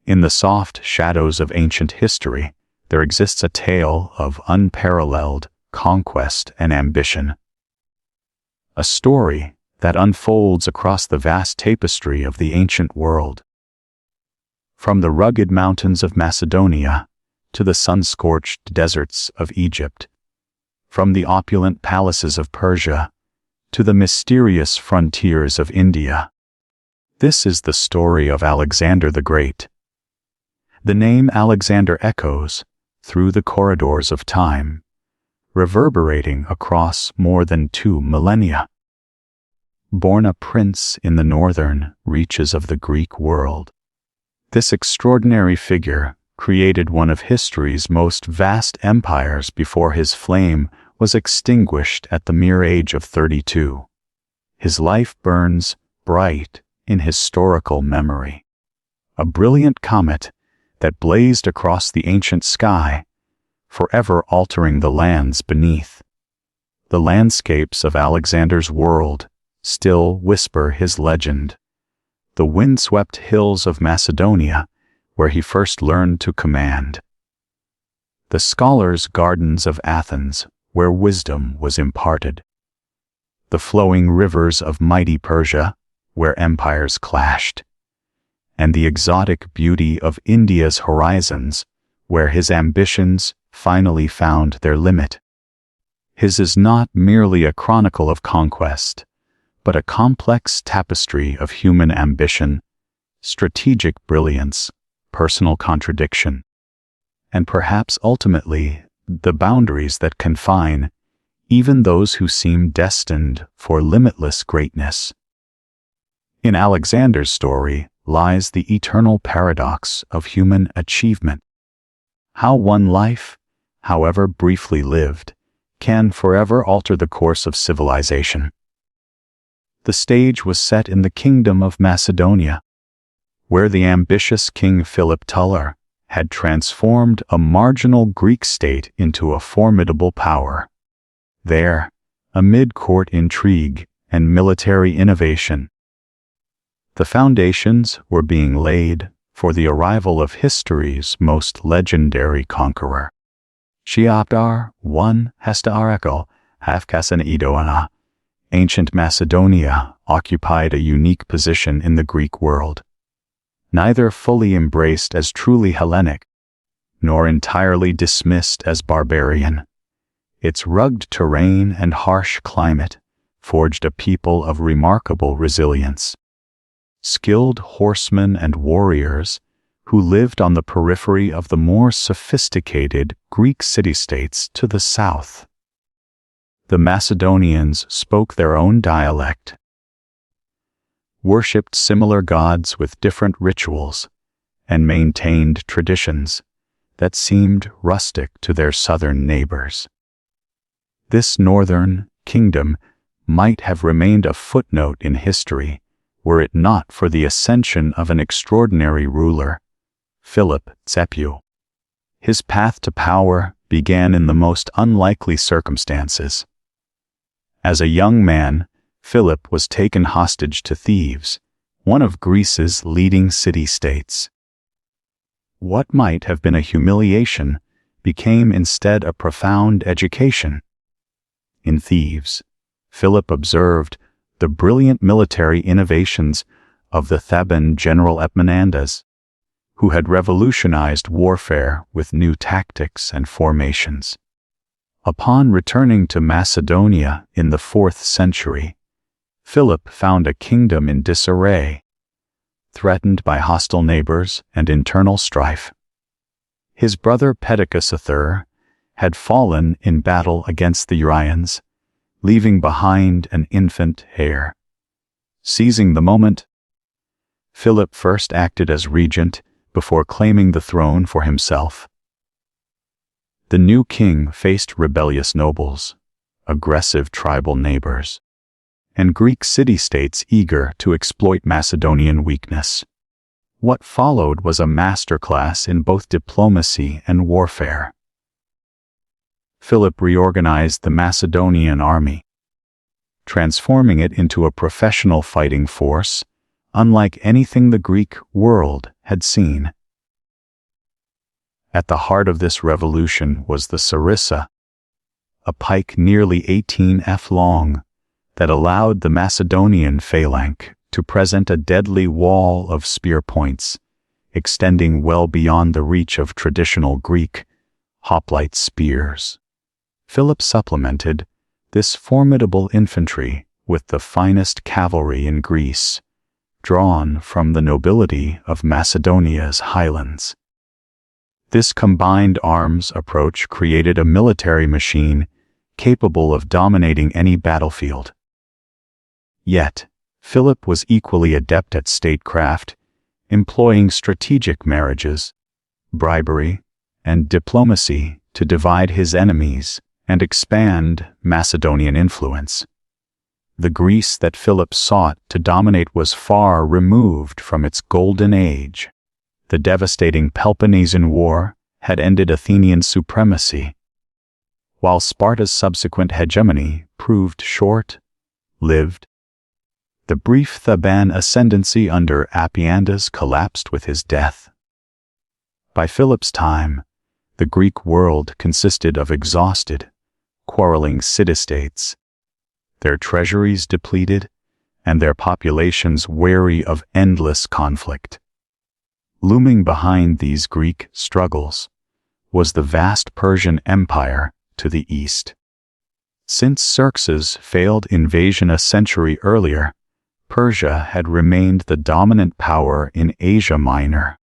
In the soft shadows of ancient history, there exists a tale of unparalleled conquest and ambition. A story that unfolds across the vast tapestry of the ancient world. From the rugged mountains of Macedonia to the sun-scorched deserts of Egypt, from the opulent palaces of Persia to the mysterious frontiers of India. This is the story of Alexander the Great. The name Alexander echoes through the corridors of time, reverberating across more than 2 millennia. Born a prince in the northern reaches of the Greek world, this extraordinary figure created one of history's most vast empires before his flame was extinguished at the mere age of 32. His life burns bright in historical memory. A brilliant comet that blazed across the ancient sky, forever altering the lands beneath. The landscapes of Alexander's world still whisper his legend. The windswept hills of Macedonia, where he first learned to command. The scholars' gardens of Athens, where wisdom was imparted. The flowing rivers of mighty Persia, where empires clashed. And the exotic beauty of India's horizons, where his ambitions finally found their limit. His is not merely a chronicle of conquest, but a complex tapestry of human ambition, strategic brilliance, personal contradiction, and perhaps ultimately the boundaries that confine even those who seem destined for limitless greatness. In Alexander's story lies the eternal paradox of human achievement. How one life, however briefly lived, can forever alter the course of civilization. The stage was set in the kingdom of Macedonia, where the ambitious King Philip Tuller had transformed a marginal Greek state into a formidable power. There, amid court intrigue and military innovation, the foundations were being laid for the arrival of history's most legendary conqueror. Shiaptar I Hestarekal Hafkasan Idoana. Ancient Macedonia occupied a unique position in the Greek world, neither fully embraced as truly Hellenic, nor entirely dismissed as barbarian. Its rugged terrain and harsh climate forged a people of remarkable resilience. Skilled horsemen and warriors who lived on the periphery of the more sophisticated Greek city-states to the south. The Macedonians spoke their own dialect, worshipped similar gods with different rituals, and maintained traditions that seemed rustic to their southern neighbors. This northern kingdom might have remained a footnote in history were it not for the ascension of an extraordinary ruler, Philip Tsepiu. His path to power began in the most unlikely circumstances. As a young man, Philip was taken hostage to Thebes, one of Greece's leading city-states. What might have been a humiliation became instead a profound education. In Thebes, Philip observed the brilliant military innovations of the Theban general Epaminondas, who had revolutionized warfare with new tactics and formations. Upon returning to Macedonia in the 4th century, Philip found a kingdom in disarray, threatened by hostile neighbors and internal strife. His brother Perdiccas III had fallen in battle against the Urians, leaving behind an infant heir. Seizing the moment, Philip first acted as regent before claiming the throne for himself. The new king faced rebellious nobles, aggressive tribal neighbors, and Greek city-states eager to exploit Macedonian weakness. What followed was a masterclass in both diplomacy and warfare. Philip reorganized the Macedonian army, transforming it into a professional fighting force unlike anything the Greek world had seen. At the heart of this revolution was the sarissa, a pike nearly 18 feet long that allowed the Macedonian phalanx to present a deadly wall of spear points, extending well beyond the reach of traditional Greek hoplite spears. Philip supplemented this formidable infantry with the finest cavalry in Greece, drawn from the nobility of Macedonia's highlands. This combined arms approach created a military machine capable of dominating any battlefield. Yet, Philip was equally adept at statecraft, employing strategic marriages, bribery, and diplomacy to divide his enemies and expand Macedonian influence. The Greece that Philip sought to dominate was far removed from its golden age. The devastating Peloponnesian War had ended Athenian supremacy, while Sparta's subsequent hegemony proved short-lived. The brief Theban ascendancy under Apiandas collapsed with his death. By Philip's time, the Greek world consisted of exhausted, quarreling city-states, their treasuries depleted, and their populations weary of endless conflict. Looming behind these Greek struggles was the vast Persian Empire to the east. Since Xerxes' failed invasion a century earlier, Persia had remained the dominant power in Asia Minor,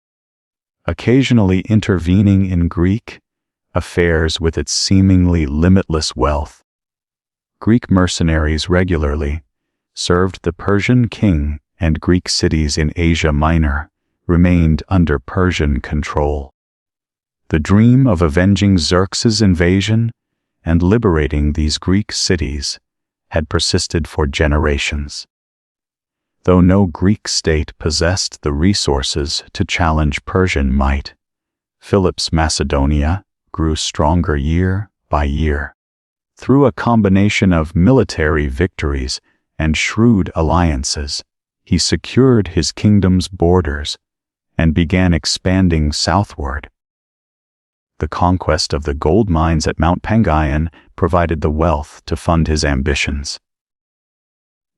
occasionally intervening in Greek affairs with its seemingly limitless wealth. Greek mercenaries regularly served the Persian king, and Greek cities in Asia Minor remained under Persian control. The dream of avenging Xerxes' invasion and liberating these Greek cities had persisted for generations. Though no Greek state possessed the resources to challenge Persian might, Philip's Macedonia grew stronger year by year. Through a combination of military victories and shrewd alliances, he secured his kingdom's borders and began expanding southward. The conquest of the gold mines at Mount Pangaean provided the wealth to fund his ambitions.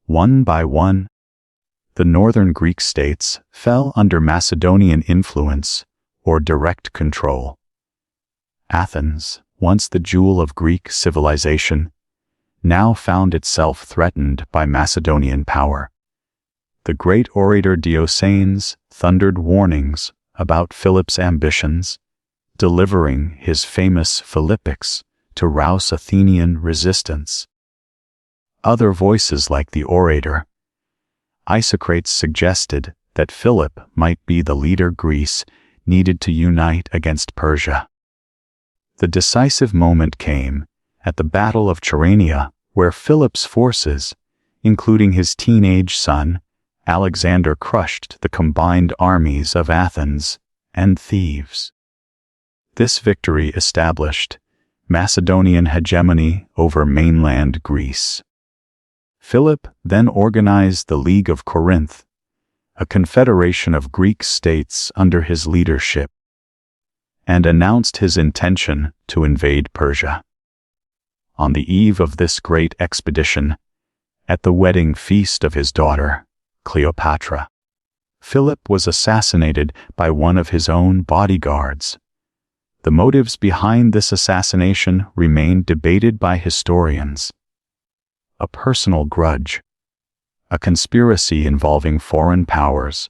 One by one, the northern Greek states fell under Macedonian influence or direct control. Athens, once the jewel of Greek civilization, now found itself threatened by Macedonian power. The great orator Diosanes thundered warnings about Philip's ambitions, delivering his famous Philippics to rouse Athenian resistance. Other voices like the orator Isocrates suggested that Philip might be the leader Greece needed to unite against Persia. The decisive moment came at the Battle of Chaeronea, where Philip's forces, including his teenage son, Alexander, crushed the combined armies of Athens and Thebes. This victory established Macedonian hegemony over mainland Greece. Philip then organized the League of Corinth, a confederation of Greek states under his leadership, and announced his intention to invade Persia. On the eve of this great expedition, at the wedding feast of his daughter, Cleopatra, Philip was assassinated by one of his own bodyguards. The motives behind this assassination remain debated by historians. A personal grudge, a conspiracy involving foreign powers,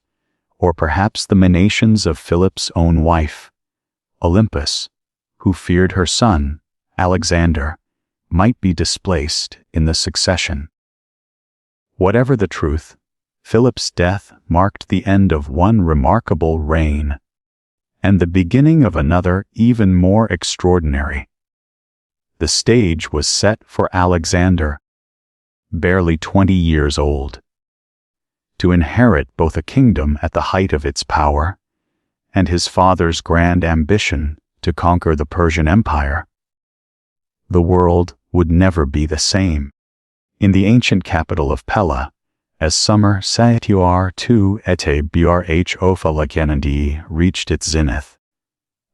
or perhaps the machinations of Philip's own wife, Olympus, who feared her son, Alexander, might be displaced in the succession. Whatever the truth, Philip's death marked the end of one remarkable reign, and the beginning of another even more extraordinary. The stage was set for Alexander, barely 20 years old, to inherit both a kingdom at the height of its power and his father's grand ambition to conquer the Persian Empire. The world would never be the same. In the ancient capital of Pella, as summer Saetuar II Ete Brh Ophalakyanandi reached its zenith,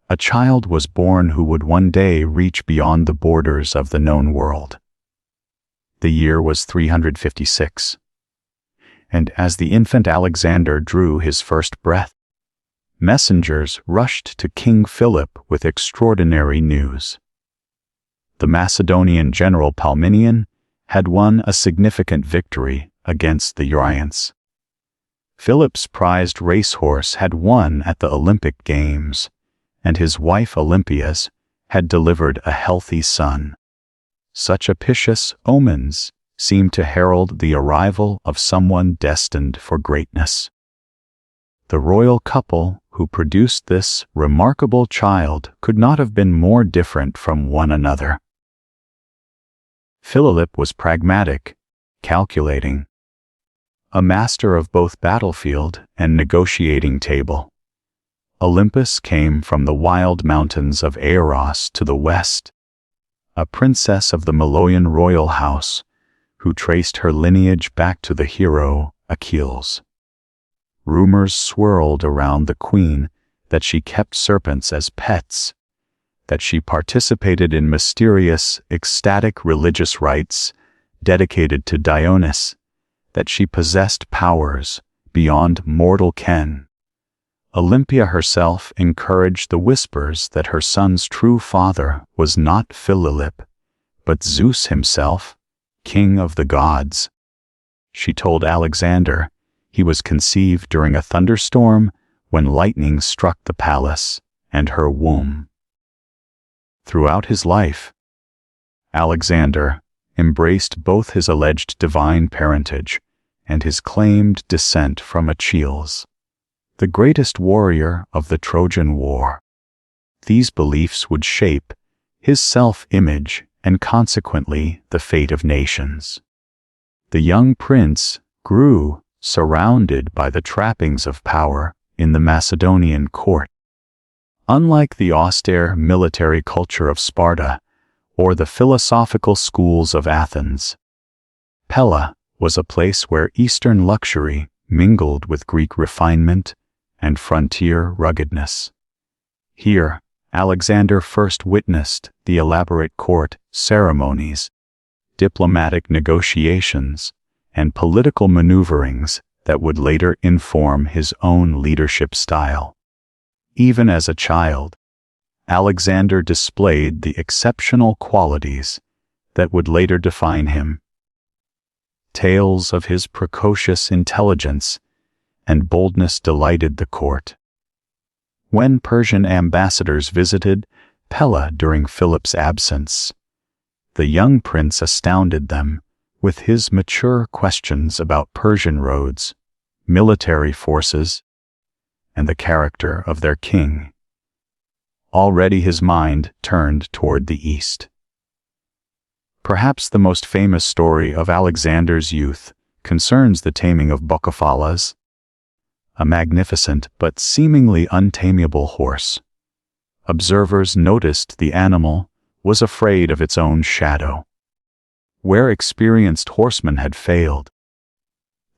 a child was born who would one day reach beyond the borders of the known world. The year was 356. And as the infant Alexander drew his first breath, messengers rushed to King Philip with extraordinary news. The Macedonian general Palminian had won a significant victory against the Urians. Philip's prized racehorse had won at the Olympic Games, and his wife Olympias had delivered a healthy son. Such auspicious omens seemed to herald the arrival of someone destined for greatness. The royal couple who produced this remarkable child could not have been more different from one another. Philip was pragmatic, calculating, a master of both battlefield and negotiating table. Olympus came from the wild mountains of Aeros to the west, a princess of the Maloian royal house who traced her lineage back to the hero Achilles. Rumors swirled around the queen that she kept serpents as pets, that she participated in mysterious, ecstatic religious rites dedicated to Dionysus, that she possessed powers beyond mortal ken. Olympia herself encouraged the whispers that her son's true father was not Philip, but Zeus himself, king of the gods. She told Alexander he was conceived during a thunderstorm when lightning struck the palace and her womb. Throughout his life, Alexander embraced both his alleged divine parentage and his claimed descent from Achilles, the greatest warrior of the Trojan War. These beliefs would shape his self-image and consequently the fate of nations. The young prince grew surrounded by the trappings of power in the Macedonian court. Unlike the austere military culture of Sparta or the philosophical schools of Athens, Pella was a place where Eastern luxury mingled with Greek refinement and frontier ruggedness. Here, Alexander first witnessed the elaborate court ceremonies, diplomatic negotiations, and political maneuverings that would later inform his own leadership style. Even as a child, Alexander displayed the exceptional qualities that would later define him. Tales of his precocious intelligence and boldness delighted the court. When Persian ambassadors visited Pella during Philip's absence, the young prince astounded them with his mature questions about Persian roads, military forces, and the character of their king. Already his mind turned toward the east. Perhaps the most famous story of Alexander's youth concerns the taming of Bocophalas, a magnificent but seemingly untamable horse. Observers noticed the animal was afraid of its own shadow. Where experienced horsemen had failed,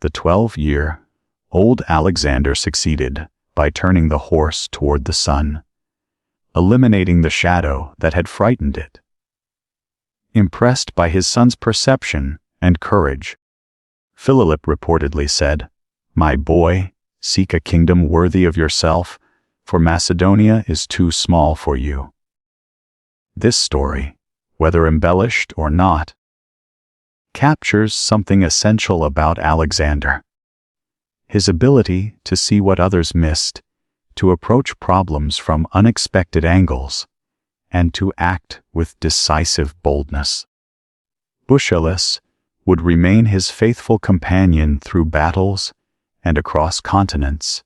the 12-year-old Alexander succeeded by turning the horse toward the sun, eliminating the shadow that had frightened it. Impressed by his son's perception and courage, Philip reportedly said, "My boy, seek a kingdom worthy of yourself, for Macedonia is too small for you." This story, whether embellished or not, captures something essential about Alexander: his ability to see what others missed, to approach problems from unexpected angles, and to act with decisive boldness. Bucellus would remain his faithful companion through battles and across continents,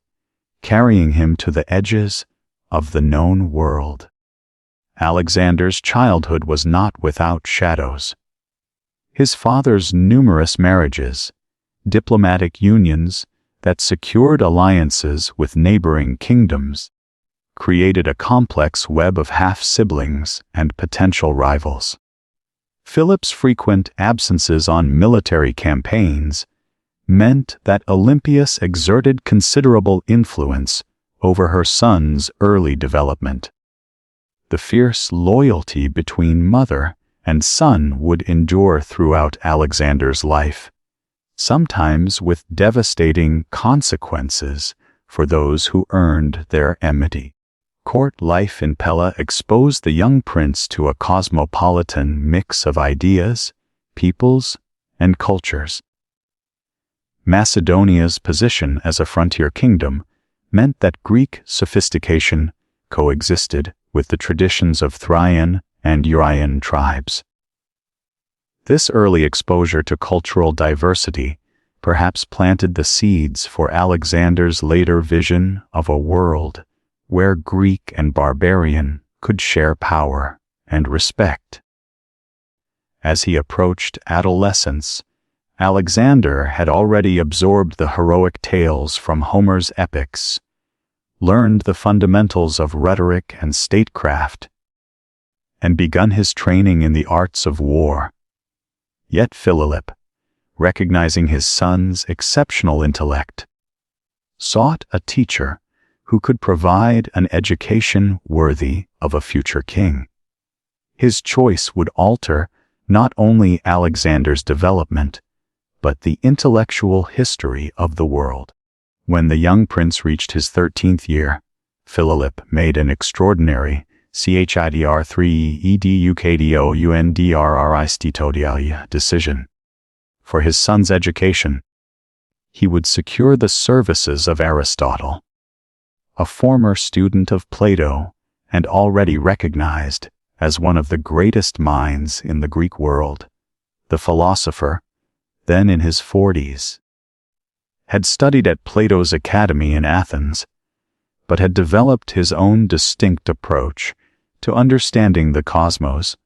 carrying him to the edges of the known world. Alexander's childhood was not without shadows. His father's numerous marriages, diplomatic unions that secured alliances with neighboring kingdoms, created a complex web of half-siblings and potential rivals. Philip's frequent absences on military campaigns meant that Olympias exerted considerable influence over her son's early development. The fierce loyalty between mother and son would endure throughout Alexander's life, sometimes with devastating consequences for those who earned their enmity. Court life in Pella exposed the young prince to a cosmopolitan mix of ideas, peoples, and cultures. Macedonia's position as a frontier kingdom meant that Greek sophistication coexisted with the traditions of Thracian and Urian tribes. This early exposure to cultural diversity perhaps planted the seeds for Alexander's later vision of a world where Greek and barbarian could share power and respect. As he approached adolescence, Alexander had already absorbed the heroic tales from Homer's epics, learned the fundamentals of rhetoric and statecraft, and begun his training in the arts of war. Yet Philip, recognizing his son's exceptional intellect, sought a teacher who could provide an education worthy of a future king. His choice would alter not only Alexander's development, but the intellectual history of the world. When the young prince reached his 13th year, Philip made an extraordinary decision. For his son's education, he would secure the services of Aristotle, a former student of Plato and already recognized as one of the greatest minds in the Greek world. The philosopher, then in his 40s, had studied at Plato's academy in Athens, but had developed his own distinct approach to understanding the cosmos,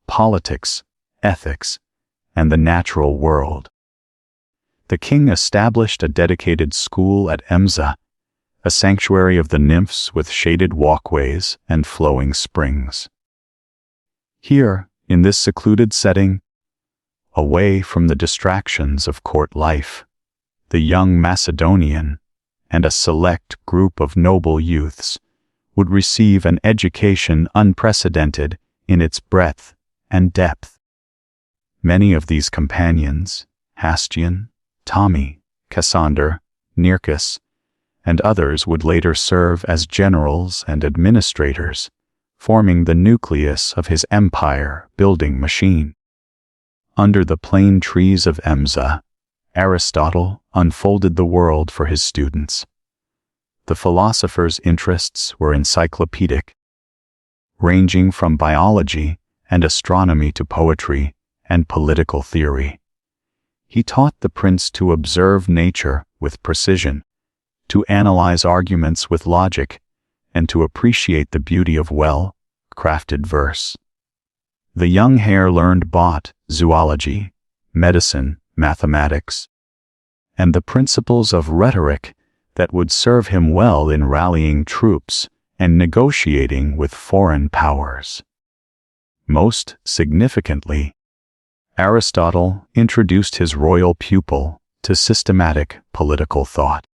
politics, ethics, and the natural world. The king established a dedicated school at Emsa, a sanctuary of the nymphs with shaded walkways and flowing springs. Here, in this secluded setting, away from the distractions of court life, the young Macedonian and a select group of noble youths would receive an education unprecedented in its breadth and depth. Many of these companions, Hastion, Tommy, Cassander, Nearchus, and others would later serve as generals and administrators, forming the nucleus of his empire-building machine. Under the plane trees of Emsa, Aristotle unfolded the world for his students. The philosopher's interests were encyclopedic, ranging from biology and astronomy to poetry and political theory. He taught the prince to observe nature with precision, to analyze arguments with logic, and to appreciate the beauty of well-crafted verse. The young hare learned zoology, medicine, mathematics, and the principles of rhetoric that would serve him well in rallying troops and negotiating with foreign powers. Most significantly, Aristotle introduced his royal pupil to systematic political thought.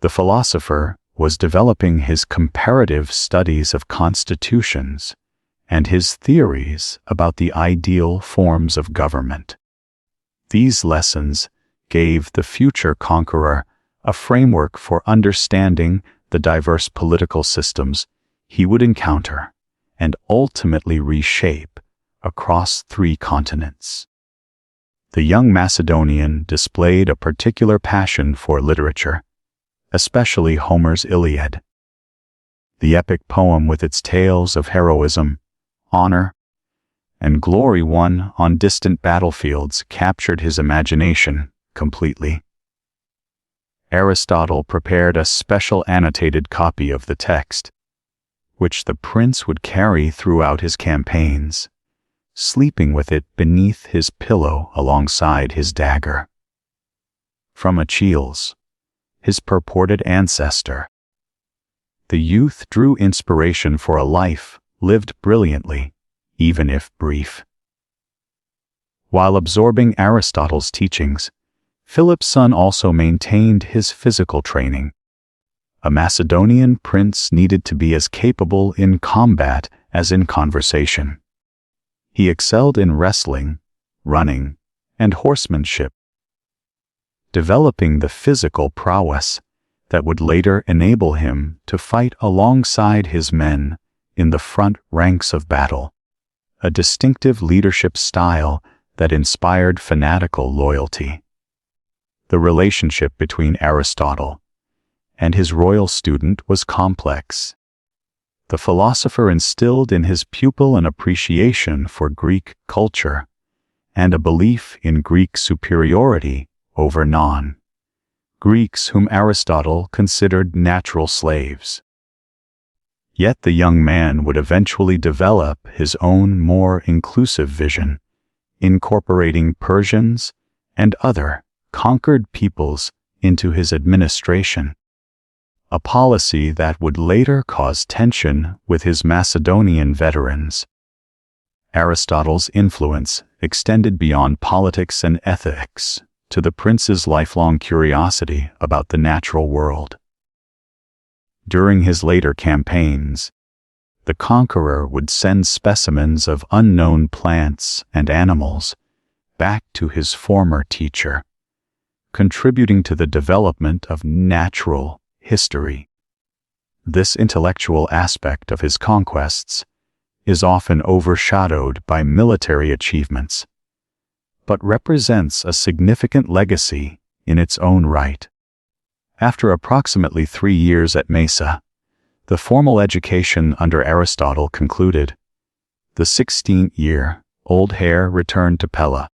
The philosopher was developing his comparative studies of constitutions and his theories about the ideal forms of government. These lessons gave the future conqueror a framework for understanding the diverse political systems he would encounter and ultimately reshape across 3 continents. The young Macedonian displayed a particular passion for literature, especially Homer's Iliad. The epic poem with its tales of heroism, honor, and glory won on distant battlefields captured his imagination completely. Aristotle prepared a special annotated copy of the text, which the prince would carry throughout his campaigns, sleeping with it beneath his pillow alongside his dagger. From Achilles, his purported ancestor, the youth drew inspiration for a life lived brilliantly, even if brief. While absorbing Aristotle's teachings, Philip's son also maintained his physical training. A Macedonian prince needed to be as capable in combat as in conversation. He excelled in wrestling, running, and horsemanship, developing the physical prowess that would later enable him to fight alongside his men in the front ranks of battle, a distinctive leadership style that inspired fanatical loyalty. The relationship between Aristotle and his royal student was complex. The philosopher instilled in his pupil an appreciation for Greek culture and a belief in Greek superiority over non-Greeks whom Aristotle considered natural slaves. Yet the young man would eventually develop his own more inclusive vision, incorporating Persians and other conquered peoples into his administration, a policy that would later cause tension with his Macedonian veterans. Aristotle's influence extended beyond politics and ethics to the prince's lifelong curiosity about the natural world. During his later campaigns, the conqueror would send specimens of unknown plants and animals back to his former teacher, contributing to the development of natural history. This intellectual aspect of his conquests is often overshadowed by military achievements, but represents a significant legacy in its own right. After approximately 3 years at Mesa, the formal education under Aristotle concluded. The 16-year-old heir returned to Pella,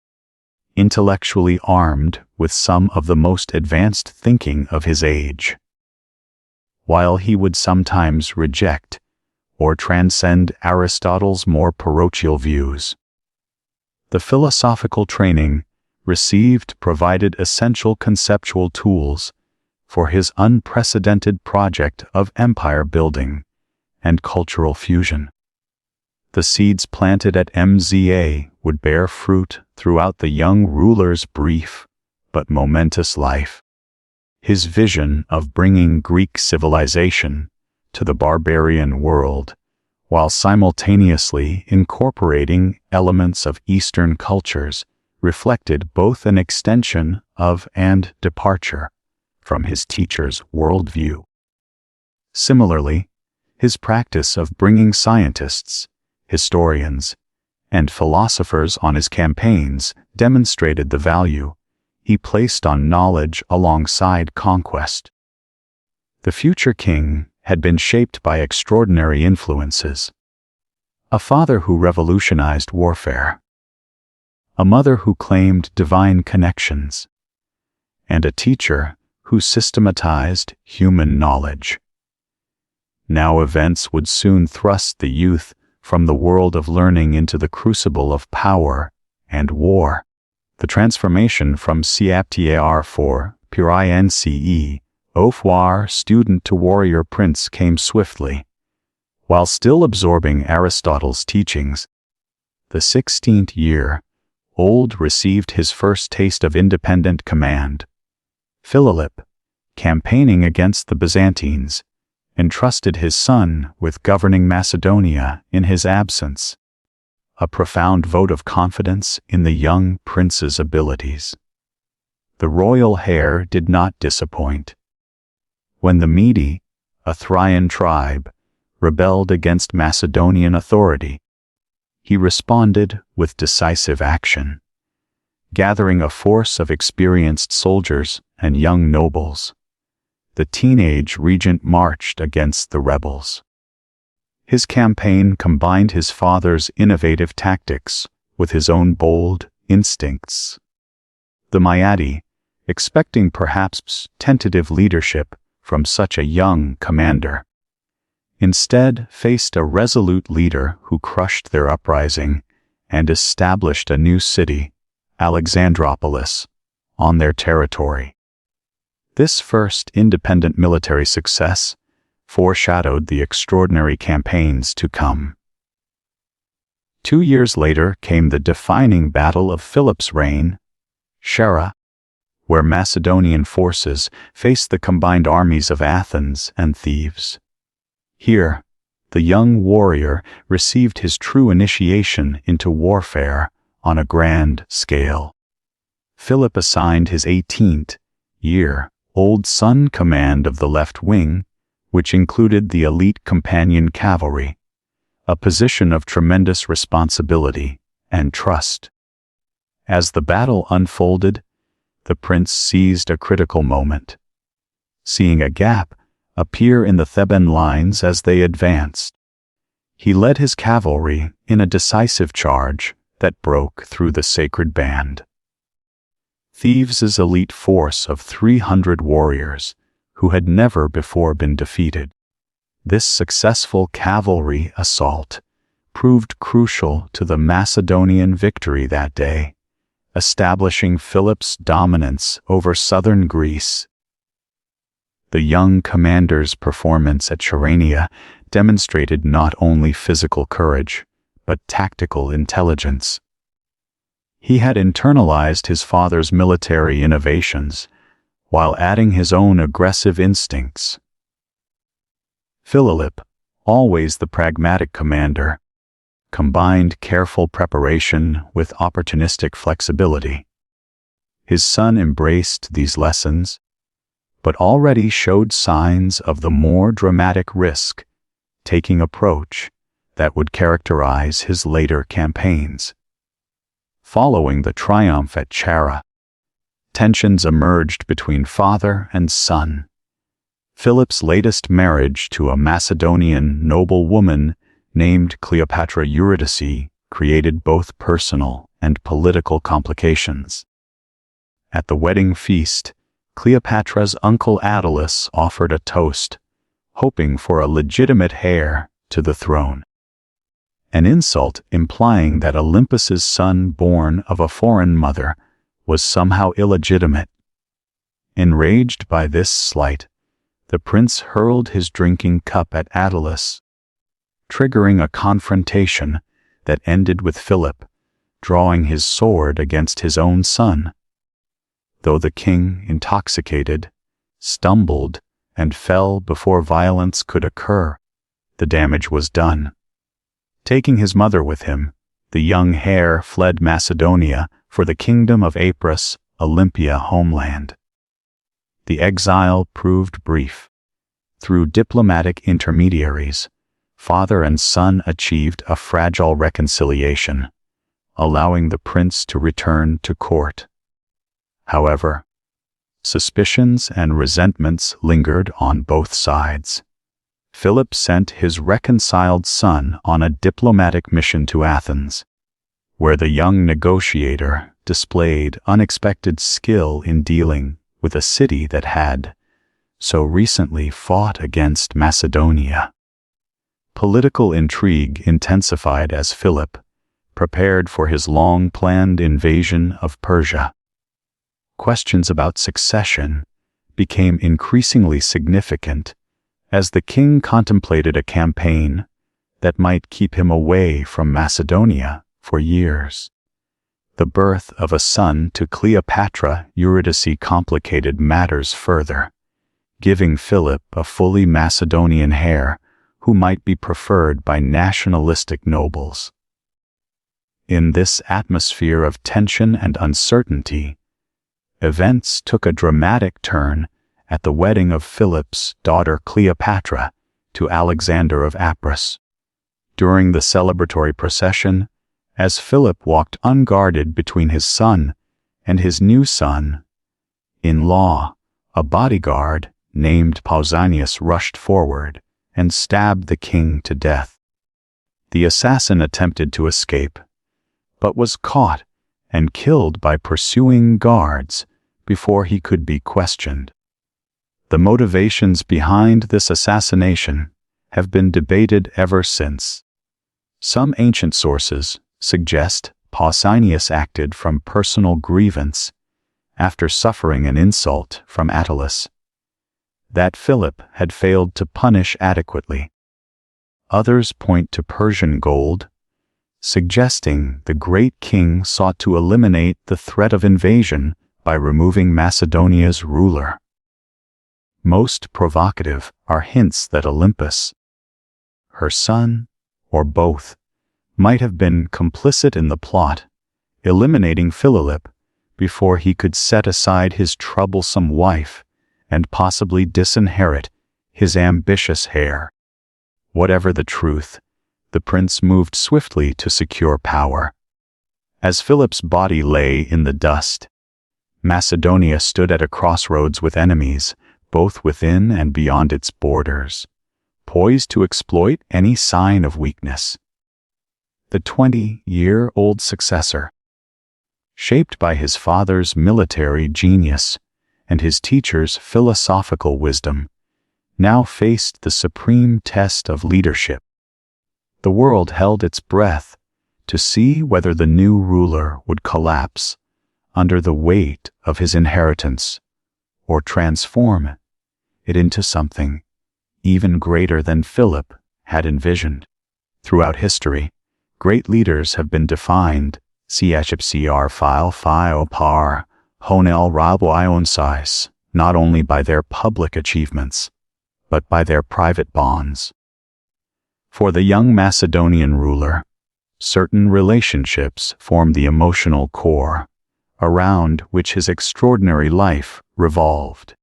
intellectually armed with some of the most advanced thinking of his age. While he would sometimes reject or transcend Aristotle's more parochial views, the philosophical training received provided essential conceptual tools for his unprecedented project of empire building and cultural fusion. The seeds planted at Mza would bear fruit throughout the young ruler's brief but momentous life. His vision of bringing Greek civilization to the barbarian world, while simultaneously incorporating elements of Eastern cultures, reflected both an extension of and departure from his teacher's worldview. Similarly, his practice of bringing scientists, historians, and philosophers on his campaigns demonstrated the value he placed on knowledge alongside conquest. The future king had been shaped by extraordinary influences: a father who revolutionized warfare, a mother who claimed divine connections, and a teacher who systematized human knowledge. Now events would soon thrust the youth from the world of learning into the crucible of power and war. The transformation from Ciaptar for Prince Ofwar student to warrior prince came swiftly. While still absorbing Aristotle's teachings, the 16th-year-old received his first taste of independent command. Philip, campaigning against the Byzantines, entrusted his son with governing Macedonia in his absence, a profound vote of confidence in the young prince's abilities. The royal heir did not disappoint. When the Mede, a Thracian tribe, rebelled against Macedonian authority, he responded with decisive action, gathering a force of experienced soldiers and young nobles. The teenage regent marched against the rebels. His campaign combined his father's innovative tactics with his own bold instincts. The Maiadi, expecting perhaps tentative leadership from such a young commander, instead faced a resolute leader who crushed their uprising and established a new city, Alexandropolis, on their territory. This first independent military success foreshadowed the extraordinary campaigns to come. 2 years later came the defining battle of Philip's reign, Shara, where Macedonian forces faced the combined armies of Athens and Thebes. Here, the young warrior received his true initiation into warfare on a grand scale. Philip assigned his 18th-year-old son command of the left wing, which included the elite companion cavalry, a position of tremendous responsibility and trust. As the battle unfolded, the prince seized a critical moment. Seeing a gap appear in the Theban lines as they advanced, he led his cavalry in a decisive charge that broke through the sacred band. Thebes' elite force of 300 warriors, who had never before been defeated. This successful cavalry assault proved crucial to the Macedonian victory that day, establishing Philip's dominance over southern Greece. The young commander's performance at Chæronea demonstrated not only physical courage, but tactical intelligence. He had internalized his father's military innovations, while adding his own aggressive instincts. Philip, always the pragmatic commander, combined careful preparation with opportunistic flexibility. His son embraced these lessons, but already showed signs of the more dramatic risk-taking approach that would characterize his later campaigns. Following the triumph at Chæra, tensions emerged between father and son. Philip's latest marriage to a Macedonian noblewoman named Cleopatra Eurydice created both personal and political complications. At the wedding feast, Cleopatra's uncle Attalus offered a toast, hoping for a legitimate heir to the throne. An insult implying that Olympus's son born of a foreign mother was somehow illegitimate. Enraged by this slight, the prince hurled his drinking cup at Attalus, triggering a confrontation that ended with Philip drawing his sword against his own son. Though the king, intoxicated, stumbled and fell before violence could occur, the damage was done. Taking his mother with him, the young heir fled Macedonia for the kingdom of Apris, Olympia homeland. The exile proved brief. Through diplomatic intermediaries, father and son achieved a fragile reconciliation, allowing the prince to return to court. However, suspicions and resentments lingered on both sides. Philip sent his reconciled son on a diplomatic mission to Athens, where the young negotiator displayed unexpected skill in dealing with a city that had so recently fought against Macedonia. Political intrigue intensified as Philip prepared for his long-planned invasion of Persia. Questions about succession became increasingly significant as the king contemplated a campaign that might keep him away from Macedonia for years. The birth of a son to Cleopatra Eurydice complicated matters further, giving Philip a fully Macedonian heir who might be preferred by nationalistic nobles. In this atmosphere of tension and uncertainty, events took a dramatic turn at the wedding of Philip's daughter Cleopatra to Alexander of Apris. During the celebratory procession, as Philip walked unguarded between his son and his new son-in-law, a bodyguard named Pausanias rushed forward and stabbed the king to death. The assassin attempted to escape, but was caught and killed by pursuing guards before he could be questioned. The motivations behind this assassination have been debated ever since. Some ancient sources suggest Pausanias acted from personal grievance after suffering an insult from Attalus that Philip had failed to punish adequately. Others point to Persian gold, suggesting the great king sought to eliminate the threat of invasion by removing Macedonia's ruler. Most provocative are hints that Olympus, her son, or both, might have been complicit in the plot, eliminating Philip before he could set aside his troublesome wife and possibly disinherit his ambitious heir. Whatever the truth, the prince moved swiftly to secure power. As Philip's body lay in the dust, Macedonia stood at a crossroads with enemies, both within and beyond its borders, poised to exploit any sign of weakness. The 20-year-old successor, shaped by his father's military genius and his teacher's philosophical wisdom, now faced the supreme test of leadership. The world held its breath to see whether the new ruler would collapse under the weight of his inheritance or transform it into something even greater than Philip had envisioned. Throughout history, great leaders have been defined, cr file par, honel rabo ionsize, not only by their public achievements, but by their private bonds. For the young Macedonian ruler, certain relationships formed the emotional core around which his extraordinary life revolved.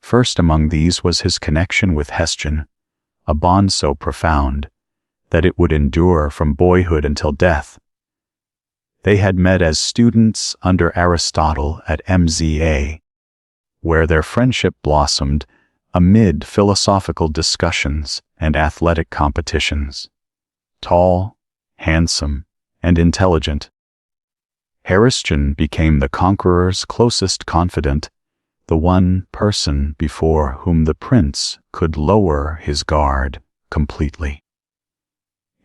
First among these was his connection with Hestion, a bond so profound that it would endure from boyhood until death. They had met as students under Aristotle at MZA, where their friendship blossomed amid philosophical discussions and athletic competitions. Tall, handsome, and intelligent, Hestion became the conqueror's closest confidant, the one person before whom the prince could lower his guard completely.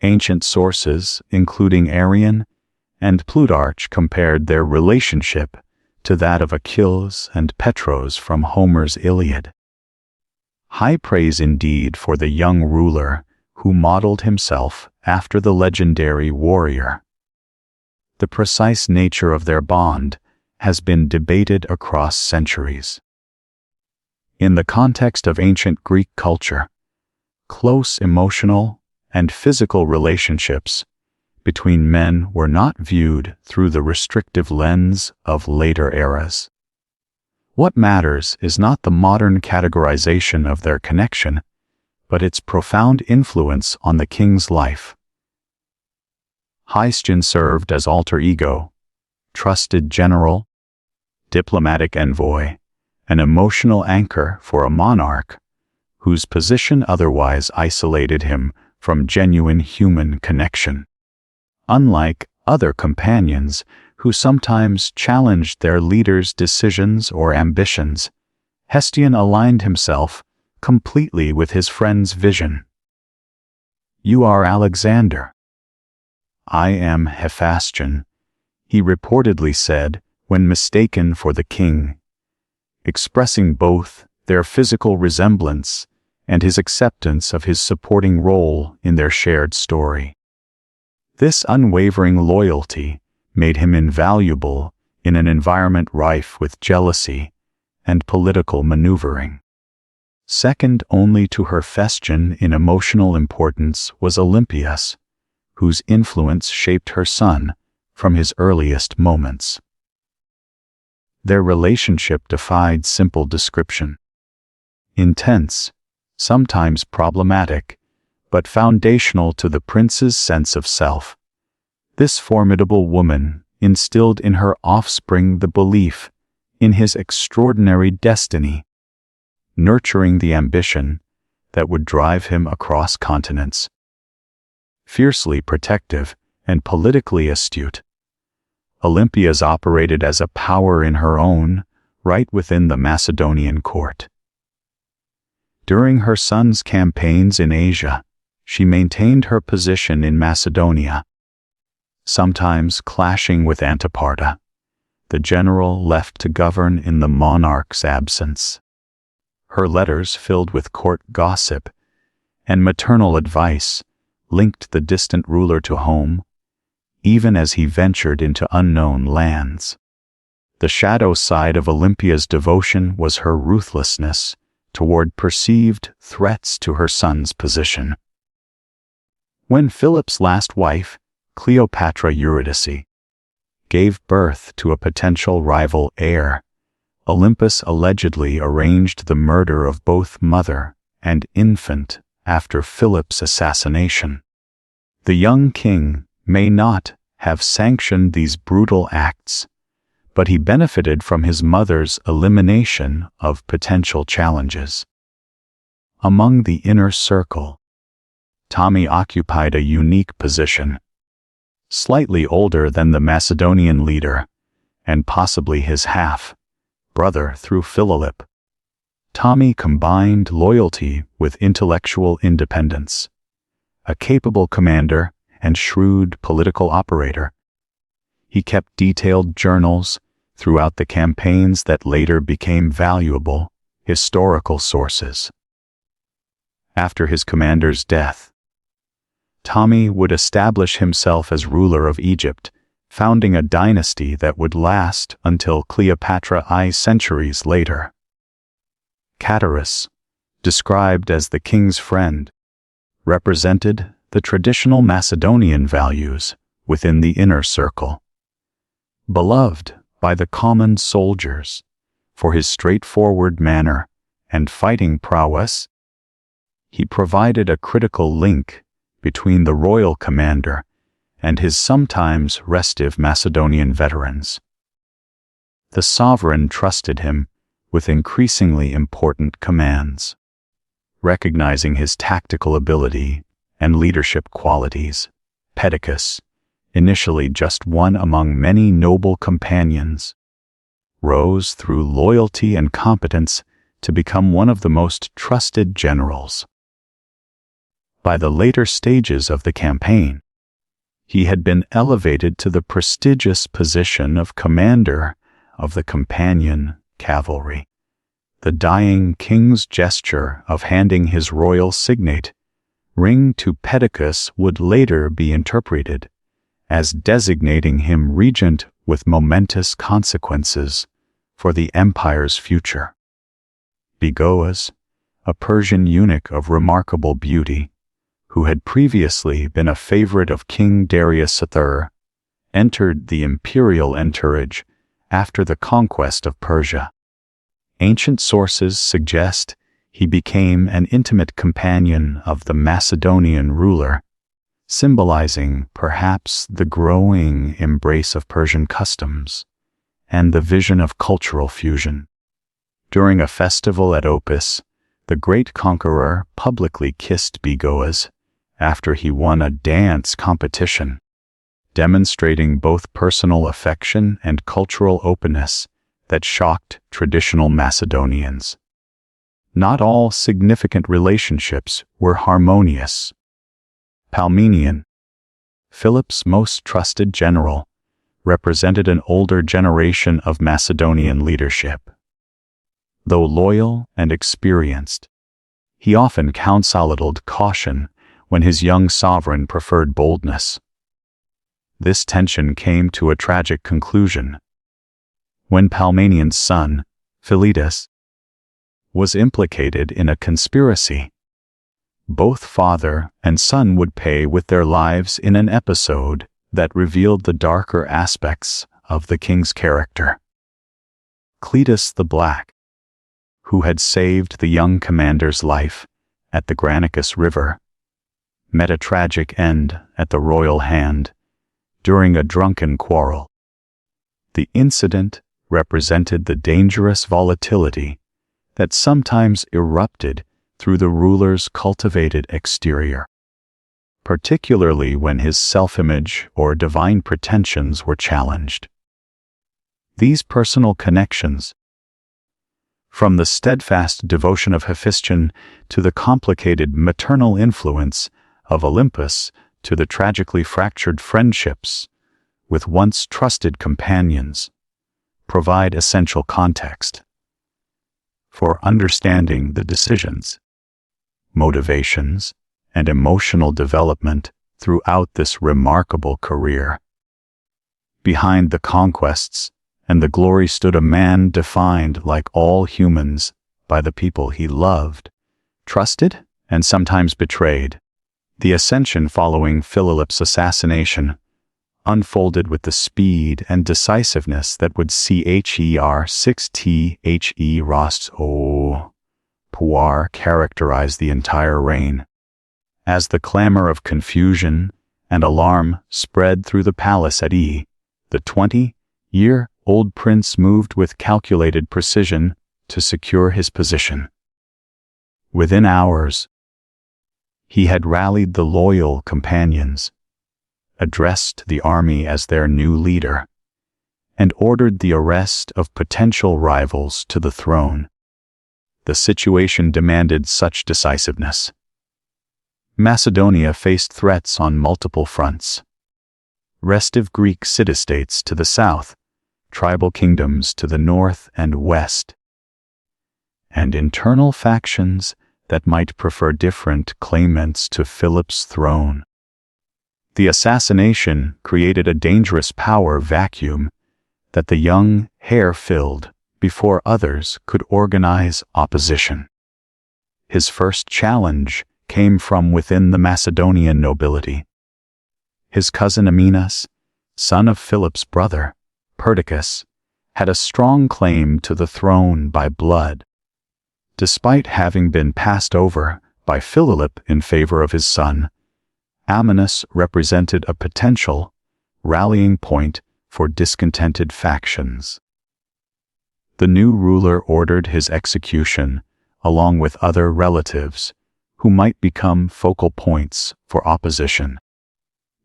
Ancient sources, including Arrian and Plutarch, compared their relationship to that of Achilles and Petros from Homer's Iliad. High praise indeed for the young ruler who modeled himself after the legendary warrior. The precise nature of their bond has been debated across centuries. In the context of ancient Greek culture, close emotional and physical relationships between men were not viewed through the restrictive lens of later eras. What matters is not the modern categorization of their connection, but its profound influence on the king's life. Hestion served as alter ego, trusted general, diplomatic envoy, an emotional anchor for a monarch whose position otherwise isolated him from genuine human connection. Unlike other companions who sometimes challenged their leaders' decisions or ambitions, Hestion aligned himself completely with his friend's vision. "You are Alexander. I am Hephaestion," he reportedly said when mistaken for the king, expressing both their physical resemblance and his acceptance of his supporting role in their shared story. This unwavering loyalty made him invaluable in an environment rife with jealousy and political maneuvering. Second only to Hephaestion in emotional importance was Olympias, whose influence shaped her son from his earliest moments. Their relationship defied simple description. Intense, sometimes problematic, but foundational to the prince's sense of self. This formidable woman instilled in her offspring the belief in his extraordinary destiny, nurturing the ambition that would drive him across continents. Fiercely protective and politically astute, Olympias operated as a power in her own right within the Macedonian court. During her son's campaigns in Asia, she maintained her position in Macedonia, sometimes clashing with Antiparta, the general left to govern in the monarch's absence. Her letters, filled with court gossip and maternal advice, linked the distant ruler to home, even as he ventured into unknown lands. The shadow side of Olympia's devotion was her ruthlessness toward perceived threats to her son's position. When Philip's last wife, Cleopatra Eurydice, gave birth to a potential rival heir, Olympus allegedly arranged the murder of both mother and infant after Philip's assassination. The young king may not have sanctioned these brutal acts, but he benefited from his mother's elimination of potential challenges. Among the inner circle, Ptolemy occupied a unique position. Slightly older than the Macedonian leader, and possibly his half-brother through Philip, Ptolemy combined loyalty with intellectual independence. A capable commander and shrewd political operator, he kept detailed journals throughout the campaigns that later became valuable historical sources. After his commander's death, Ptolemy would establish himself as ruler of Egypt, founding a dynasty that would last until Cleopatra's centuries later. Cataros, described as the king's friend, represented the traditional Macedonian values within the inner circle. Beloved by the common soldiers for his straightforward manner and fighting prowess, he provided a critical link between the royal commander and his sometimes restive Macedonian veterans. The sovereign trusted him with increasingly important commands. Recognizing his tactical ability and leadership qualities, Perdiccas, initially just one among many noble companions, rose through loyalty and competence to become one of the most trusted generals. By the later stages of the campaign, he had been elevated to the prestigious position of commander of the companion cavalry. The dying king's gesture of handing his royal signet ring to Perdiccas would later be interpreted as designating him regent with momentous consequences for the empire's future. Bigoas, a Persian eunuch of remarkable beauty, who had previously been a favorite of King Darius III, entered the imperial entourage after the conquest of Persia. Ancient sources suggest he became an intimate companion of the Macedonian ruler, symbolizing perhaps the growing embrace of Persian customs and the vision of cultural fusion. During a festival at Opis, the great conqueror publicly kissed Bigoas after he won a dance competition, demonstrating both personal affection and cultural openness that shocked traditional Macedonians. Not all significant relationships were harmonious. Ptolemy, Philip's most trusted general, represented an older generation of Macedonian leadership. Though loyal and experienced, he often counseled caution when his young sovereign preferred boldness. This tension came to a tragic conclusion when Ptolemy's son, Philetus, was implicated in a conspiracy. Both father and son would pay with their lives in an episode that revealed the darker aspects of the king's character. Cletus the Black, who had saved the young commander's life at the Granicus River, met a tragic end at the royal hand during a drunken quarrel. The incident represented the dangerous volatility that sometimes erupted through the ruler's cultivated exterior, particularly when his self-image or divine pretensions were challenged. These personal connections, from the steadfast devotion of Hephaestion to the complicated maternal influence of Olympus to the tragically fractured friendships with once trusted companions, provide essential context for understanding the decisions, motivations, and emotional development throughout this remarkable career. Behind the conquests and the glory stood a man defined, like all humans, by the people he loved, trusted, and sometimes betrayed. The ascension following Philipp's assassination unfolded with the speed and decisiveness that would see Her6The Rost O Puar characterize the entire reign. As the clamor of confusion and alarm spread through the palace at the 20-year-old prince moved with calculated precision to secure his position. Within hours, he had rallied the loyal companions, addressed the army as their new leader, and ordered the arrest of potential rivals to the throne. The situation demanded such decisiveness. Macedonia faced threats on multiple fronts. Restive Greek city-states to the south, tribal kingdoms to the north and west, and internal factions that might prefer different claimants to Philip's throne. The assassination created a dangerous power vacuum that the young heir filled before others could organize opposition. His first challenge came from within the Macedonian nobility. His cousin Amminas, son of Philip's brother, Perdiccas, had a strong claim to the throne by blood. Despite having been passed over by Philip in favor of his son, Amminas represented a potential rallying point for discontented factions. The new ruler ordered his execution, along with other relatives, who might become focal points for opposition.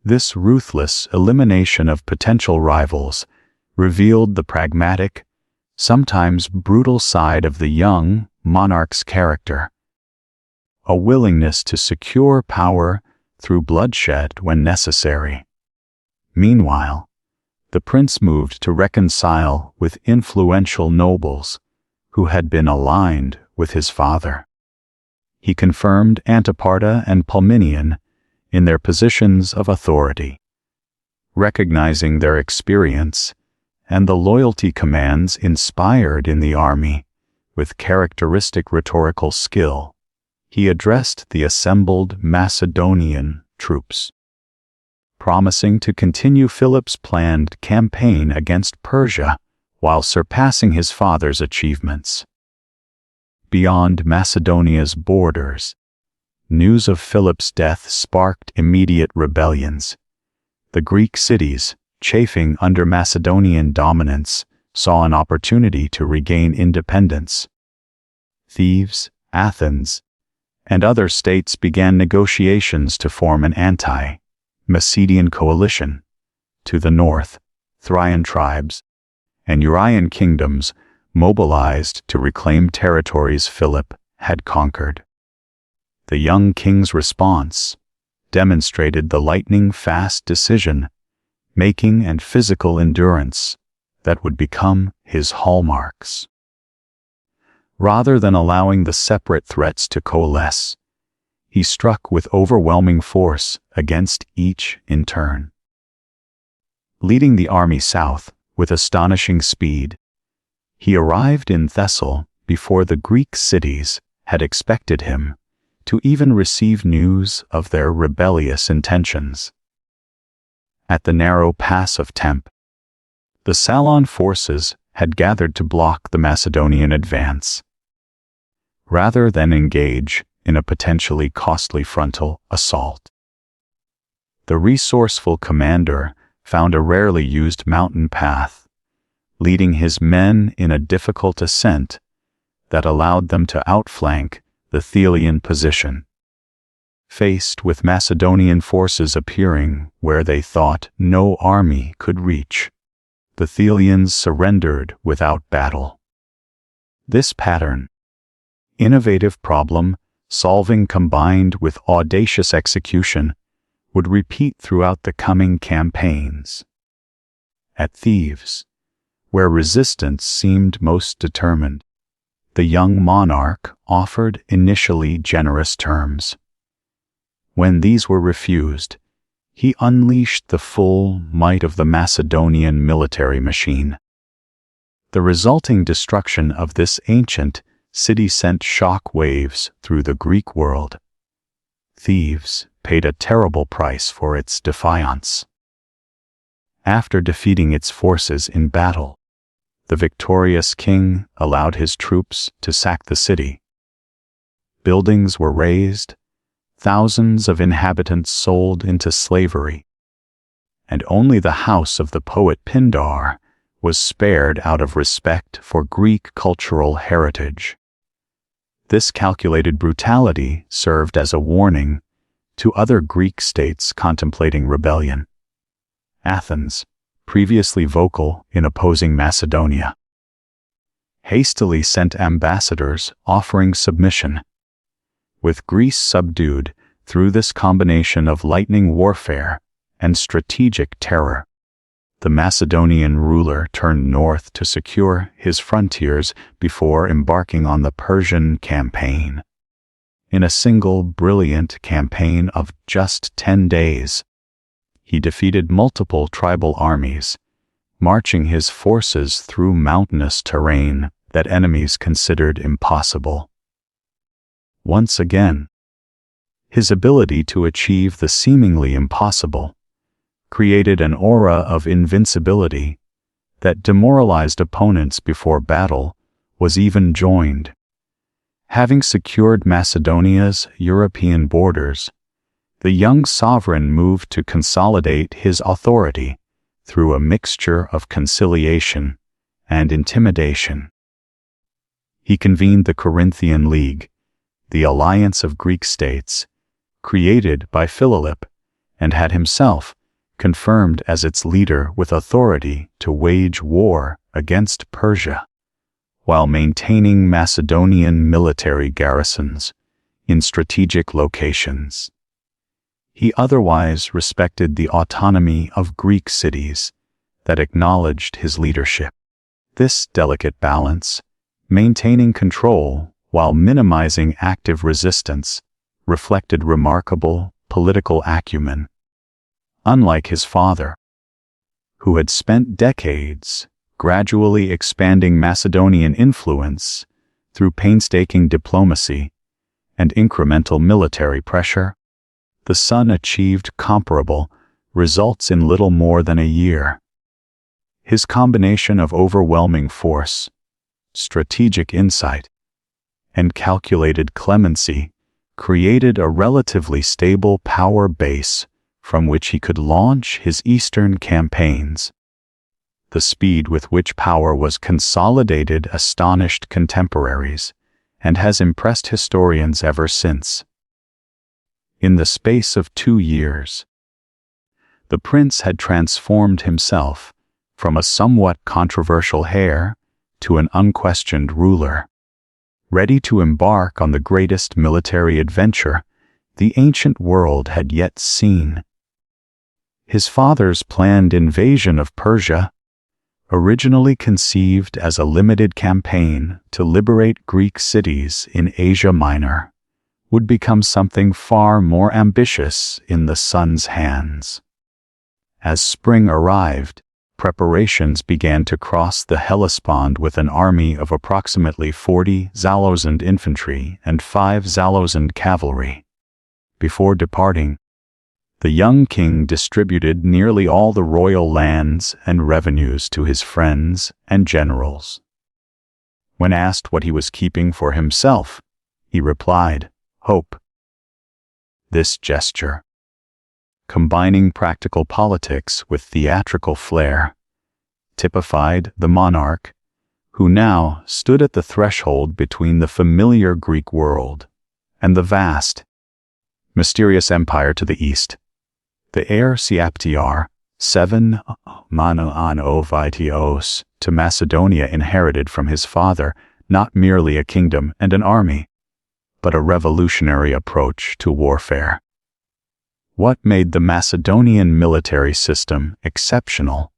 This ruthless elimination of potential rivals revealed the pragmatic, sometimes brutal side of the young monarch's character, a willingness to secure power through bloodshed when necessary. Meanwhile, the prince moved to reconcile with influential nobles who had been aligned with his father. He confirmed Antiparta and Pulminion in their positions of authority, recognizing their experience and the loyalty commands inspired in the army. With characteristic rhetorical skill, he addressed the assembled Macedonian troops, promising to continue Philip's planned campaign against Persia while surpassing his father's achievements. Beyond Macedonia's borders, news of Philip's death sparked immediate rebellions. The Greek cities, chafing under Macedonian dominance, saw an opportunity to regain independence. Thebes, Athens, and other states began negotiations to form an anti-Macedonian coalition. To the north, Thracian tribes and Urian kingdoms mobilized to reclaim territories Philip had conquered. The young king's response demonstrated the lightning-fast decision-making and physical endurance that would become his hallmarks. Rather than allowing the separate threats to coalesce, he struck with overwhelming force against each in turn. Leading the army south with astonishing speed, he arrived in Thessaly before the Greek cities had expected him to even receive news of their rebellious intentions. At the narrow pass of Tempe, the Salon forces had gathered to block the Macedonian advance. Rather than engage in a potentially costly frontal assault, the resourceful commander found a rarely used mountain path, leading his men in a difficult ascent that allowed them to outflank the Thelian position. Faced with Macedonian forces appearing where they thought no army could reach, the Thelians surrendered without battle. This pattern, innovative problem-solving combined with audacious execution, would repeat throughout the coming campaigns. At Thebes, where resistance seemed most determined, the young monarch offered initially generous terms. When these were refused, he unleashed the full might of the Macedonian military machine. The resulting destruction of this ancient city sent shock waves through the Greek world. Thebes paid a terrible price for its defiance. After defeating its forces in battle, the victorious king allowed his troops to sack the city. Buildings were razed, thousands of inhabitants sold into slavery, and only the house of the poet Pindar was spared out of respect for Greek cultural heritage. This calculated brutality served as a warning to other Greek states contemplating rebellion. Athens, previously vocal in opposing Macedonia, hastily sent ambassadors offering submission. With Greece subdued through this combination of lightning warfare and strategic terror, the Macedonian ruler turned north to secure his frontiers before embarking on the Persian campaign. In a single brilliant campaign of just 10 days, he defeated multiple tribal armies, marching his forces through mountainous terrain that enemies considered impossible. Once again, his ability to achieve the seemingly impossible created an aura of invincibility that demoralized opponents before battle was even joined. Having secured Macedonia's European borders, the young sovereign moved to consolidate his authority through a mixture of conciliation and intimidation. He convened the Corinthian League, the alliance of Greek states, created by Philip, and had himself confirmed as its leader with authority to wage war against Persia, while maintaining Macedonian military garrisons in strategic locations. He otherwise respected the autonomy of Greek cities that acknowledged his leadership. This delicate balance, maintaining control while minimizing active resistance, reflected remarkable political acumen. Unlike his father, who had spent decades gradually expanding Macedonian influence through painstaking diplomacy and incremental military pressure, the son achieved comparable results in little more than a year. His combination of overwhelming force, strategic insight, and calculated clemency created a relatively stable power base from which he could launch his eastern campaigns. The speed with which power was consolidated astonished contemporaries and has impressed historians ever since. In the space of 2 years, the prince had transformed himself from a somewhat controversial heir to an unquestioned ruler, ready to embark on the greatest military adventure the ancient world had yet seen. His father's planned invasion of Persia, originally conceived as a limited campaign to liberate Greek cities in Asia Minor, would become something far more ambitious in the son's hands. As spring arrived, preparations began to cross the Hellespont with an army of approximately 40 Zalozan infantry and 5 Zalozan cavalry. Before departing, the young king distributed nearly all the royal lands and revenues to his friends and generals. When asked what he was keeping for himself, he replied, "Hope." This gesture, combining practical politics with theatrical flair, typified the monarch who now stood at the threshold between the familiar Greek world and the vast, mysterious empire to the east. The heir Siaptiar, 7 Manoanovitios, to Macedonia inherited from his father not merely a kingdom and an army, but a revolutionary approach to warfare. What made the Macedonian military system exceptional,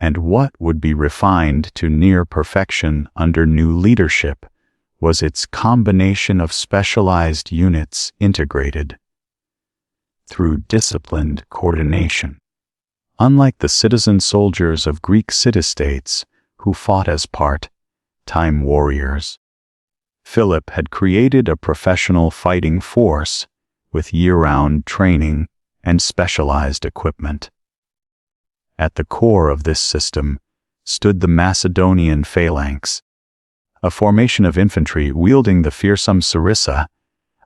and what would be refined to near perfection under new leadership, was its combination of specialized units integrated through disciplined coordination. Unlike the citizen soldiers of Greek city-states, who fought as part-time warriors. Philip had created a professional fighting force with year-round training and specialized equipment. At the core of this system stood the Macedonian phalanx, a formation of infantry wielding the fearsome sarissa,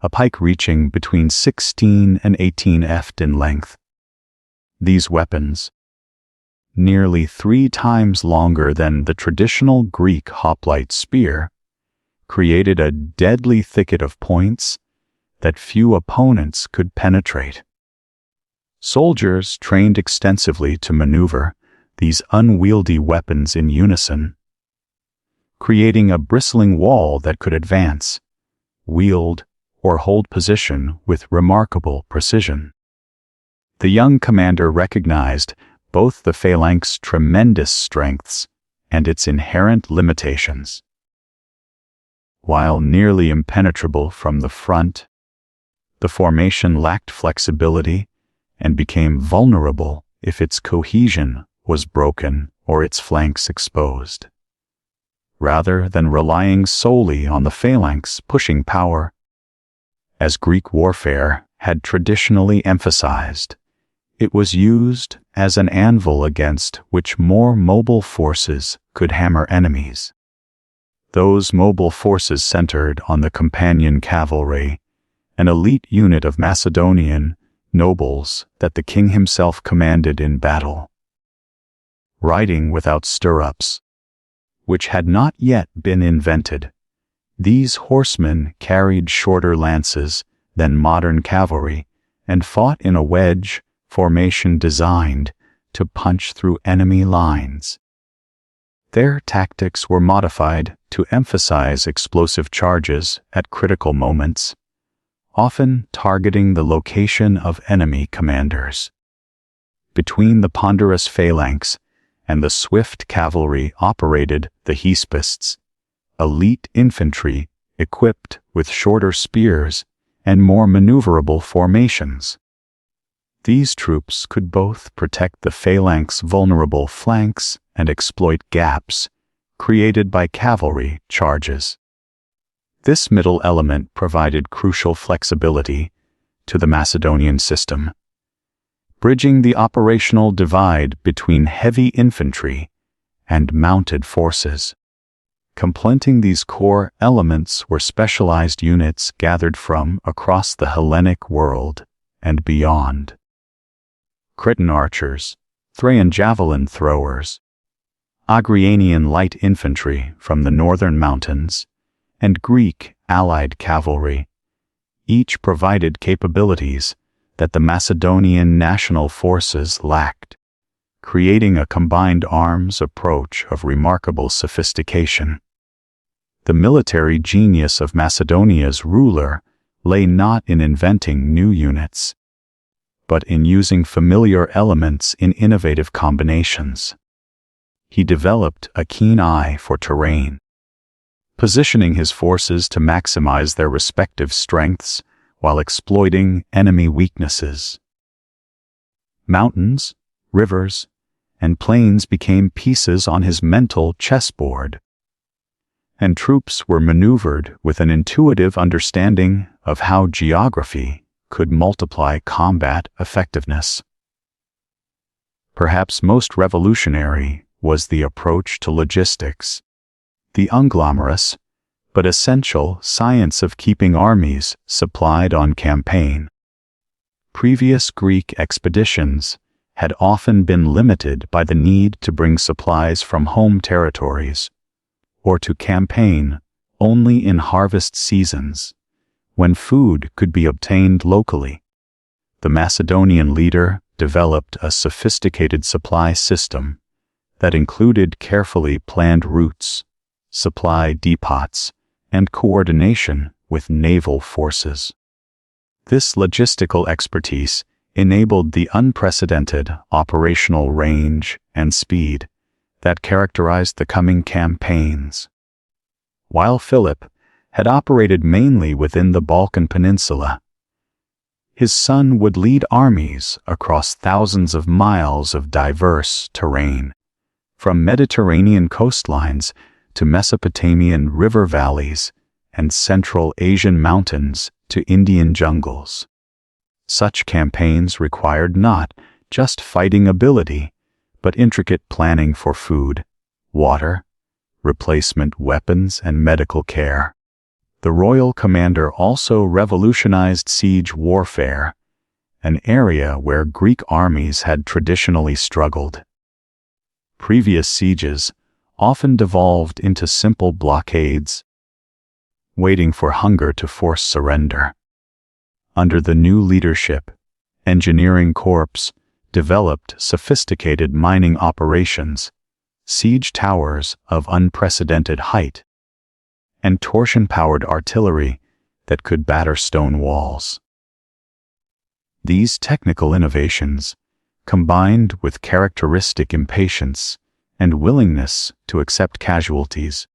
a pike reaching between 16 and 18 ft in length. These weapons, nearly 3 times longer than the traditional Greek hoplite spear, created a deadly thicket of points that few opponents could penetrate. Soldiers trained extensively to maneuver these unwieldy weapons in unison, creating a bristling wall that could advance, wield, or hold position with remarkable precision. The young commander recognized both the phalanx's tremendous strengths and its inherent limitations. While nearly impenetrable from the front, the formation lacked flexibility and became vulnerable if its cohesion was broken or its flanks exposed. Rather than relying solely on the phalanx pushing power, as Greek warfare had traditionally emphasized, it was used as an anvil against which more mobile forces could hammer enemies. Those mobile forces centered on the companion cavalry, an elite unit of Macedonian nobles that the king himself commanded in battle. Riding without stirrups, which had not yet been invented, these horsemen carried shorter lances than modern cavalry and fought in a wedge formation designed to punch through enemy lines. Their tactics were modified to emphasize explosive charges at critical moments, often targeting the location of enemy commanders. Between the ponderous phalanx and the swift cavalry operated the Hespists, elite infantry equipped with shorter spears and more maneuverable formations. These troops could both protect the phalanx's vulnerable flanks and exploit gaps created by cavalry charges. This middle element provided crucial flexibility to the Macedonian system, bridging the operational divide between heavy infantry and mounted forces. Complementing these core elements were specialized units gathered from across the Hellenic world and beyond. Cretan archers, Thracian javelin throwers, Agrianian light infantry from the northern mountains, and Greek allied cavalry, each provided capabilities that the Macedonian national forces lacked, creating a combined arms approach of remarkable sophistication. The military genius of Macedonia's ruler lay not in inventing new units, but in using familiar elements in innovative combinations. He developed a keen eye for terrain, positioning his forces to maximize their respective strengths while exploiting enemy weaknesses. Mountains, rivers, and plains became pieces on his mental chessboard, and troops were maneuvered with an intuitive understanding of how geography could multiply combat effectiveness. Perhaps most revolutionary was the approach to logistics, the unglamorous but essential science of keeping armies supplied on campaign. Previous Greek expeditions had often been limited by the need to bring supplies from home territories, or to campaign only in harvest seasons, when food could be obtained locally. The Macedonian leader developed a sophisticated supply system that included carefully planned routes, supply depots, and coordination with naval forces. This logistical expertise enabled the unprecedented operational range and speed that characterized the coming campaigns. While Philip had operated mainly within the Balkan Peninsula, his son would lead armies across thousands of miles of diverse terrain, from Mediterranean coastlines to Mesopotamian river valleys and Central Asian mountains to Indian jungles. Such campaigns required not just fighting ability, but intricate planning for food, water, replacement weapons, and medical care. The royal commander also revolutionized siege warfare, an area where Greek armies had traditionally struggled. Previous sieges often devolved into simple blockades, waiting for hunger to force surrender. Under the new leadership, engineering corps developed sophisticated mining operations, siege towers of unprecedented height, and torsion-powered artillery that could batter stone walls. These technical innovations, combined with characteristic impatience and willingness to accept casualties,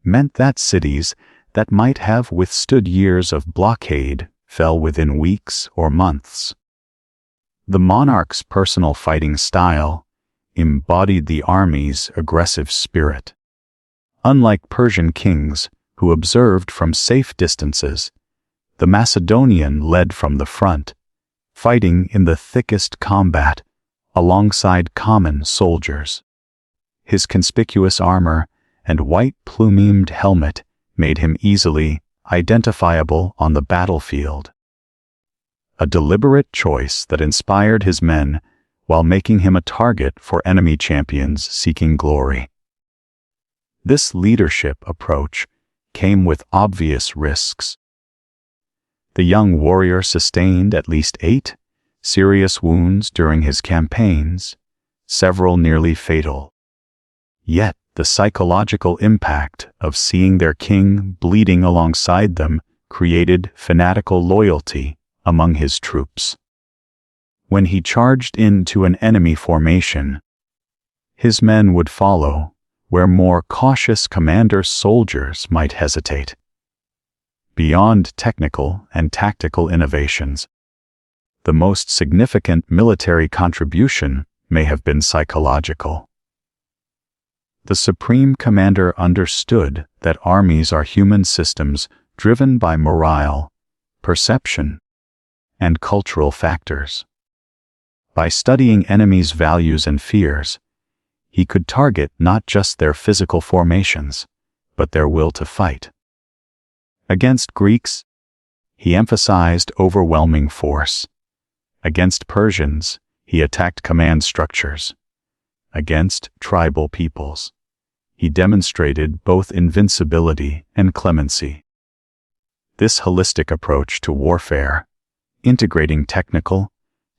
meant that cities that might have withstood years of blockade fell within weeks or months. The monarch's personal fighting style embodied the army's aggressive spirit. Unlike Persian kings who observed from safe distances, the Macedonian led from the front, fighting in the thickest combat alongside common soldiers. His conspicuous armor and white plumed helmet made him easily identifiable on the battlefield, a deliberate choice that inspired his men while making him a target for enemy champions seeking glory. This leadership approach came with obvious risks. The young warrior sustained at least 8 serious wounds during his campaigns, several nearly fatal. Yet the psychological impact of seeing their king bleeding alongside them created fanatical loyalty among his troops. When he charged into an enemy formation, his men would follow where more cautious commander soldiers might hesitate. Beyond technical and tactical innovations, the most significant military contribution may have been psychological. The supreme commander understood that armies are human systems driven by morale, perception, and cultural factors. By studying enemies' values and fears, he could target not just their physical formations, but their will to fight. Against Greeks, he emphasized overwhelming force. Against Persians, he attacked command structures. Against tribal peoples, he demonstrated both invincibility and clemency. This holistic approach to warfare, integrating technical,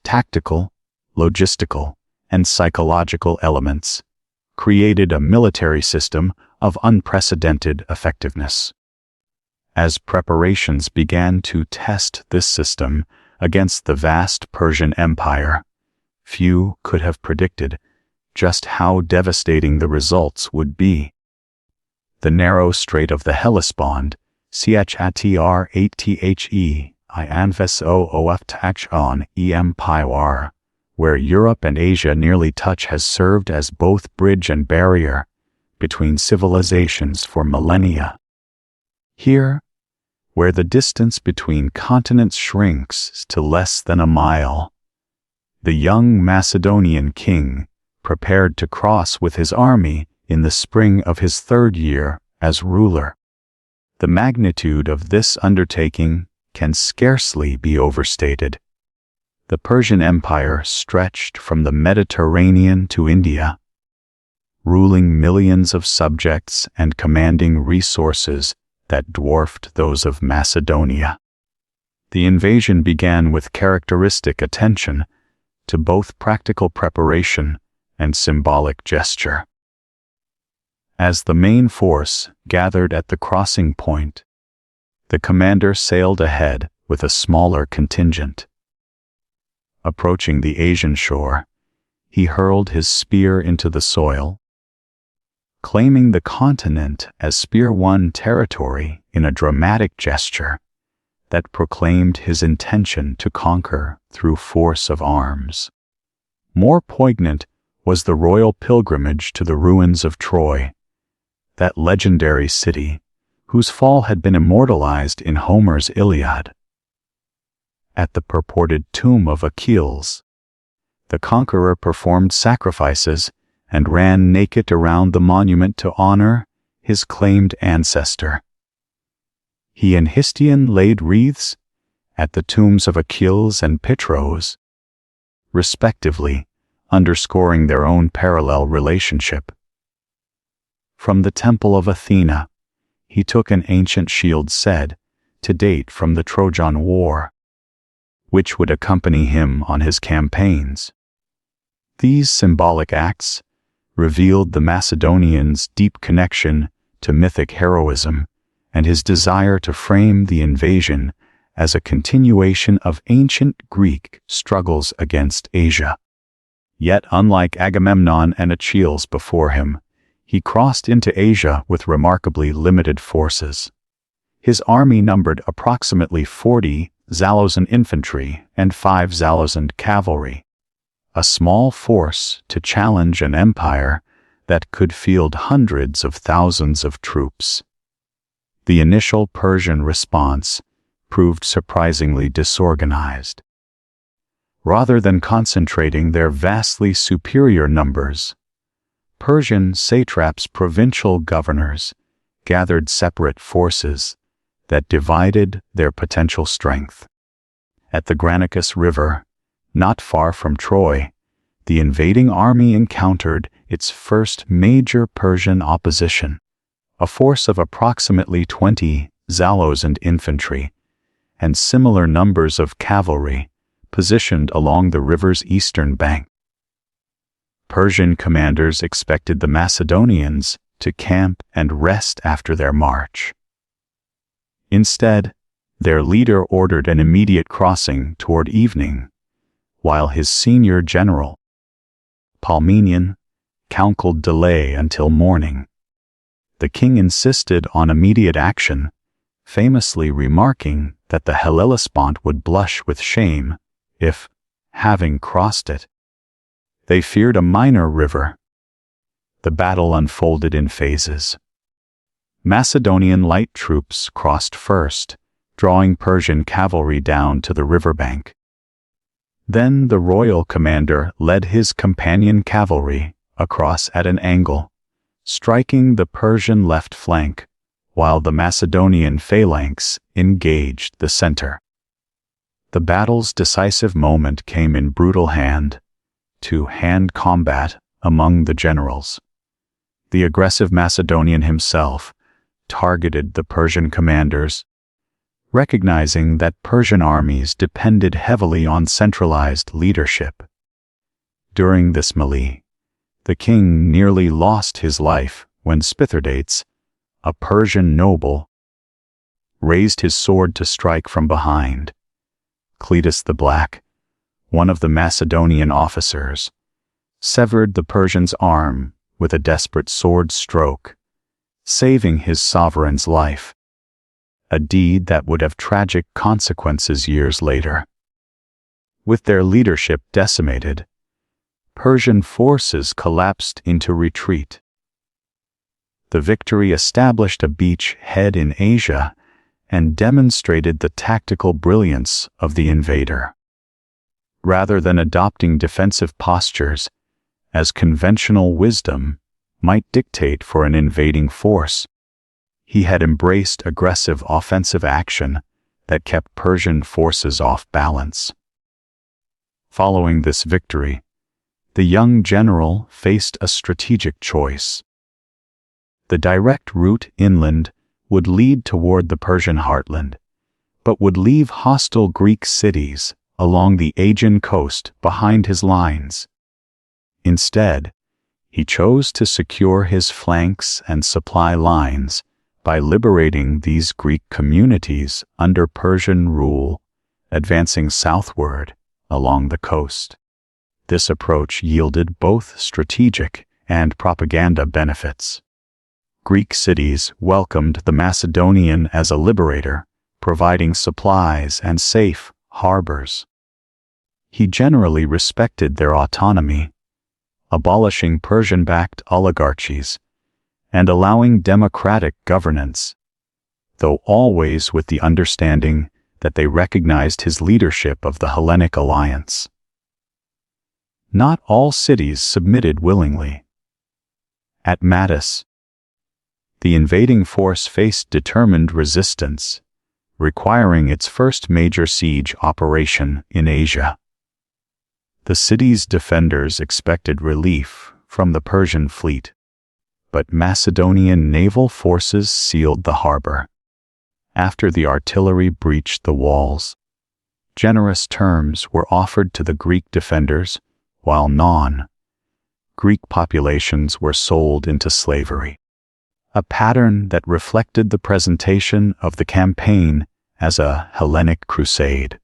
tactical, logistical, and psychological elements, created a military system of unprecedented effectiveness. As preparations began to test this system against the vast Persian Empire, few could have predicted just how devastating the results would be. The narrow Strait of the Hellespont, Chatr 8The Ianvesoofthon Empire, where Europe and Asia nearly touch, has served as both bridge and barrier between civilizations for millennia. Here, where the distance between continents shrinks to less than a mile, the young Macedonian king prepared to cross with his army in the spring of his 3rd year as ruler. The magnitude of this undertaking can scarcely be overstated. The Persian Empire stretched from the Mediterranean to India, ruling millions of subjects and commanding resources that dwarfed those of Macedonia. The invasion began with characteristic attention to both practical preparation and symbolic gesture. As the main force gathered at the crossing point, the commander sailed ahead with a smaller contingent. Approaching the Asian shore, he hurled his spear into the soil, claiming the continent as Spear One territory in a dramatic gesture that proclaimed his intention to conquer through force of arms. More poignant was the royal pilgrimage to the ruins of Troy, that legendary city whose fall had been immortalized in Homer's Iliad. At the purported tomb of Achilles, the conqueror performed sacrifices and ran naked around the monument to honor his claimed ancestor. He and Histian laid wreaths at the tombs of Achilles and Pitros, respectively, underscoring their own parallel relationship. From the temple of Athena, he took an ancient shield said to date from the Trojan War, which would accompany him on his campaigns. These symbolic acts revealed the Macedonian's deep connection to mythic heroism and his desire to frame the invasion as a continuation of ancient Greek struggles against Asia. Yet, unlike Agamemnon and Achilles before him, he crossed into Asia with remarkably limited forces. His army numbered approximately 40 Zalozan infantry and 5 Zalozan cavalry, a small force to challenge an empire that could field hundreds of thousands of troops. The initial Persian response proved surprisingly disorganized. Rather than concentrating their vastly superior numbers, Persian satraps, provincial governors, gathered separate forces that divided their potential strength. At the Granicus River, not far from Troy, the invading army encountered its first major Persian opposition, a force of approximately 20 Zalozan infantry and similar numbers of cavalry positioned along the river's eastern bank. Persian commanders expected the Macedonians to camp and rest after their march. Instead, their leader ordered an immediate crossing toward evening, while his senior general, Parmenion, counseled delay until morning. The king insisted on immediate action, famously remarking that the Hellespont would blush with shame if, having crossed it, they feared a minor river. The battle unfolded in phases. Macedonian light troops crossed first, drawing Persian cavalry down to the riverbank. Then the royal commander led his companion cavalry across at an angle, striking the Persian left flank, while the Macedonian phalanx engaged the center. The battle's decisive moment came in brutal hand-to-hand combat among the generals. The aggressive Macedonian himself targeted the Persian commanders, recognizing that Persian armies depended heavily on centralized leadership. During this melee, the king nearly lost his life when Spitherdates, a Persian noble, raised his sword to strike from behind. Cletus the Black, one of the Macedonian officers, severed the Persian's arm with a desperate sword stroke, saving his sovereign's life, a deed that would have tragic consequences years later. With their leadership decimated, Persian forces collapsed into retreat. The victory established a beachhead in Asia and demonstrated the tactical brilliance of the invader. Rather than adopting defensive postures, as conventional wisdom might dictate for an invading force, he had embraced aggressive offensive action that kept Persian forces off balance. Following this victory, the young general faced a strategic choice. The direct route inland would lead toward the Persian heartland, but would leave hostile Greek cities along the Aegean coast behind his lines. Instead, he chose to secure his flanks and supply lines by liberating these Greek communities under Persian rule, advancing southward along the coast. This approach yielded both strategic and propaganda benefits. Greek cities welcomed the Macedonian as a liberator, providing supplies and safe harbors. He generally respected their autonomy, abolishing Persian-backed oligarchies and allowing democratic governance, though always with the understanding that they recognized his leadership of the Hellenic alliance. Not all cities submitted willingly. At Mattis, the invading force faced determined resistance, requiring its first major siege operation in Asia. The city's defenders expected relief from the Persian fleet, but Macedonian naval forces sealed the harbor. After the artillery breached the walls, generous terms were offered to the Greek defenders, while non-Greek populations were sold into slavery, a pattern that reflected the presentation of the campaign as a Hellenic crusade.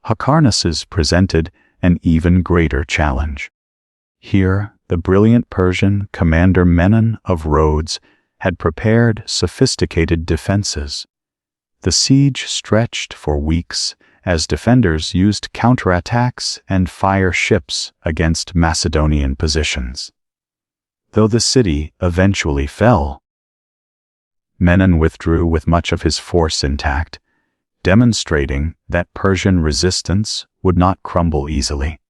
Hyrcanus presented an even greater challenge. Here, the brilliant Persian commander Menon of Rhodes had prepared sophisticated defenses. The siege stretched for weeks as defenders used counterattacks and fire ships against Macedonian positions. Though the city eventually fell, Menon withdrew with much of his force intact, demonstrating that Persian resistance would not crumble easily.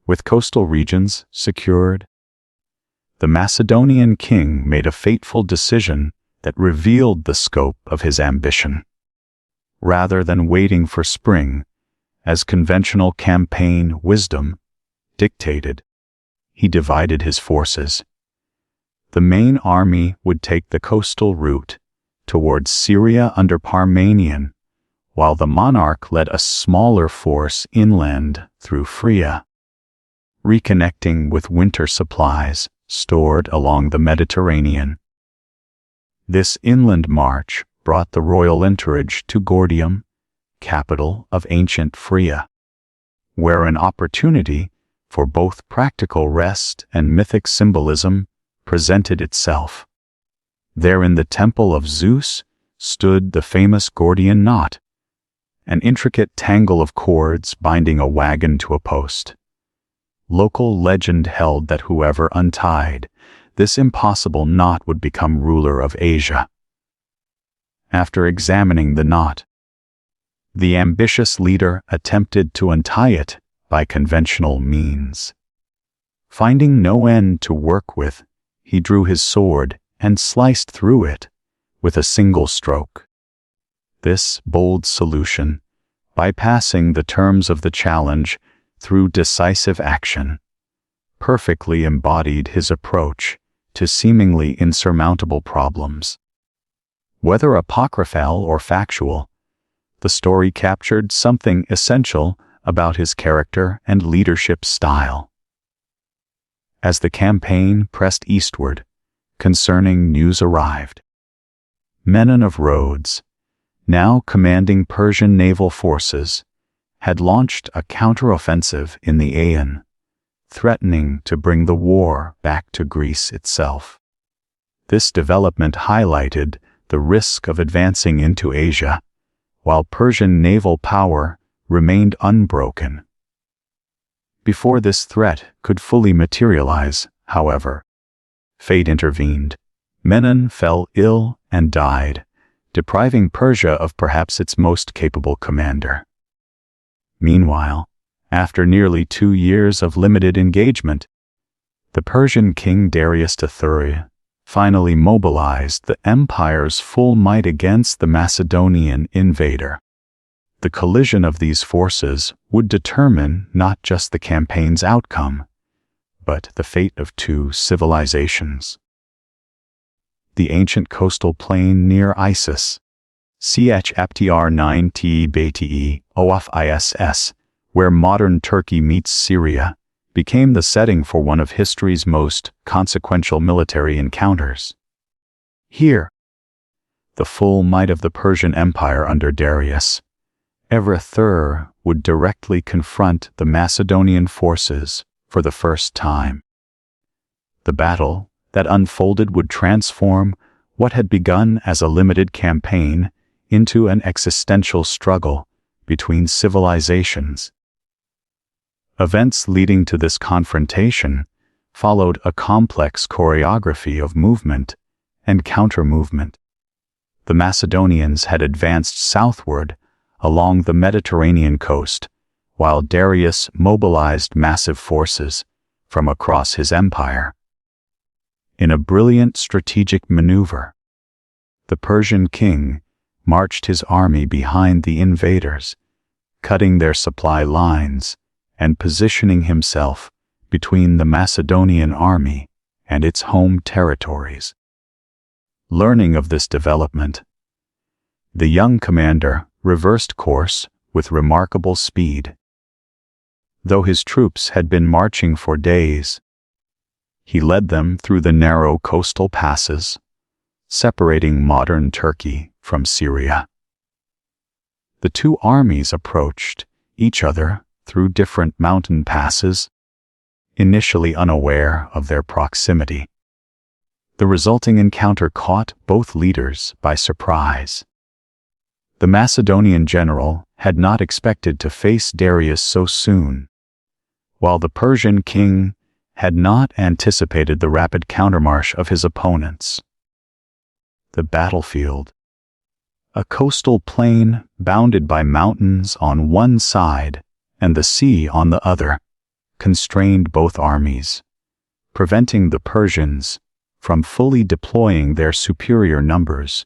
With coastal regions secured, the Macedonian king made a fateful decision that revealed the scope of his ambition. Rather than waiting for spring, as conventional campaign wisdom dictated, he divided his forces. The main army would take the coastal route towards Syria under Parmenion, while the monarch led a smaller force inland through Phrygia, reconnecting with winter supplies stored along the Mediterranean. This inland march brought the royal entourage to Gordium, capital of ancient Phrygia, where an opportunity for both practical rest and mythic symbolism presented itself. There in the temple of Zeus stood the famous Gordian knot, an intricate tangle of cords binding a wagon to a post. Local legend held that whoever untied this impossible knot would become ruler of Asia. After examining the knot, the ambitious leader attempted to untie it by conventional means. Finding no end to work with, he drew his sword and sliced through it with a single stroke. This bold solution, bypassing the terms of the challenge through decisive action, perfectly embodied his approach to seemingly insurmountable problems. Whether apocryphal or factual, the story captured something essential about his character and leadership style. As the campaign pressed eastward, concerning news arrived. Menon of Rhodes, now commanding Persian naval forces, had launched a counteroffensive in the Aegean, threatening to bring the war back to Greece itself. This development highlighted the risk of advancing into Asia, while Persian naval power remained unbroken. Before this threat could fully materialize, however, fate intervened. Menon fell ill and died, depriving Persia of perhaps its most capable commander. Meanwhile, after nearly 2 years of limited engagement, the Persian king Darius III finally mobilized the empire's full might against the Macedonian invader. The collision of these forces would determine not just the campaign's outcome, but the fate of 2 civilizations. The ancient coastal plain near Issus, Ch. 9 T Bte Oaf Iss, where modern Turkey meets Syria, became the setting for one of history's most consequential military encounters. Here, the full might of the Persian Empire under Darius III would directly confront the Macedonian forces for the first time. The battle that unfolded would transform what had begun as a limited campaign into an existential struggle between civilizations. Events leading to this confrontation followed a complex choreography of movement and counter-movement. The Macedonians had advanced southward along the Mediterranean coast, while Darius mobilized massive forces from across his empire. In a brilliant strategic maneuver, the Persian king marched his army behind the invaders, cutting their supply lines and positioning himself between the Macedonian army and its home territories. Learning of this development, the young commander reversed course with remarkable speed. Though his troops had been marching for days, he led them through the narrow coastal passes, separating modern Turkey from Syria. The two armies approached each other through different mountain passes, initially unaware of their proximity. The resulting encounter caught both leaders by surprise. The Macedonian general had not expected to face Darius so soon, while the Persian king had not anticipated the rapid countermarch of his opponents. The battlefield, a coastal plain bounded by mountains on one side and the sea on the other, constrained both armies, preventing the Persians from fully deploying their superior numbers,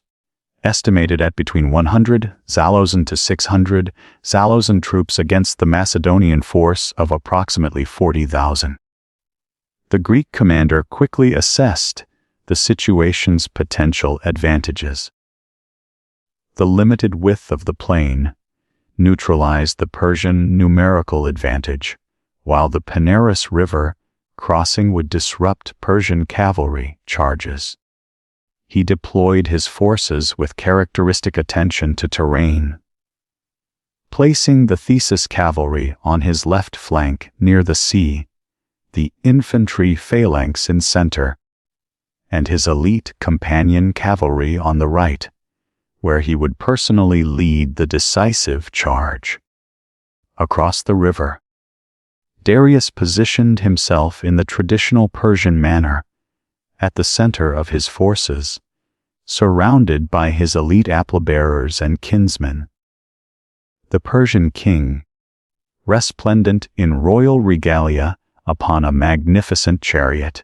estimated at between 100 Zalozan to 600 Zalozan troops against the Macedonian force of approximately 40,000. The Greek commander quickly assessed the situation's potential advantages. The limited width of the plain neutralized the Persian numerical advantage, while the Panaris River crossing would disrupt Persian cavalry charges. He deployed his forces with characteristic attention to terrain, placing the Thesis cavalry on his left flank near the sea, the infantry phalanx in center, and his elite companion cavalry on the right, where he would personally lead the decisive charge. Across the river, Darius positioned himself in the traditional Persian manner, at the center of his forces, surrounded by his elite apple-bearers and kinsmen. The Persian king, resplendent in royal regalia upon a magnificent chariot,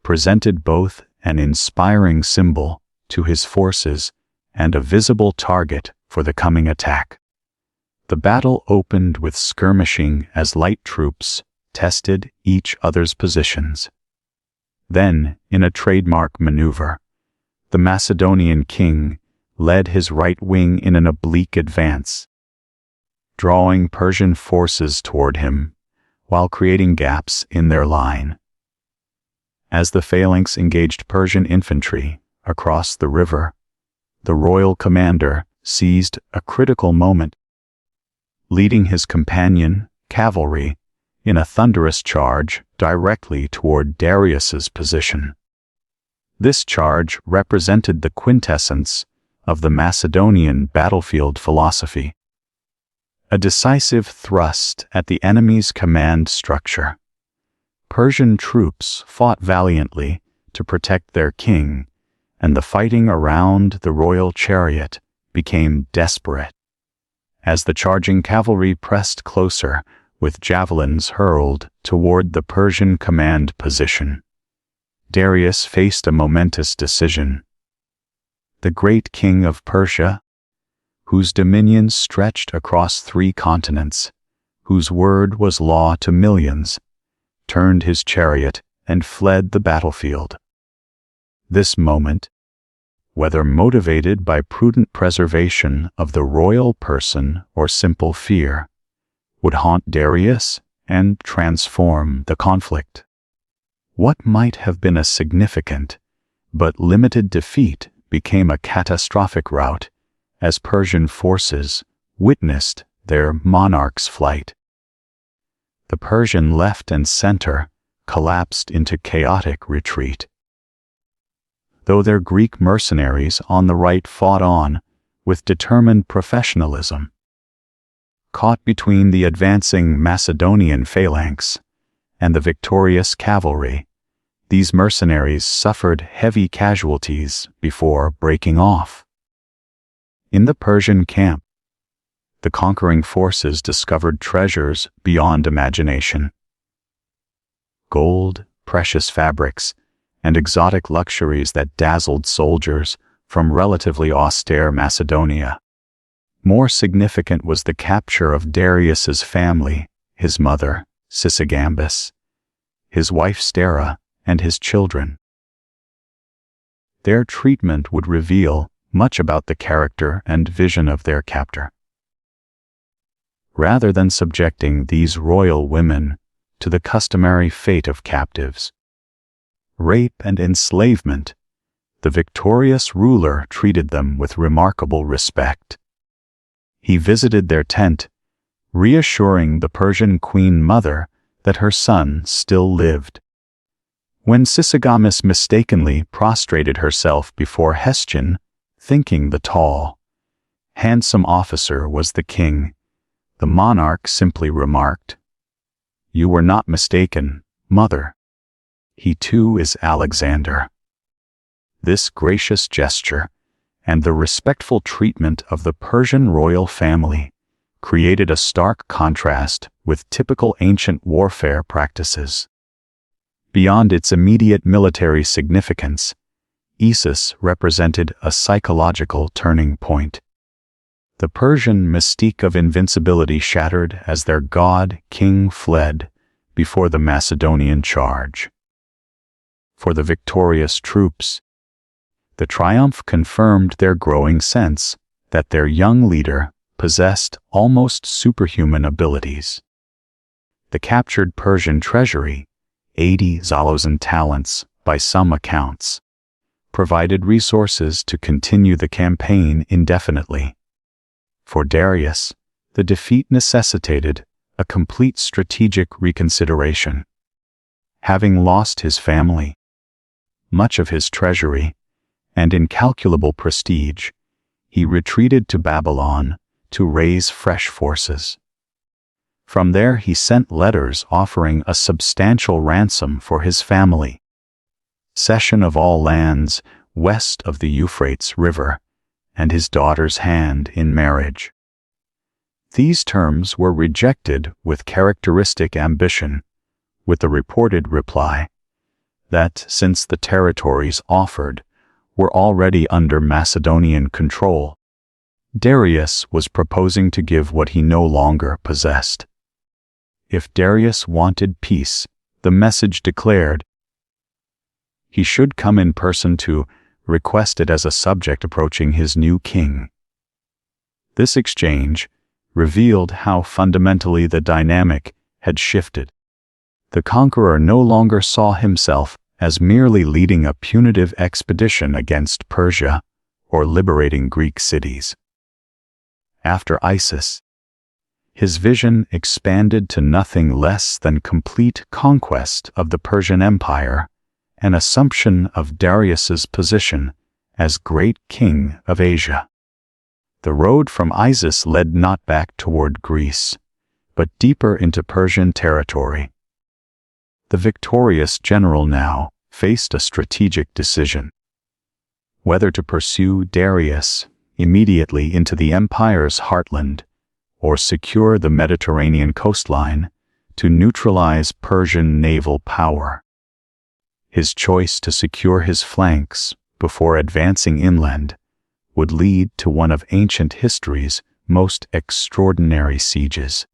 presented both an inspiring symbol to his forces and a visible target for the coming attack. The battle opened with skirmishing as light troops tested each other's positions. Then, in a trademark maneuver, the Macedonian king led his right wing in an oblique advance, drawing Persian forces toward him while creating gaps in their line. As the phalanx engaged Persian infantry across the river, the royal commander seized a critical moment, leading his companion cavalry in a thunderous charge directly toward Darius's position. This charge represented the quintessence of the Macedonian battlefield philosophy, a decisive thrust at the enemy's command structure. Persian troops fought valiantly to protect their king, and the fighting around the royal chariot became desperate. As the charging cavalry pressed closer, with javelins hurled toward the Persian command position, Darius faced a momentous decision. The great king of Persia, whose dominions stretched across 3 continents, whose word was law to millions, turned his chariot and fled the battlefield. This moment, whether motivated by prudent preservation of the royal person or simple fear, would haunt Darius and transform the conflict. What might have been a significant but limited defeat became a catastrophic rout as Persian forces witnessed their monarch's flight. The Persian left and center collapsed into chaotic retreat. Though their Greek mercenaries on the right fought on with determined professionalism, caught between the advancing Macedonian phalanx and the victorious cavalry, these mercenaries suffered heavy casualties before breaking off. In the Persian camp, the conquering forces discovered treasures beyond imagination. Gold, precious fabrics, and exotic luxuries that dazzled soldiers from relatively austere Macedonia. More significant was the capture of Darius's family, his mother, Sisygambis, his wife Stera, and his children. Their treatment would reveal much about the character and vision of their captor. Rather than subjecting these royal women to the customary fate of captives, rape and enslavement, the victorious ruler treated them with remarkable respect. He visited their tent, reassuring the Persian queen mother that her son still lived. When Sisygambis mistakenly prostrated herself before Hestian, thinking the tall, handsome officer was the king, the monarch simply remarked, "You were not mistaken, mother. He too is Alexander." This gracious gesture and the respectful treatment of the Persian royal family created a stark contrast with typical ancient warfare practices. Beyond its immediate military significance, Issus represented a psychological turning point. The Persian mystique of invincibility shattered as their god-king fled before the Macedonian charge. For the victorious troops, the triumph confirmed their growing sense that their young leader possessed almost superhuman abilities. The captured Persian treasury, 80 zalozan talents by some accounts, provided resources to continue the campaign indefinitely. For Darius, the defeat necessitated a complete strategic reconsideration. Having lost his family, much of his treasury, and incalculable prestige, he retreated to Babylon to raise fresh forces. From there he sent letters offering a substantial ransom for his family, cession of all lands west of the Euphrates River, and his daughter's hand in marriage. These terms were rejected with characteristic ambition, with the reported reply that since the territories offered were already under Macedonian control, Darius was proposing to give what he no longer possessed. If Darius wanted peace, the message declared, he should come in person to request it as a subject approaching his new king. This exchange revealed how fundamentally the dynamic had shifted. The conqueror no longer saw himself as merely leading a punitive expedition against Persia or liberating Greek cities. After Issus, his vision expanded to nothing less than complete conquest of the Persian Empire, an assumption of Darius's position as great king of Asia. The road from Issus led not back toward Greece, but deeper into Persian territory. The victorious general now faced a strategic decision: whether to pursue Darius immediately into the empire's heartland, or secure the Mediterranean coastline to neutralize Persian naval power. His choice to secure his flanks before advancing inland would lead to one of ancient history's most extraordinary sieges,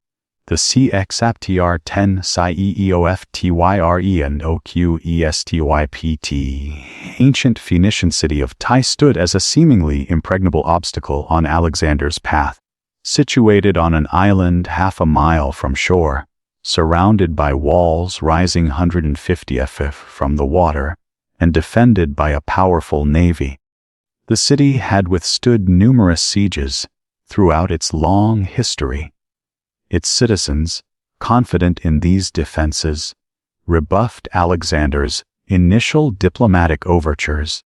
the CXAPTR 10 CIEEOFTYRE and OQESTYPT. Ancient Phoenician city of Ty stood as a seemingly impregnable obstacle on Alexander's path, situated on an island half a mile from shore, surrounded by walls rising 150 ft from the water, and defended by a powerful navy. The city had withstood numerous sieges throughout its long history. Its citizens, confident in these defenses, rebuffed Alexander's initial diplomatic overtures,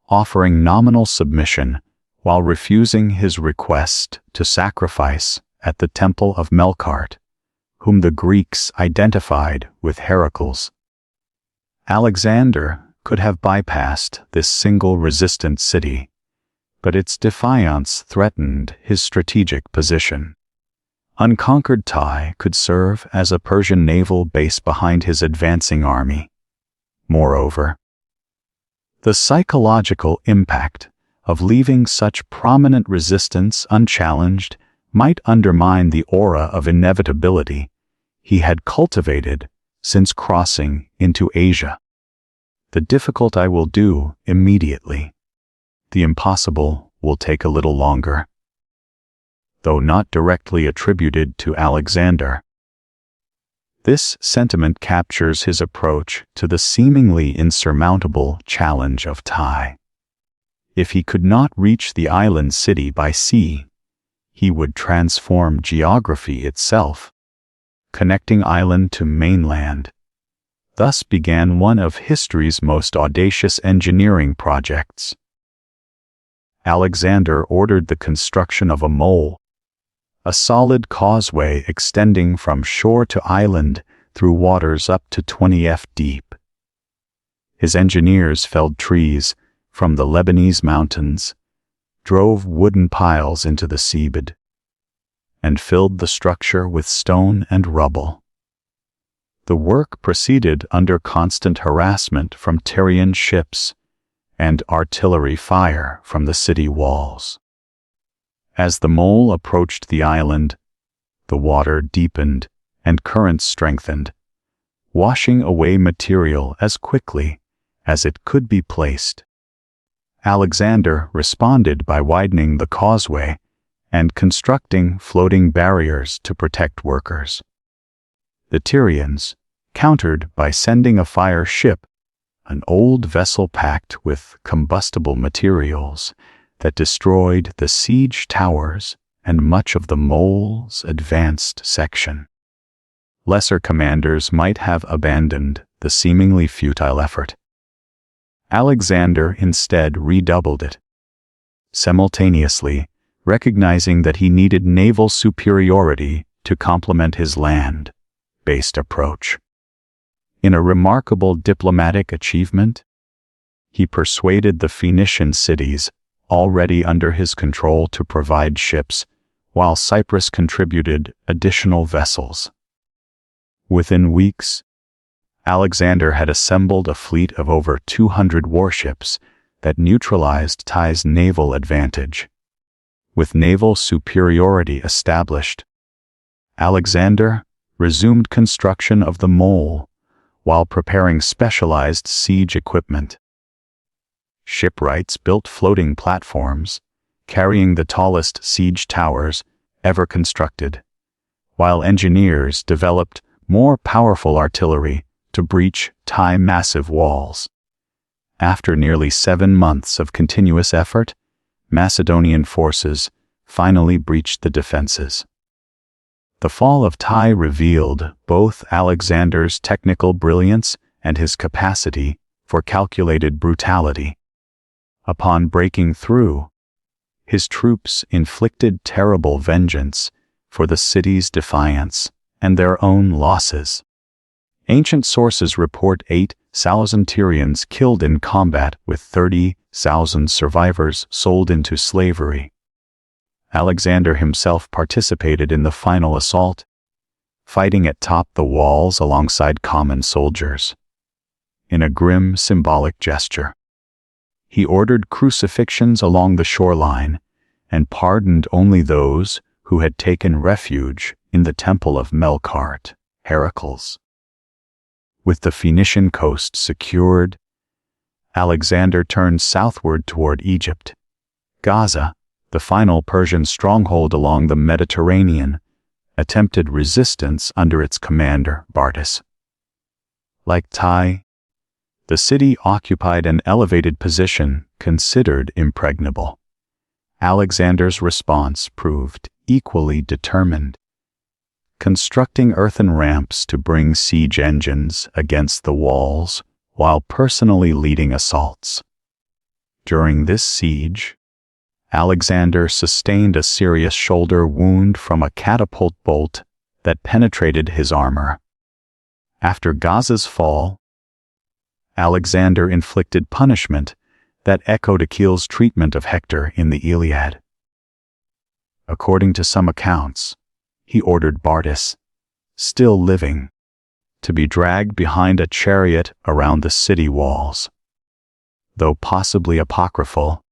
offering nominal submission while refusing his request to sacrifice at the temple of Melkart, whom the Greeks identified with Heracles. Alexander could have bypassed this single resistant city, but its defiance threatened his strategic position. Unconquered Tai could serve as a Persian naval base behind his advancing army. Moreover, the psychological impact of leaving such prominent resistance unchallenged might undermine the aura of inevitability he had cultivated since crossing into Asia. The difficult I will do immediately. The impossible will take a little longer. Though not directly attributed to Alexander. This sentiment captures his approach to the seemingly insurmountable challenge of Tai. If he could not reach the island city by sea, he would transform geography itself, connecting island to mainland. Thus began one of history's most audacious engineering projects. Alexander ordered the construction of a mole, a solid causeway extending from shore to island through waters up to 20 feet deep. His engineers felled trees from the Lebanese mountains, drove wooden piles into the seabed, and filled the structure with stone and rubble. The work proceeded under constant harassment from Tyrian ships and artillery fire from the city walls. As the mole approached the island, the water deepened and currents strengthened, washing away material as quickly as it could be placed. Alexander responded by widening the causeway and constructing floating barriers to protect workers. The Tyrians countered by sending a fire ship, an old vessel packed with combustible materials that destroyed the siege towers and much of the mole's advanced section. Lesser commanders might have abandoned the seemingly futile effort. Alexander instead redoubled it, simultaneously recognizing that he needed naval superiority to complement his land-based approach. In a remarkable diplomatic achievement, he persuaded the Phoenician cities already under his control to provide ships, while Cyprus contributed additional vessels. Within weeks, Alexander had assembled a fleet of over 200 warships that neutralized Tai's naval advantage. With naval superiority established, Alexander resumed construction of the mole while preparing specialized siege equipment. Shipwrights built floating platforms, carrying the tallest siege towers ever constructed, while engineers developed more powerful artillery to breach Tai massive walls. After nearly 7 months of continuous effort, Macedonian forces finally breached the defenses. The fall of Tai revealed both Alexander's technical brilliance and his capacity for calculated brutality. Upon breaking through, his troops inflicted terrible vengeance for the city's defiance and their own losses. Ancient sources report 8,000 Tyrians killed in combat with 30,000 survivors sold into slavery. Alexander himself participated in the final assault, fighting atop the walls alongside common soldiers. In a grim symbolic gesture, he ordered crucifixions along the shoreline and pardoned only those who had taken refuge in the temple of Melkart, Heracles. With the Phoenician coast secured, Alexander turned southward toward Egypt. Gaza, the final Persian stronghold along the Mediterranean, attempted resistance under its commander, Bardas. Like Tai, the city occupied an elevated position considered impregnable. Alexander's response proved equally determined, constructing earthen ramps to bring siege engines against the walls while personally leading assaults. During this siege, Alexander sustained a serious shoulder wound from a catapult bolt that penetrated his armor. After Gaza's fall, Alexander inflicted punishment that echoed Achilles' treatment of Hector in the Iliad. According to some accounts, he ordered Bardas, still living, to be dragged behind a chariot around the city walls. Though possibly apocryphal,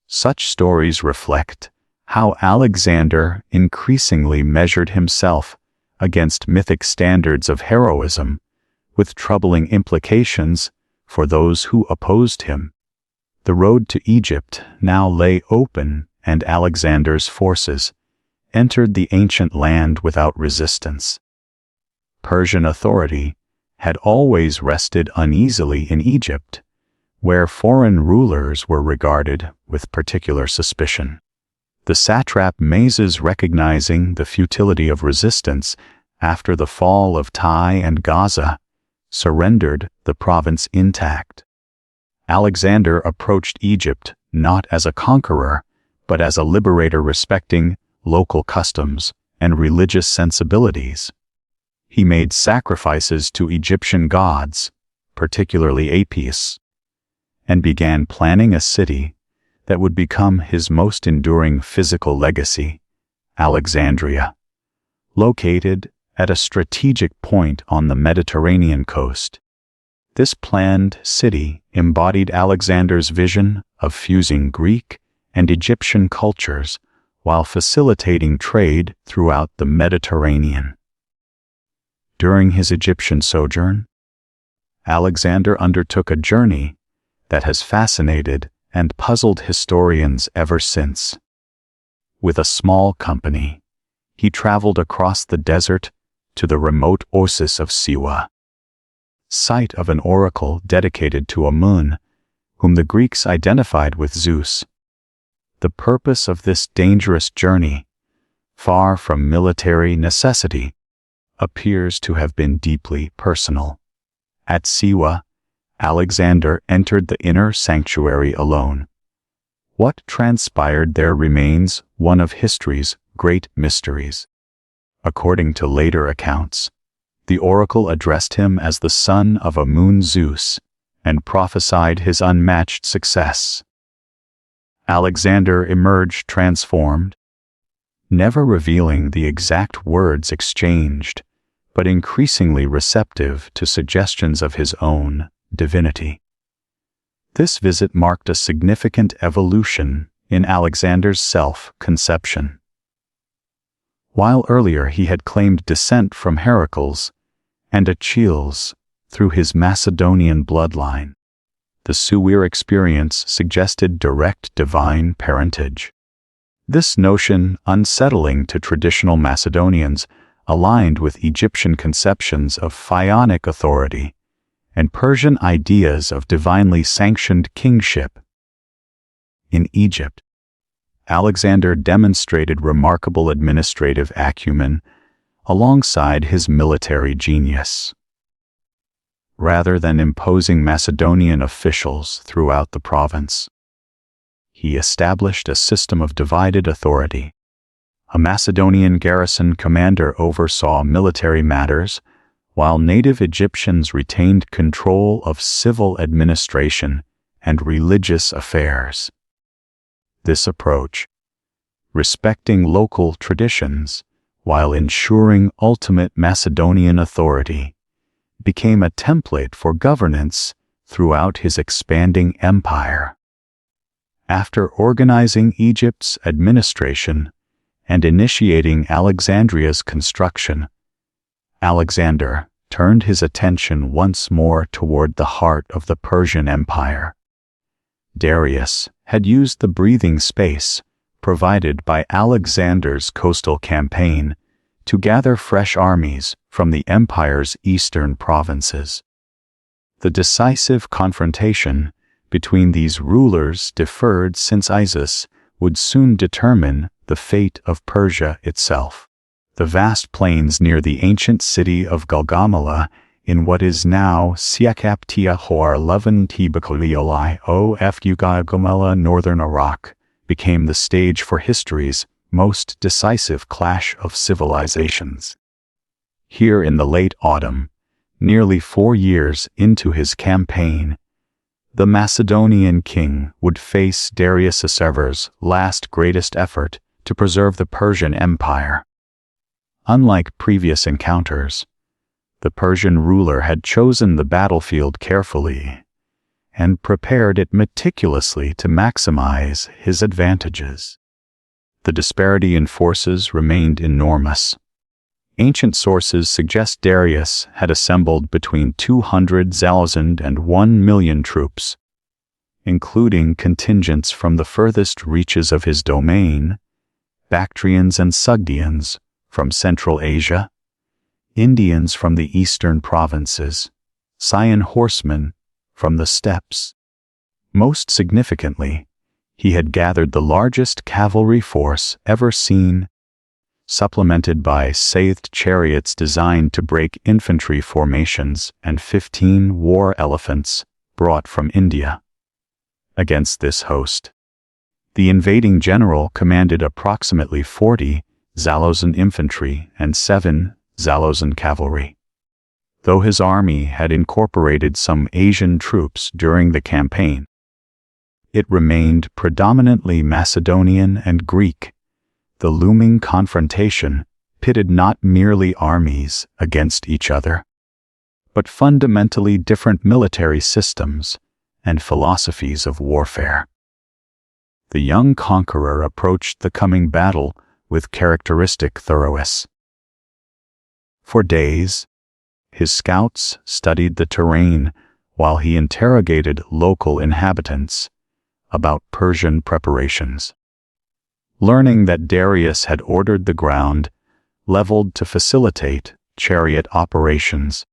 such stories reflect how Alexander increasingly measured himself against mythic standards of heroism, with troubling implications for those who opposed him. The road to Egypt now lay open, and Alexander's forces entered the ancient land without resistance. Persian authority had always rested uneasily in Egypt, where foreign rulers were regarded with particular suspicion. The satrap Mazes, recognizing the futility of resistance after the fall of Tyre and Gaza, surrendered the province intact. Alexander approached Egypt not as a conqueror, but as a liberator respecting local customs and religious sensibilities. He made sacrifices to Egyptian gods, particularly Apis, and began planning a city that would become his most enduring physical legacy, Alexandria, located at a strategic point on the Mediterranean coast. This planned city embodied Alexander's vision of fusing Greek and Egyptian cultures while facilitating trade throughout the Mediterranean. During his Egyptian sojourn, Alexander undertook a journey that has fascinated and puzzled historians ever since. With a small company, he traveled across the desert to the remote oasis of Siwa, site of an oracle dedicated to Amun, whom the Greeks identified with Zeus. The purpose of this dangerous journey, far from military necessity, appears to have been deeply personal. At Siwa, Alexander entered the inner sanctuary alone. What transpired there remains one of history's great mysteries. According to later accounts, the oracle addressed him as the son of Amun Zeus and prophesied his unmatched success. Alexander emerged transformed, never revealing the exact words exchanged, but increasingly receptive to suggestions of his own divinity. This visit marked a significant evolution in Alexander's self-conception. While earlier he had claimed descent from Heracles and Achilles through his Macedonian bloodline, the Suir experience suggested direct divine parentage. This notion, unsettling to traditional Macedonians, aligned with Egyptian conceptions of pharaonic authority and Persian ideas of divinely sanctioned kingship. In Egypt, Alexander demonstrated remarkable administrative acumen alongside his military genius. Rather than imposing Macedonian officials throughout the province, he established a system of divided authority. A Macedonian garrison commander oversaw military matters, while native Egyptians retained control of civil administration and religious affairs. This approach, respecting local traditions while ensuring ultimate Macedonian authority, became a template for governance throughout his expanding empire. After organizing Egypt's administration and initiating Alexandria's construction, Alexander turned his attention once more toward the heart of the Persian Empire. Darius had used the breathing space provided by Alexander's coastal campaign to gather fresh armies from the empire's eastern provinces. The decisive confrontation between these rulers deferred since Issus would soon determine the fate of Persia itself. The vast plains near the ancient city of Gaugamela in what is now Siakaptia Hor Levan Tibaklioli Ofu Gaugamela, northern Iraq, became the stage for history's most decisive clash of civilizations. Here in the late autumn, nearly 4 years into his campaign, the Macedonian king would face Darius Sisera's last greatest effort to preserve the Persian Empire. Unlike previous encounters, the Persian ruler had chosen the battlefield carefully and prepared it meticulously to maximize his advantages. The disparity in forces remained enormous. Ancient sources suggest Darius had assembled between 200,000 and 1,000,000 troops, including contingents from the furthest reaches of his domain, Bactrians and Sogdians from Central Asia, Indians from the eastern provinces, Scythian horsemen from the steppes. Most significantly, he had gathered the largest cavalry force ever seen, supplemented by Scythed chariots designed to break infantry formations and 15 war elephants brought from India. Against this host, the invading general commanded approximately 40 Zalozan infantry and 7 Zalozan cavalry. Though his army had incorporated some Asian troops during the campaign, it remained predominantly Macedonian and Greek. The looming confrontation pitted not merely armies against each other, but fundamentally different military systems and philosophies of warfare. The young conqueror approached the coming battle with characteristic thoroughness. For days, his scouts studied the terrain while he interrogated local inhabitants about Persian preparations. Learning that Darius had ordered the ground leveled to facilitate chariot operations,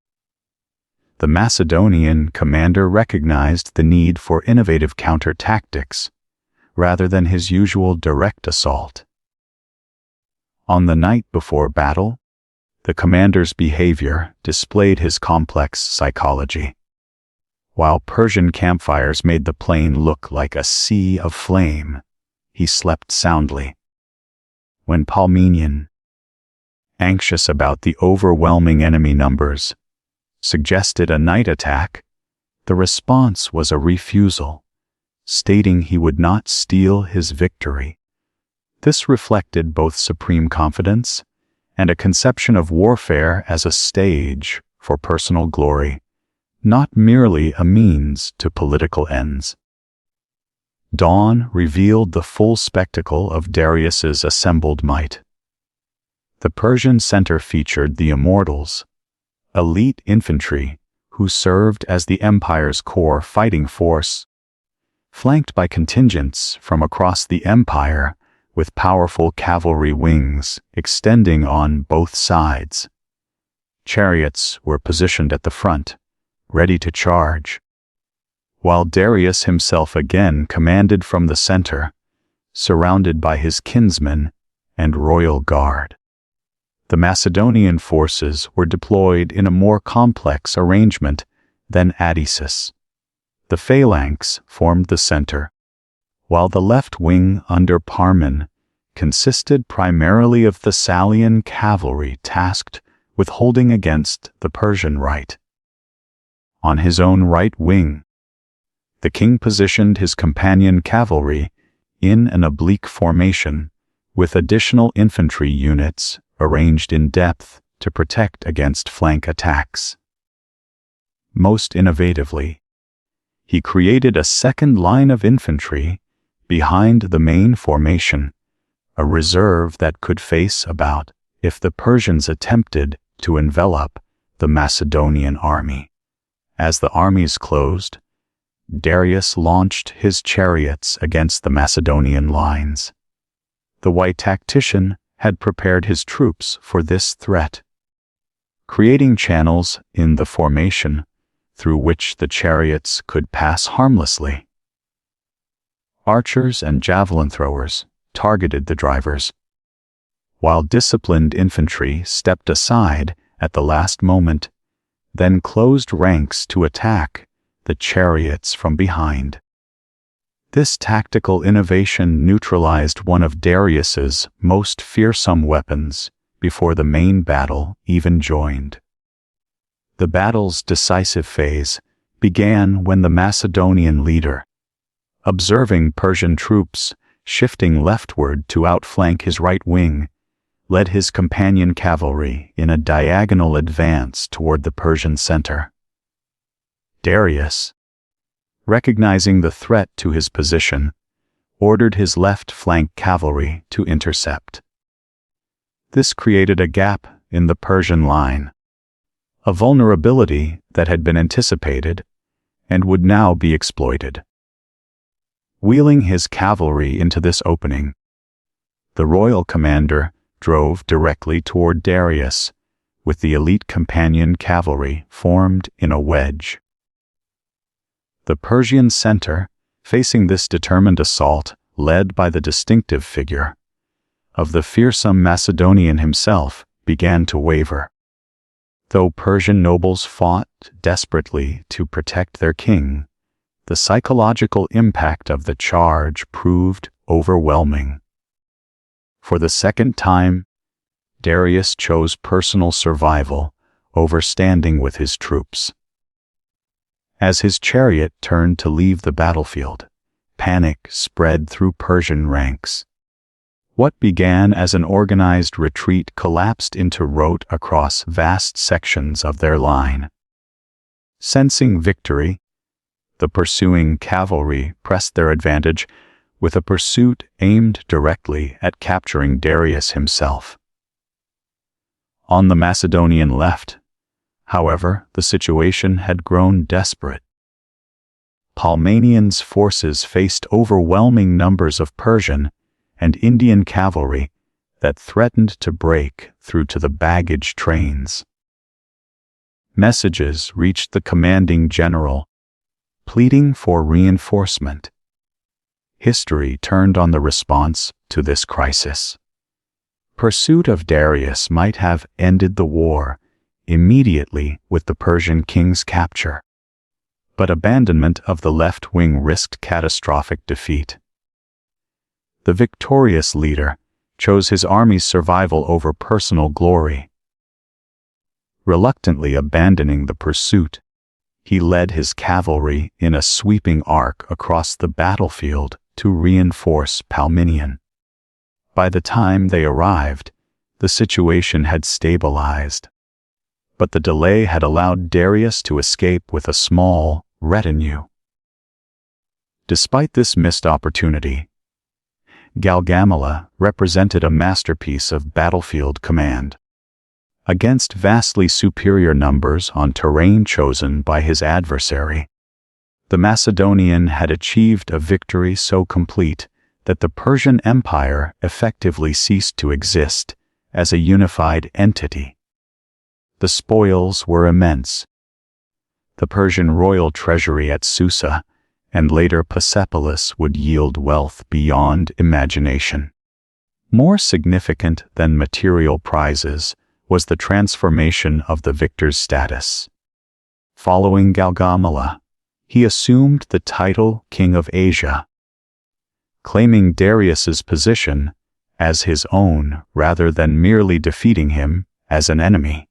the Macedonian commander recognized the need for innovative counter-tactics rather than his usual direct assault. On the night before battle, the commander's behavior displayed his complex psychology. While Persian campfires made the plain look like a sea of flame, he slept soundly. When Palmenian, anxious about the overwhelming enemy numbers, suggested a night attack, the response was a refusal, stating he would not steal his victory. This reflected both supreme confidence and a conception of warfare as a stage for personal glory, not merely a means to political ends. Dawn revealed the full spectacle of Darius's assembled might. The Persian center featured the immortals, elite infantry who served as the empire's core fighting force, flanked by contingents from across the empire with powerful cavalry wings extending on both sides. Chariots were positioned at the front, ready to charge, while Darius himself again commanded from the center, surrounded by his kinsmen and royal guard. The Macedonian forces were deployed in a more complex arrangement than at Issus. The phalanx formed the center, while the left wing under Parmen consisted primarily of the Salian cavalry tasked with holding against the Persian right. On his own right wing, the king positioned his companion cavalry in an oblique formation, with additional infantry units arranged in depth to protect against flank attacks. Most innovatively, he created a second line of infantry behind the main formation, a reserve that could face about if the Persians attempted to envelop the Macedonian army. As the armies closed, Darius launched his chariots against the Macedonian lines. The white tactician had prepared his troops for this threat, creating channels in the formation through which the chariots could pass harmlessly. Archers and javelin throwers targeted the drivers, while disciplined infantry stepped aside at the last moment, then closed ranks to attack the chariots from behind. This tactical innovation neutralized one of Darius's most fearsome weapons before the main battle even joined. The battle's decisive phase began when the Macedonian leader, observing Persian troops shifting leftward to outflank his right wing, led his companion cavalry in a diagonal advance toward the Persian center. Darius, recognizing the threat to his position, ordered his left flank cavalry to intercept. This created a gap in the Persian line, a vulnerability that had been anticipated and would now be exploited. Wheeling his cavalry into this opening, the royal commander drove directly toward Darius, with the elite companion cavalry formed in a wedge. The Persian center, facing this determined assault led by the distinctive figure of the fearsome Macedonian himself, began to waver. Though Persian nobles fought desperately to protect their king, the psychological impact of the charge proved overwhelming. For the second time, Darius chose personal survival over standing with his troops. As his chariot turned to leave the battlefield, panic spread through Persian ranks. What began as an organized retreat collapsed into rout across vast sections of their line. Sensing victory, the pursuing cavalry pressed their advantage with a pursuit aimed directly at capturing Darius himself. On the Macedonian left, however, the situation had grown desperate. Palmanian's forces faced overwhelming numbers of Persian and Indian cavalry that threatened to break through to the baggage trains. Messages reached the commanding general, pleading for reinforcement. History turned on the response to this crisis. Pursuit of Darius might have ended the war immediately with the Persian king's capture, but abandonment of the left wing risked catastrophic defeat. The victorious leader chose his army's survival over personal glory. Reluctantly abandoning the pursuit, he led his cavalry in a sweeping arc across the battlefield to reinforce Palminian. By the time they arrived, the situation had stabilized, but the delay had allowed Darius to escape with a small retinue. Despite this missed opportunity, Gaugamela represented a masterpiece of battlefield command. Against vastly superior numbers on terrain chosen by his adversary, the Macedonian had achieved a victory so complete that the Persian Empire effectively ceased to exist as a unified entity. The spoils were immense. The Persian royal treasury at Susa and later Persepolis would yield wealth beyond imagination. More significant than material prizes was the transformation of the victor's status. Following Gaugamela, he assumed the title King of Asia, claiming Darius's position as his own rather than merely defeating him as an enemy.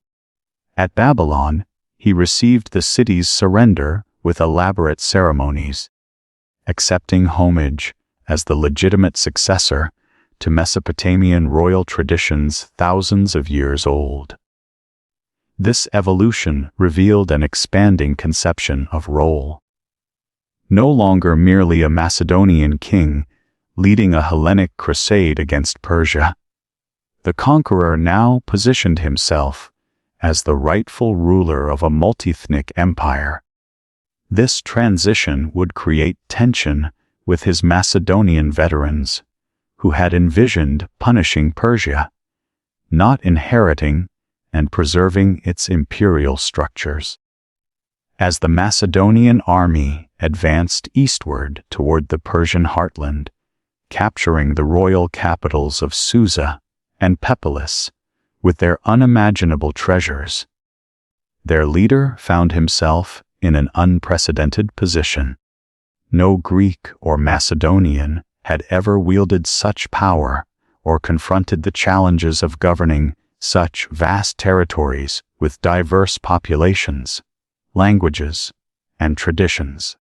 At Babylon, he received the city's surrender with elaborate ceremonies, accepting homage as the legitimate successor to Mesopotamian royal traditions thousands of years old. This evolution revealed an expanding conception of role. No longer merely a Macedonian king leading a Hellenic crusade against Persia, the conqueror now positioned himself as the rightful ruler of a multi-ethnic empire. This transition would create tension with his Macedonian veterans, who had envisioned punishing Persia, not inheriting and preserving its imperial structures. As the Macedonian army advanced eastward toward the Persian heartland, capturing the royal capitals of Susa and Persepolis with their unimaginable treasures, their leader found himself in an unprecedented position. No Greek or Macedonian had ever wielded such power or confronted the challenges of governing such vast territories with diverse populations, languages, and traditions.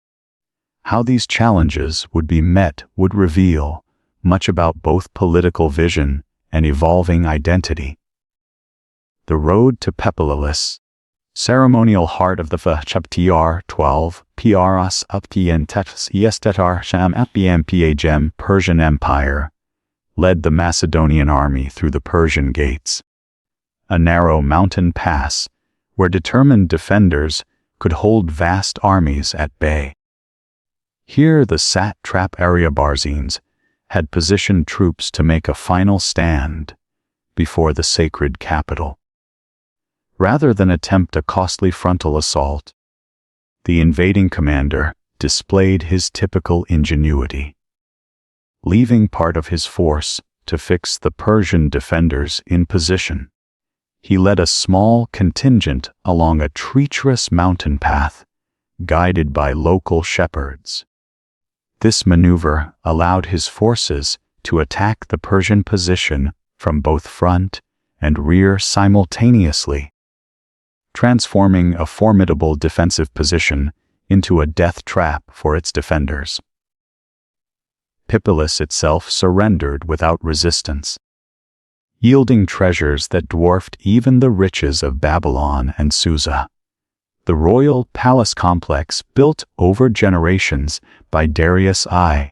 How these challenges would be met would reveal much about both political vision and evolving identity. The road to Pepololis, ceremonial heart of the Chaptr 12, Pras Uptientetas Iestetar Sham Apiem Persian Empire, led the Macedonian army through the Persian gates, a narrow mountain pass where determined defenders could hold vast armies at bay. Here the satrap Ariobarzanes had positioned troops to make a final stand before the sacred capital. Rather than attempt a costly frontal assault, the invading commander displayed his typical ingenuity. Leaving part of his force to fix the Persian defenders in position, he led a small contingent along a treacherous mountain path, guided by local shepherds. This maneuver allowed his forces to attack the Persian position from both front and rear simultaneously, transforming a formidable defensive position into a death trap for its defenders. Pepololis itself surrendered without resistance, yielding treasures that dwarfed even the riches of Babylon and Susa. The royal palace complex built over generations by Darius I.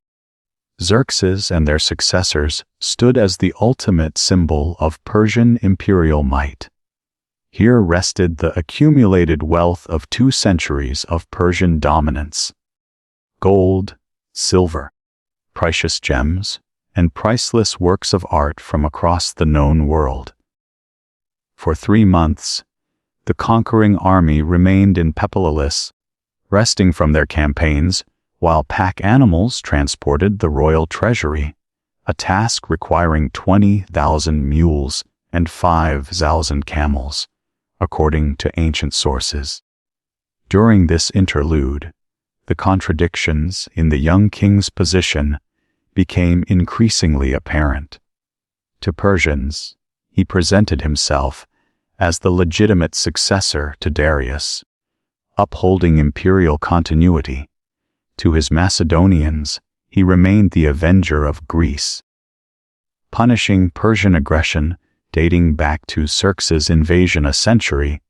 Xerxes and their successors stood as the ultimate symbol of Persian imperial might. Here rested the accumulated wealth of 2 centuries of Persian dominance. Gold, silver, precious gems, and priceless works of art from across the known world. For 3 months, the conquering army remained in Pepololis, resting from their campaigns while pack animals transported the royal treasury, a task requiring 20,000 mules and 5,000 camels, according to ancient sources. During this interlude, the contradictions in the young king's position became increasingly apparent. To Persians, he presented himself as the legitimate successor to Darius, upholding imperial continuity. To his Macedonians, he remained the avenger of Greece, punishing Persian aggression dating back to Xerxes' invasion a century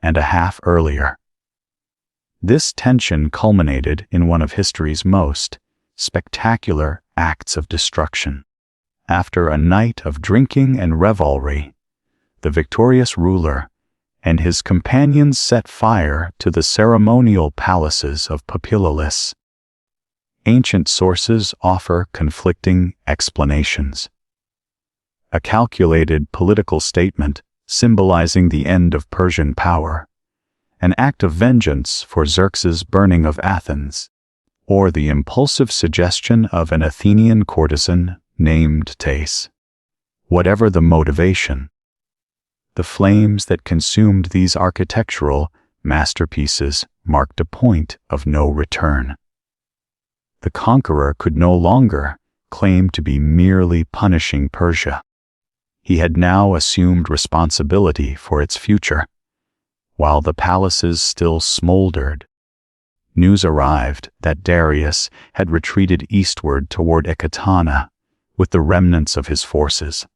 and a half earlier. This tension culminated in one of history's most spectacular acts of destruction. After a night of drinking and revelry, the victorious ruler and his companions set fire to the ceremonial palaces of Pepololis. Ancient sources offer conflicting explanations. A calculated political statement symbolizing the end of Persian power, an act of vengeance for Xerxes' burning of Athens, or the impulsive suggestion of an Athenian courtesan named Thais. Whatever the motivation, the flames that consumed these architectural masterpieces marked a point of no return. The conqueror could no longer claim to be merely punishing Persia. He had now assumed responsibility for its future. While the palaces still smoldered, news arrived that Darius had retreated eastward toward Ekbatana with the remnants of his forces.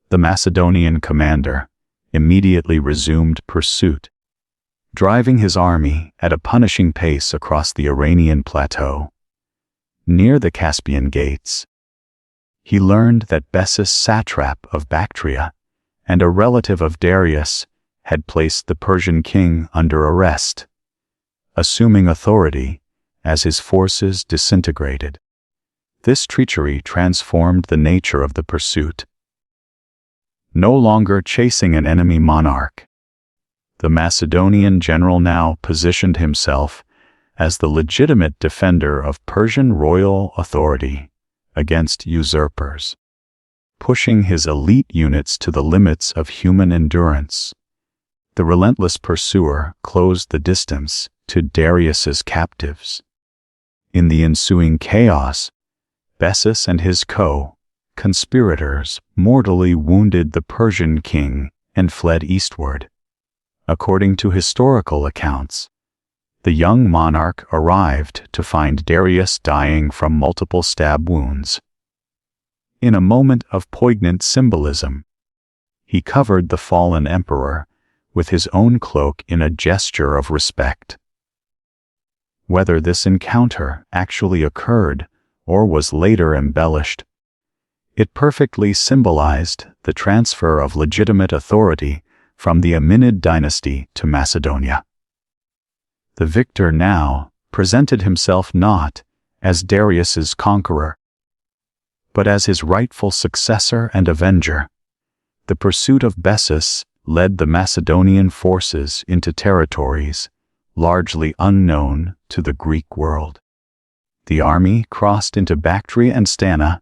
The Macedonian commander immediately resumed pursuit, driving his army at a punishing pace across the Iranian plateau. Near the Caspian Gates, he learned that Bessus, satrap of Bactria and a relative of Darius, had placed the Persian king under arrest, assuming authority as his forces disintegrated. This treachery transformed the nature of the pursuit. No longer chasing an enemy monarch, the Macedonian general now positioned himself as the legitimate defender of Persian royal authority against usurpers, pushing his elite units to the limits of human endurance. The relentless pursuer closed the distance to Darius's captives. In the ensuing chaos, Bessus and his co-conspirators mortally wounded the Persian king and fled eastward. According to historical accounts, the young monarch arrived to find Darius dying from multiple stab wounds. In a moment of poignant symbolism, he covered the fallen emperor with his own cloak in a gesture of respect. Whether this encounter actually occurred or was later embellished, it perfectly symbolized the transfer of legitimate authority from the Achaemenid dynasty to Macedonia. The victor now presented himself not as Darius's conqueror, but as his rightful successor and avenger. The pursuit of Bessus led the Macedonian forces into territories largely unknown to the Greek world. The army crossed into Bactria and Stana,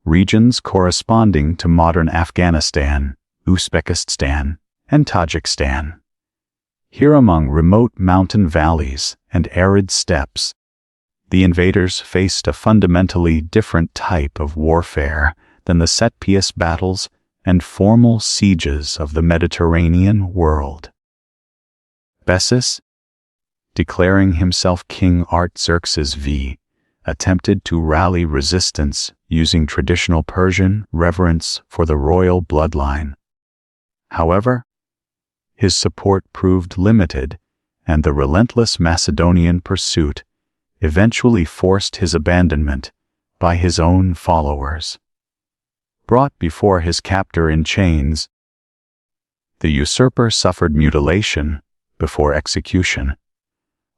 regions corresponding to modern Afghanistan, Uzbekistan, and Tajikistan. Here, among remote mountain valleys and arid steppes, the invaders faced a fundamentally different type of warfare than the set-piece battles and formal sieges of the Mediterranean world. Bessus, declaring himself King Artaxerxes V, attempted to rally resistance using traditional Persian reverence for the royal bloodline. However, his support proved limited, and the relentless Macedonian pursuit eventually forced his abandonment by his own followers. Brought before his captor in chains, the usurper suffered mutilation before execution,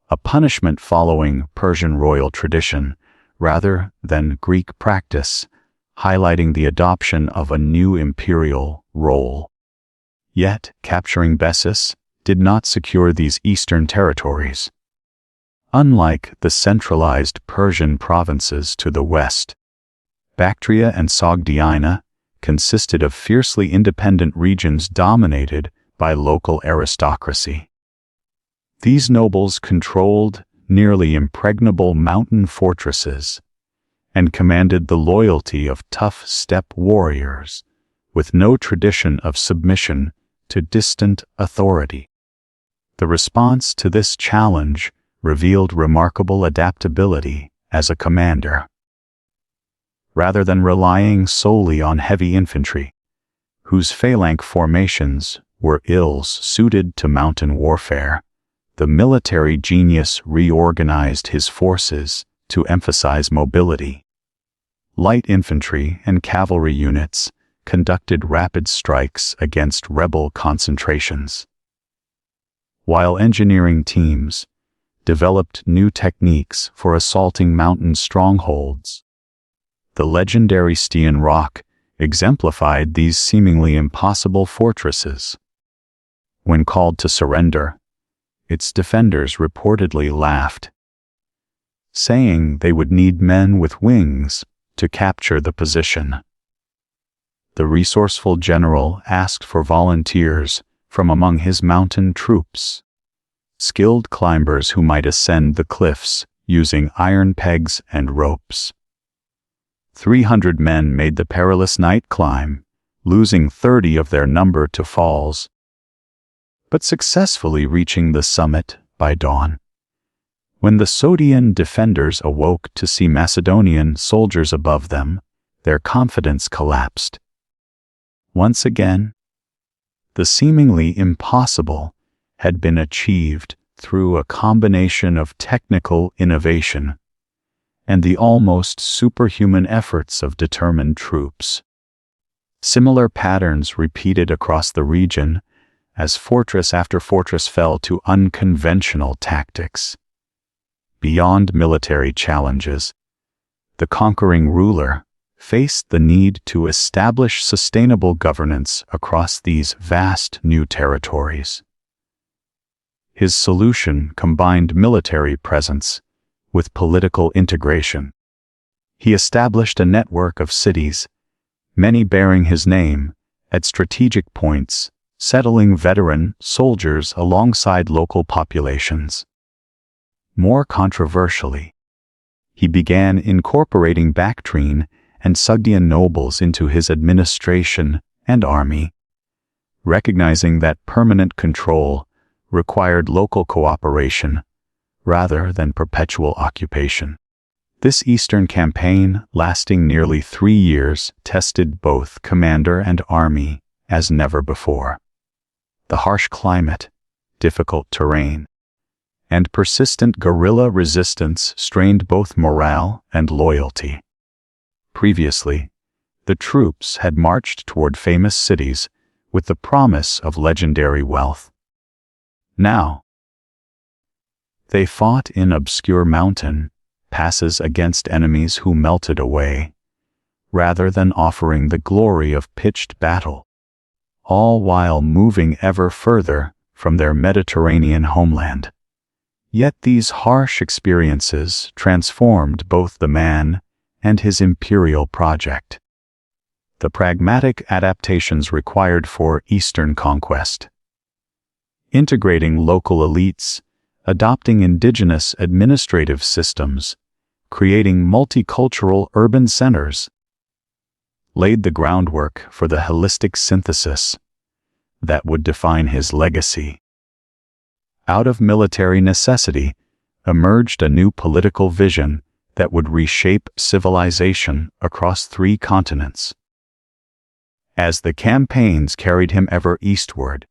a punishment following Persian royal tradition rather than Greek practice, highlighting the adoption of a new imperial role. Yet, capturing Bessus did not secure these eastern territories. Unlike the centralized Persian provinces to the west, Bactria and Sogdiana consisted of fiercely independent regions dominated by local aristocracy. These nobles controlled nearly impregnable mountain fortresses and commanded the loyalty of tough steppe warriors with no tradition of submission to distant authority. The response to this challenge revealed remarkable adaptability as a commander. Rather than relying solely on heavy infantry, whose phalanx formations were ill-suited to mountain warfare, the military genius reorganized his forces to emphasize mobility. Light infantry and cavalry units conducted rapid strikes against rebel concentrations, while engineering teams developed new techniques for assaulting mountain strongholds. The legendary Stian Rock exemplified these seemingly impossible fortresses. When called to surrender, its defenders reportedly laughed, saying they would need men with wings to capture the position. The resourceful general asked for volunteers from among his mountain troops, skilled climbers who might ascend the cliffs using iron pegs and ropes. 300 men made the perilous night climb, losing 30 of their number to falls, but successfully reaching the summit by dawn. When the Sogdian defenders awoke to see Macedonian soldiers above them, their confidence collapsed. Once again, the seemingly impossible had been achieved through a combination of technical innovation and the almost superhuman efforts of determined troops. Similar patterns repeated across the region as fortress after fortress fell to unconventional tactics. Beyond military challenges, the conquering ruler faced the need to establish sustainable governance across these vast new territories. His solution combined military presence with political integration. He established a network of cities, many bearing his name, at strategic points, settling veteran soldiers alongside local populations. More controversially, he began incorporating Bactrian and Sogdian nobles into his administration and army, recognizing that permanent control required local cooperation rather than perpetual occupation. This eastern campaign, lasting nearly 3 years, tested both commander and army as never before. The harsh climate, difficult terrain, and persistent guerrilla resistance strained both morale and loyalty. Previously, the troops had marched toward famous cities with the promise of legendary wealth. Now, they fought in obscure mountain passes against enemies who melted away, rather than offering the glory of pitched battle, all while moving ever further from their Mediterranean homeland. Yet these harsh experiences transformed both the man and his imperial project. The pragmatic adaptations required for Eastern conquest. Integrating local elites, adopting indigenous administrative systems, creating multicultural urban centers, laid the groundwork for the holistic synthesis that would define his legacy. Out of military necessity emerged a new political vision that would reshape civilization across 3 continents. As the campaigns carried him ever eastward,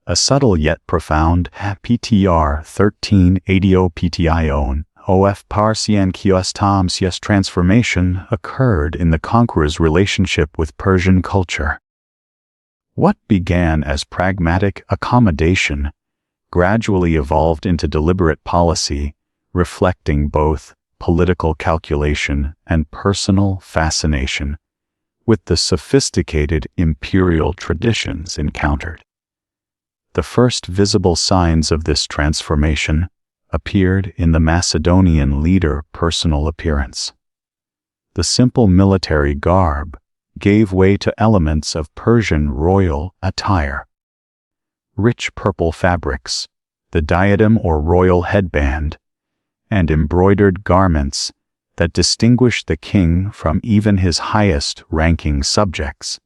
a subtle yet profound PTR 1380 PTION OF Parsian Kiostamsias transformation occurred in the conqueror's relationship with Persian culture. What began as pragmatic accommodation gradually evolved into deliberate policy, reflecting both political calculation and personal fascination with the sophisticated imperial traditions encountered. The first visible signs of this transformation appeared in the Macedonian leader personal appearance. The simple military garb gave way to elements of Persian royal attire. Rich purple fabrics, the diadem or royal headband, and embroidered garments that distinguished the king from even his highest-ranking subjects.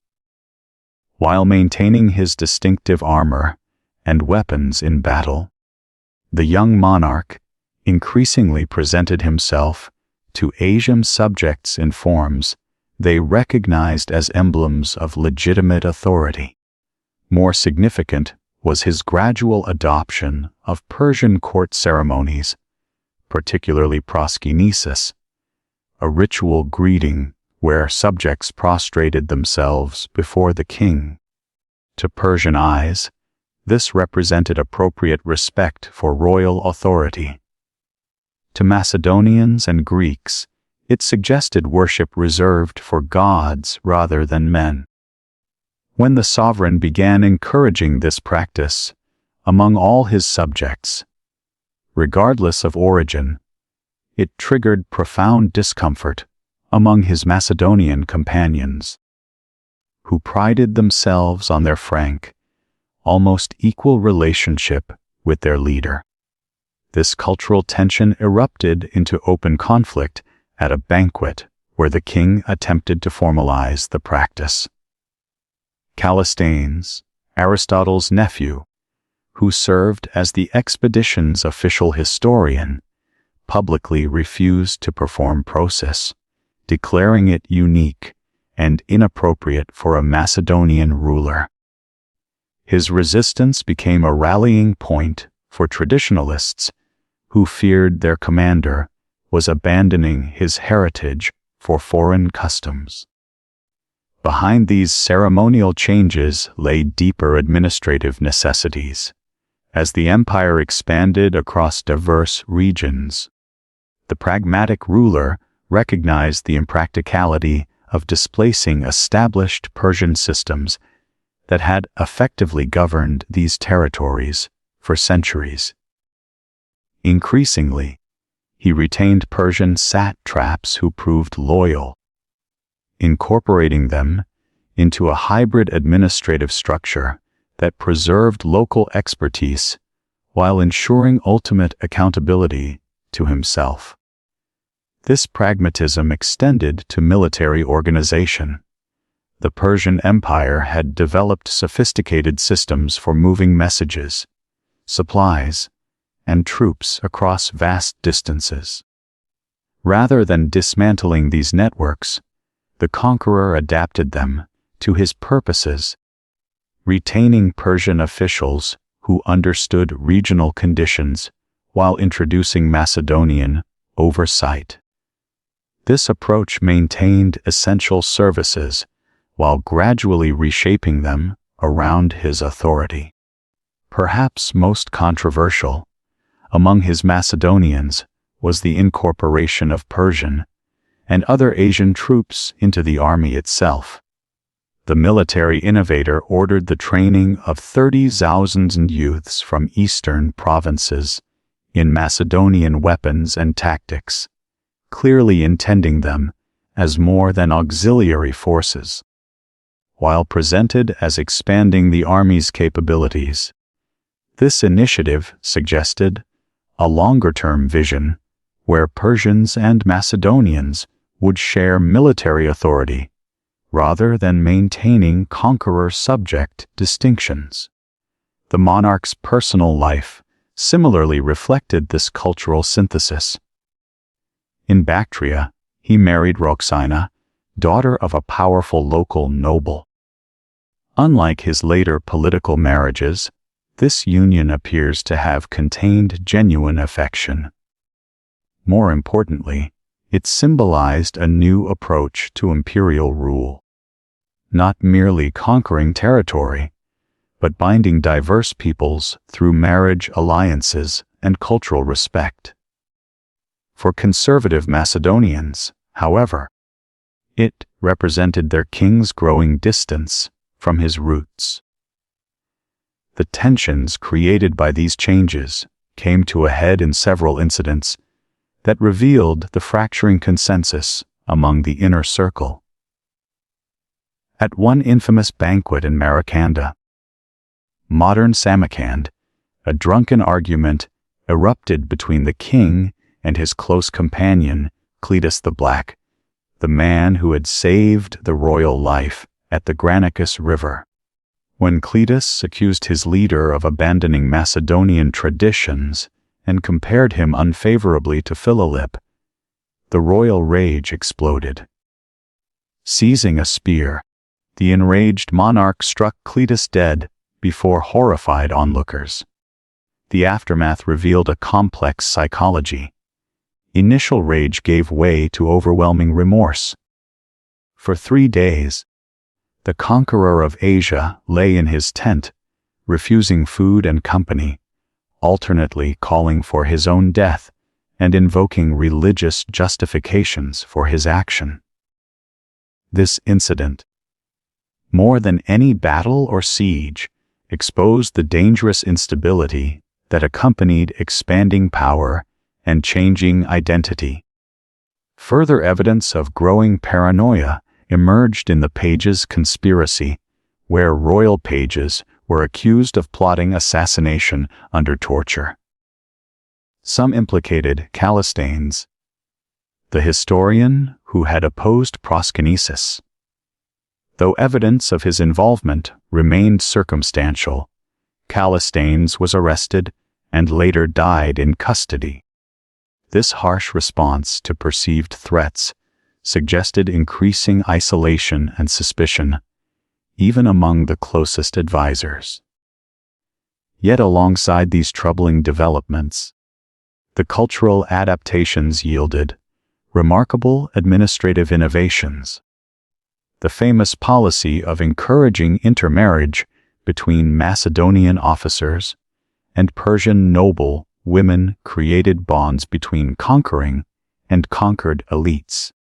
While maintaining his distinctive armor and weapons in battle, the young monarch increasingly presented himself to Asian subjects in forms they recognized as emblems of legitimate authority. More significant was his gradual adoption of Persian court ceremonies, particularly proskynesis, a ritual greeting where subjects prostrated themselves before the king. To Persian eyes, this represented appropriate respect for royal authority. To Macedonians and Greeks, it suggested worship reserved for gods rather than men. When the sovereign began encouraging this practice among all his subjects, regardless of origin, it triggered profound discomfort among his Macedonian companions, who prided themselves on their frank, almost equal relationship with their leader. This cultural tension erupted into open conflict at a banquet where the king attempted to formalize the practice. Callisthenes, Aristotle's nephew, who served as the expedition's official historian, publicly refused to perform process, declaring it unique and inappropriate for a Macedonian ruler. His resistance became a rallying point for traditionalists who feared their commander was abandoning his heritage for foreign customs. Behind these ceremonial changes lay deeper administrative necessities. As the empire expanded across diverse regions, the pragmatic ruler recognized the impracticality of displacing established Persian systems that had effectively governed these territories for centuries. Increasingly, he retained Persian satraps who proved loyal, incorporating them into a hybrid administrative structure that preserved local expertise while ensuring ultimate accountability to himself. This pragmatism extended to military organization. The Persian Empire had developed sophisticated systems for moving messages, supplies, and troops across vast distances. Rather than dismantling these networks, the conqueror adapted them to his purposes, retaining Persian officials who understood regional conditions while introducing Macedonian oversight. This approach maintained essential services while gradually reshaping them around his authority. Perhaps most controversial among his Macedonians was the incorporation of Persian and other Asian troops into the army itself. The military innovator ordered the training of 30,000 youths from eastern provinces in Macedonian weapons and tactics, clearly intending them as more than auxiliary forces. While presented as expanding the army's capabilities, this initiative suggested a longer-term vision where Persians and Macedonians would share military authority rather than maintaining conqueror-subject distinctions. The monarch's personal life similarly reflected this cultural synthesis. In Bactria, he married Roxina, daughter of a powerful local noble. Unlike his later political marriages, this union appears to have contained genuine affection. More importantly, it symbolized a new approach to imperial rule, not merely conquering territory, but binding diverse peoples through marriage alliances and cultural respect. For conservative Macedonians, however, it represented their king's growing distance from his roots. The tensions created by these changes came to a head in several incidents that revealed the fracturing consensus among the inner circle. At one infamous banquet in Maracanda, modern Samarkand, a drunken argument erupted between the king and his close companion, Cletus the Black, the man who had saved the royal life at the Granicus River. When Cletus accused his leader of abandoning Macedonian traditions and compared him unfavorably to Philolip, the royal rage exploded. Seizing a spear, the enraged monarch struck Cletus dead before horrified onlookers. The aftermath revealed a complex psychology. Initial rage gave way to overwhelming remorse. For 3 days, the conqueror of Asia lay in his tent, refusing food and company, alternately calling for his own death and invoking religious justifications for his action. This incident, more than any battle or siege, exposed the dangerous instability that accompanied expanding power and changing identity. Further evidence of growing paranoia emerged in the pages' conspiracy, where royal pages were accused of plotting assassination under torture. Some implicated Callisthenes, the historian who had opposed proskynesis. Though evidence of his involvement remained circumstantial, Callisthenes was arrested and later died in custody. This harsh response to perceived threats suggested increasing isolation and suspicion, even among the closest advisors. Yet alongside these troubling developments, the cultural adaptations yielded remarkable administrative innovations. The famous policy of encouraging intermarriage between Macedonian officers and Persian noble women created bonds between conquering and conquered elites.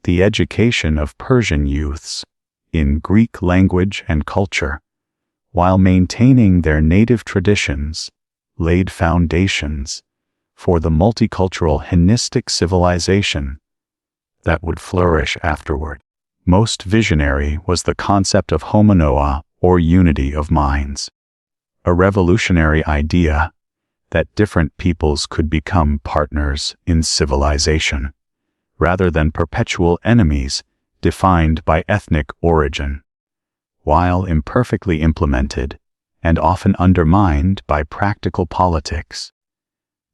The education of Persian youths in Greek language and culture, while maintaining their native traditions, laid foundations for the multicultural Hellenistic civilization that would flourish afterward. Most visionary was the concept of homonoia, or unity of minds, a revolutionary idea that different peoples could become partners in civilization. rather than perpetual enemies defined by ethnic origin. While imperfectly implemented and often undermined by practical politics,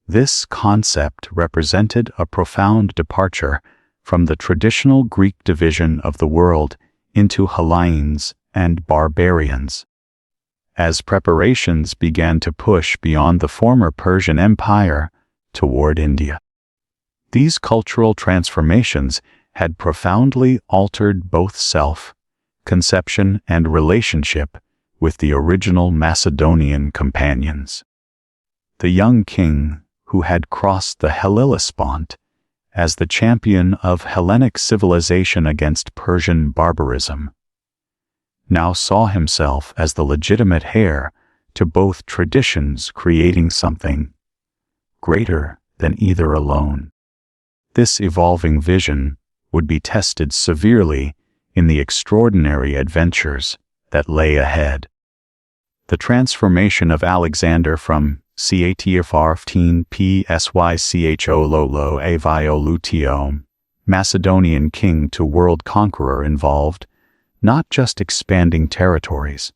this concept represented a profound departure from the traditional Greek division of the world into Hellenes and barbarians. As preparations began to push beyond the former Persian Empire toward India, these cultural transformations had profoundly altered both self-conception and relationship with the original Macedonian companions. The young king, who had crossed the Hellespont as the champion of Hellenic civilization against Persian barbarism, now saw himself as the legitimate heir to both traditions, creating something greater than either alone. This evolving vision would be tested severely in the extraordinary adventures that lay ahead. The transformation of Alexander from Catfrfteen Psycho Lolo Aviolutio, Macedonian king to world conqueror involved not just expanding territories,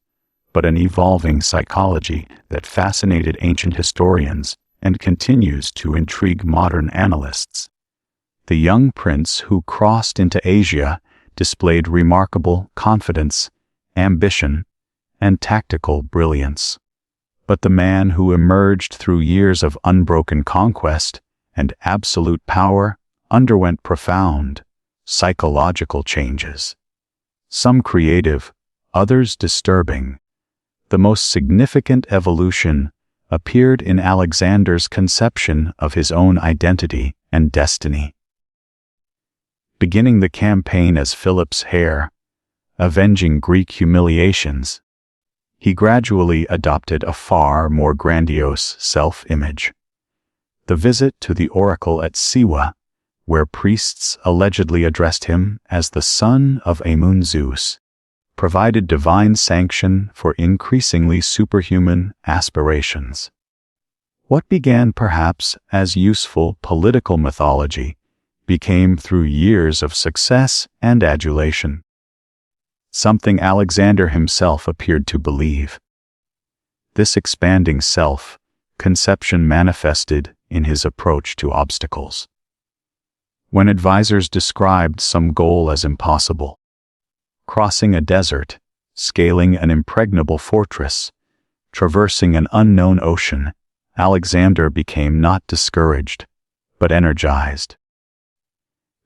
but an evolving psychology that fascinated ancient historians and continues to intrigue modern analysts. The young prince who crossed into Asia displayed remarkable confidence, ambition, and tactical brilliance. But the man who emerged through years of unbroken conquest and absolute power underwent profound psychological changes. Some creative, others disturbing. The most significant evolution appeared in Alexander's conception of his own identity and destiny. Beginning the campaign as Philip's heir, avenging Greek humiliations, he gradually adopted a far more grandiose self-image. The visit to the oracle at Siwa, where priests allegedly addressed him as the son of Amun Zeus, provided divine sanction for increasingly superhuman aspirations. What began perhaps as useful political mythology became, through years of success and adulation, something Alexander himself appeared to believe. This expanding self-conception manifested in his approach to obstacles. When advisors described some goal as impossible, crossing a desert, scaling an impregnable fortress, traversing an unknown ocean, Alexander became not discouraged, but energized.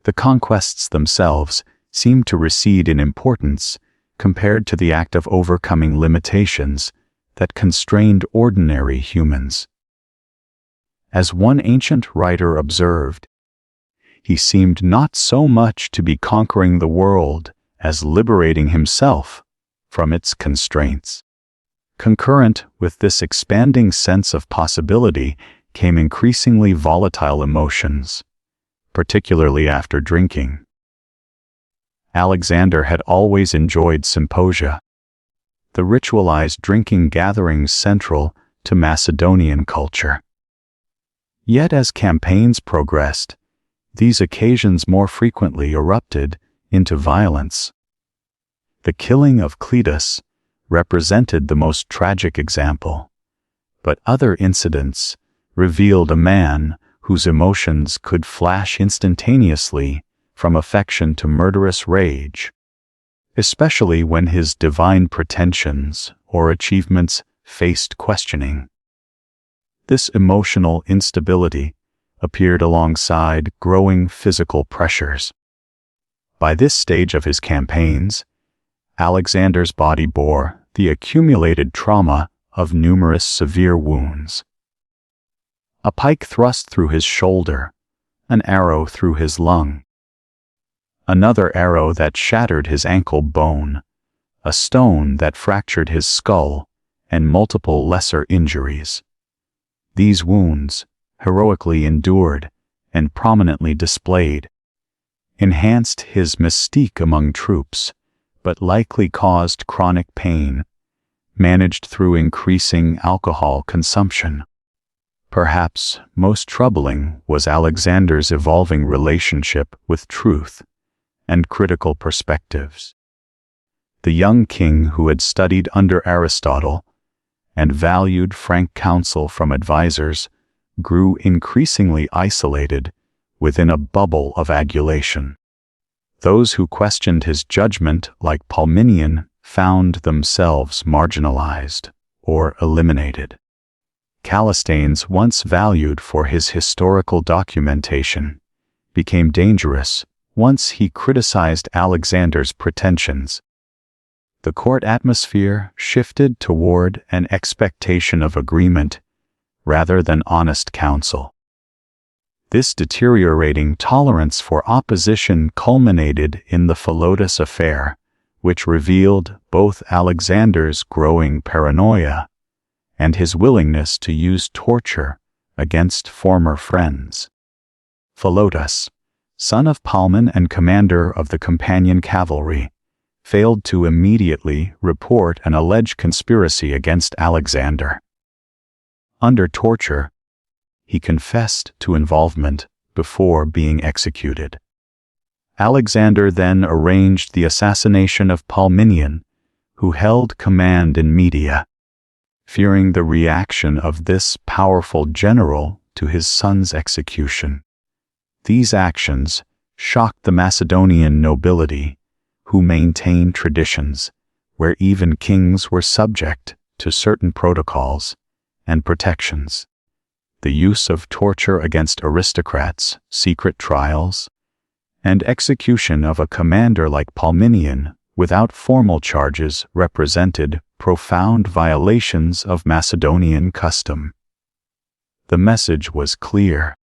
The conquests themselves seemed to recede in importance compared to the act of overcoming limitations that constrained ordinary humans. As one ancient writer observed, he seemed not so much to be conquering the world as liberating himself from its constraints. Concurrent with this expanding sense of possibility came increasingly volatile emotions, particularly after drinking. Alexander had always enjoyed symposia, the ritualized drinking gatherings central to Macedonian culture. Yet as campaigns progressed, these occasions more frequently erupted into violence. The killing of Cletus represented the most tragic example, but other incidents revealed a man whose emotions could flash instantaneously from affection to murderous rage, especially when his divine pretensions or achievements faced questioning. This emotional instability appeared alongside growing physical pressures. By this stage of his campaigns, Alexander's body bore the accumulated trauma of numerous severe wounds. A pike thrust through his shoulder, an arrow through his lung, another arrow that shattered his ankle bone, a stone that fractured his skull, and multiple lesser injuries. These wounds, heroically endured and prominently displayed, enhanced his mystique among troops, but likely caused chronic pain, managed through increasing alcohol consumption. Perhaps most troubling was Alexander's evolving relationship with truth and critical perspectives. The young king who had studied under Aristotle and valued frank counsel from advisors grew increasingly isolated within a bubble of adulation. Those who questioned his judgment, like Parmenion, found themselves marginalized or eliminated. Callisthenes, once valued for his historical documentation, became dangerous once he criticized Alexander's pretensions. The court atmosphere shifted toward an expectation of agreement rather than honest counsel. This deteriorating tolerance for opposition culminated in the Philotas affair, which revealed both Alexander's growing paranoia and his willingness to use torture against former friends. Philotas, son of Palmon and commander of the companion cavalry, failed to immediately report an alleged conspiracy against Alexander. Under torture, he confessed to involvement before being executed. Alexander then arranged the assassination of Parmenion, who held command in Media. Fearing the reaction of this powerful general to his son's execution, these actions shocked the Macedonian nobility, who maintained traditions where even kings were subject to certain protocols and protections. The use of torture against aristocrats, secret trials, and execution of a commander like Parmenion without formal charges represented profound violations of Macedonian custom. The message was clear.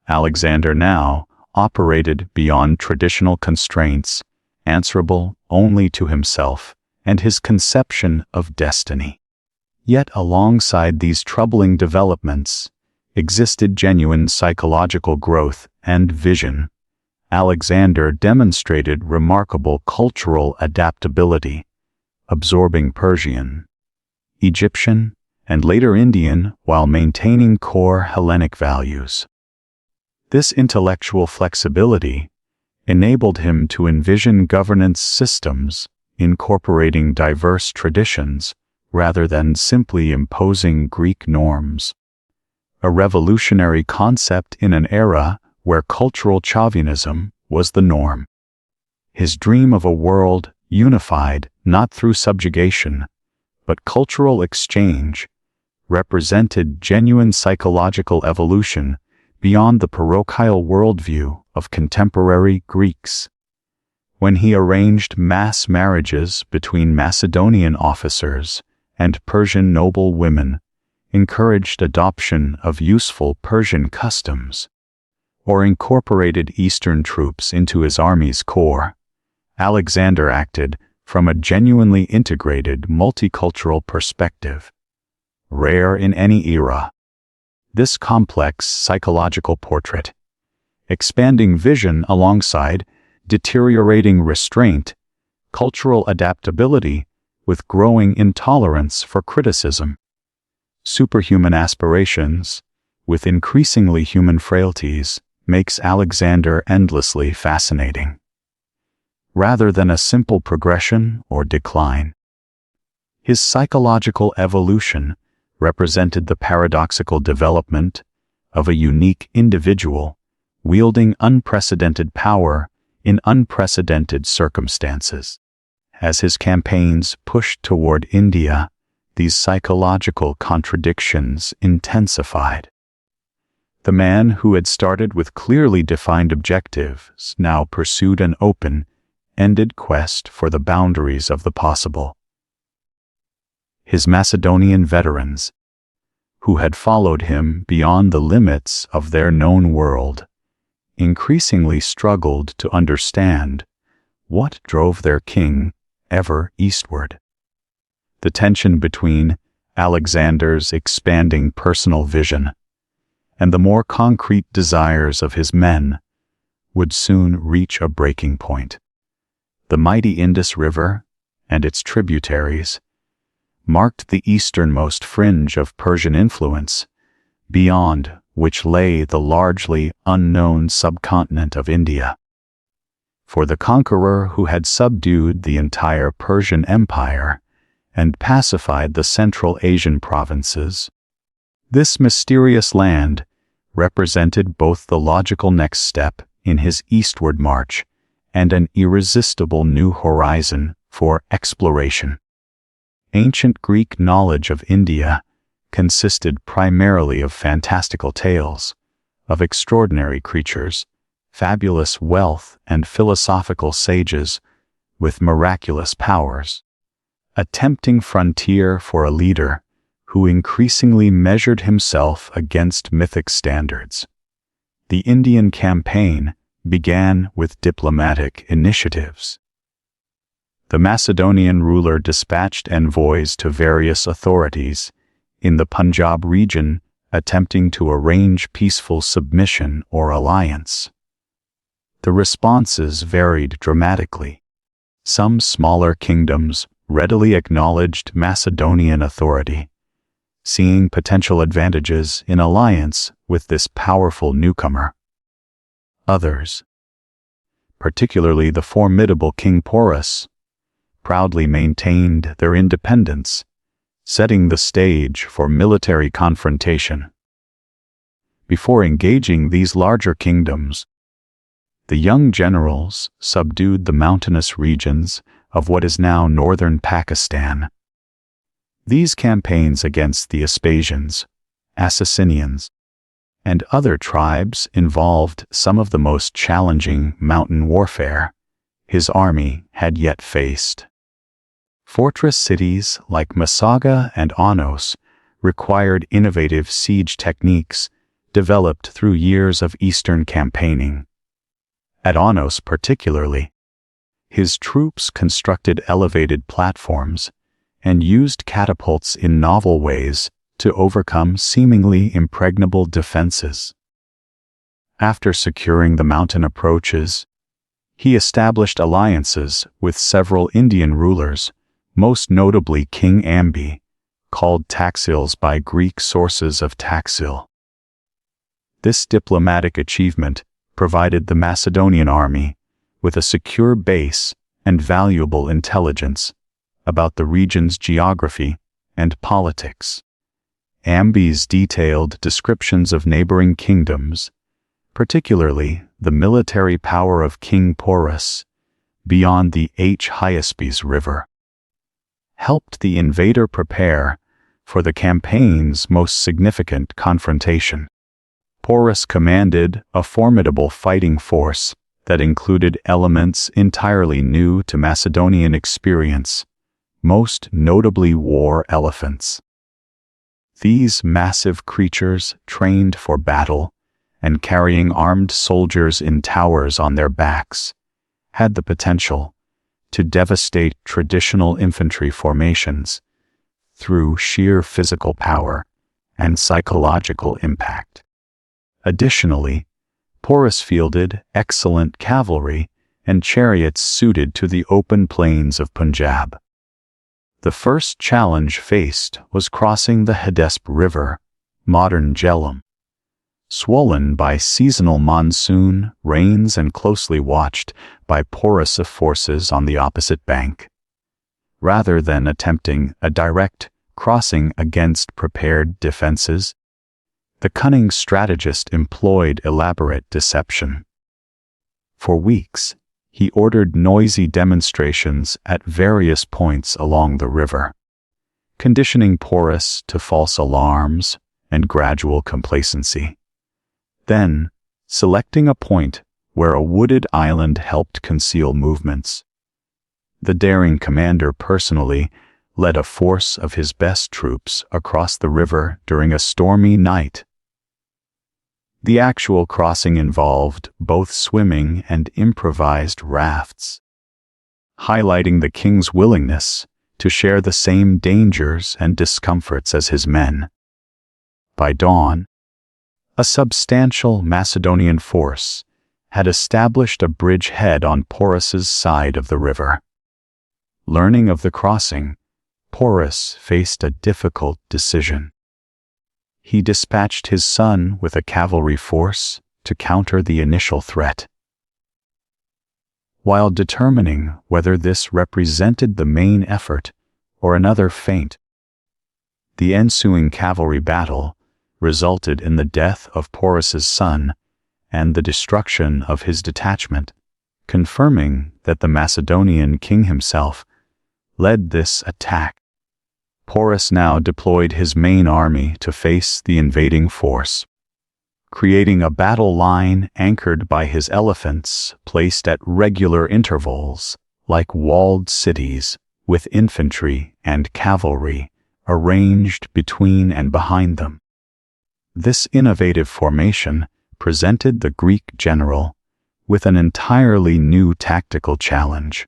Alexander now operated beyond traditional constraints, answerable only to himself and his conception of destiny. Yet alongside these troubling developments existed genuine psychological growth and vision. Alexander demonstrated remarkable cultural adaptability, absorbing Persian, Egyptian, and later Indian while maintaining core Hellenic values. This intellectual flexibility enabled him to envision governance systems incorporating diverse traditions rather than simply imposing Greek norms. A revolutionary concept in an era where cultural chauvinism was the norm. His dream of a world unified not through subjugation, but cultural exchange, represented genuine psychological evolution beyond the parochial worldview of contemporary Greeks. When he arranged mass marriages between Macedonian officers and Persian noble women, encouraged adoption of useful Persian customs, or incorporated Eastern troops into his army's core, Alexander acted from a genuinely integrated multicultural perspective, rare in any era. This complex psychological portrait, expanding vision alongside deteriorating restraint, cultural adaptability with growing intolerance for criticism, superhuman aspirations with increasingly human frailties, makes Alexander endlessly fascinating, rather than a simple progression or decline. His psychological evolution represented the paradoxical development of a unique individual wielding unprecedented power in unprecedented circumstances. As his campaigns pushed toward India, these psychological contradictions intensified. The man who had started with clearly defined objectives now pursued an open-ended quest for the boundaries of the possible. His Macedonian veterans, who had followed him beyond the limits of their known world, increasingly struggled to understand what drove their king ever eastward. The tension between Alexander's expanding personal vision and the more concrete desires of his men would soon reach a breaking point. The mighty Indus River and its tributaries marked the easternmost fringe of Persian influence, beyond which lay the largely unknown subcontinent of India. For the conqueror who had subdued the entire Persian Empire and pacified the Central Asian provinces, this mysterious land represented both the logical next step in his eastward march and an irresistible new horizon for exploration. Ancient Greek knowledge of India consisted primarily of fantastical tales, of extraordinary creatures, fabulous wealth, and philosophical sages with miraculous powers. A tempting frontier for a leader who increasingly measured himself against mythic standards. The Indian campaign began with diplomatic initiatives. The Macedonian ruler dispatched envoys to various authorities in the Punjab region attempting to arrange peaceful submission or alliance. The responses varied dramatically. Some smaller kingdoms readily acknowledged Macedonian authority, seeing potential advantages in alliance with this powerful newcomer. Others, particularly the formidable King Porus, proudly maintained their independence, setting the stage for military confrontation. Before engaging these larger kingdoms, the young generals subdued the mountainous regions of what is now northern Pakistan. These campaigns against the Aspasians, Assassinians, and other tribes involved some of the most challenging mountain warfare his army had yet faced. Fortress cities like Masaga and Onos required innovative siege techniques developed through years of eastern campaigning. At Onos particularly, his troops constructed elevated platforms and used catapults in novel ways to overcome seemingly impregnable defenses. After securing the mountain approaches, he established alliances with several Indian rulers, most notably King Ambi, called Taxils by Greek sources of Taxil. This diplomatic achievement provided the Macedonian army with a secure base and valuable intelligence about the region's geography and politics. Ambi's detailed descriptions of neighboring kingdoms, particularly the military power of King Porus beyond the Hyspes River, helped the invader prepare for the campaign's most significant confrontation. Porus commanded a formidable fighting force that included elements entirely new to Macedonian experience, most notably war elephants. These massive creatures, trained for battle and carrying armed soldiers in towers on their backs, had the potential to devastate traditional infantry formations through sheer physical power and psychological impact. Additionally, Porus fielded excellent cavalry and chariots suited to the open plains of Punjab. The first challenge faced was crossing the Hidesp River, modern Jhelum. Swollen by seasonal monsoon rains and closely watched by Porus' forces on the opposite bank. Rather than attempting a direct crossing against prepared defenses, the cunning strategist employed elaborate deception. For weeks, he ordered noisy demonstrations at various points along the river, conditioning Porus to false alarms and gradual complacency. Then, selecting a point where a wooded island helped conceal movements, the daring commander personally led a force of his best troops across the river during a stormy night. The actual crossing involved both swimming and improvised rafts, highlighting the king's willingness to share the same dangers and discomforts as his men. By dawn, a substantial Macedonian force had established a bridgehead on Porus's side of the river. Learning of the crossing, Porus faced a difficult decision. he dispatched his son with a cavalry force to counter the initial threat. While determining whether this represented the main effort or another feint, the ensuing cavalry battle resulted in the death of Porus's son and the destruction of his detachment, confirming that the Macedonian king himself led this attack. Porus now deployed his main army to face the invading force, creating a battle line anchored by his elephants placed at regular intervals, like walled cities, with infantry and cavalry arranged between and behind them. This innovative formation presented the Greek general with an entirely new tactical challenge.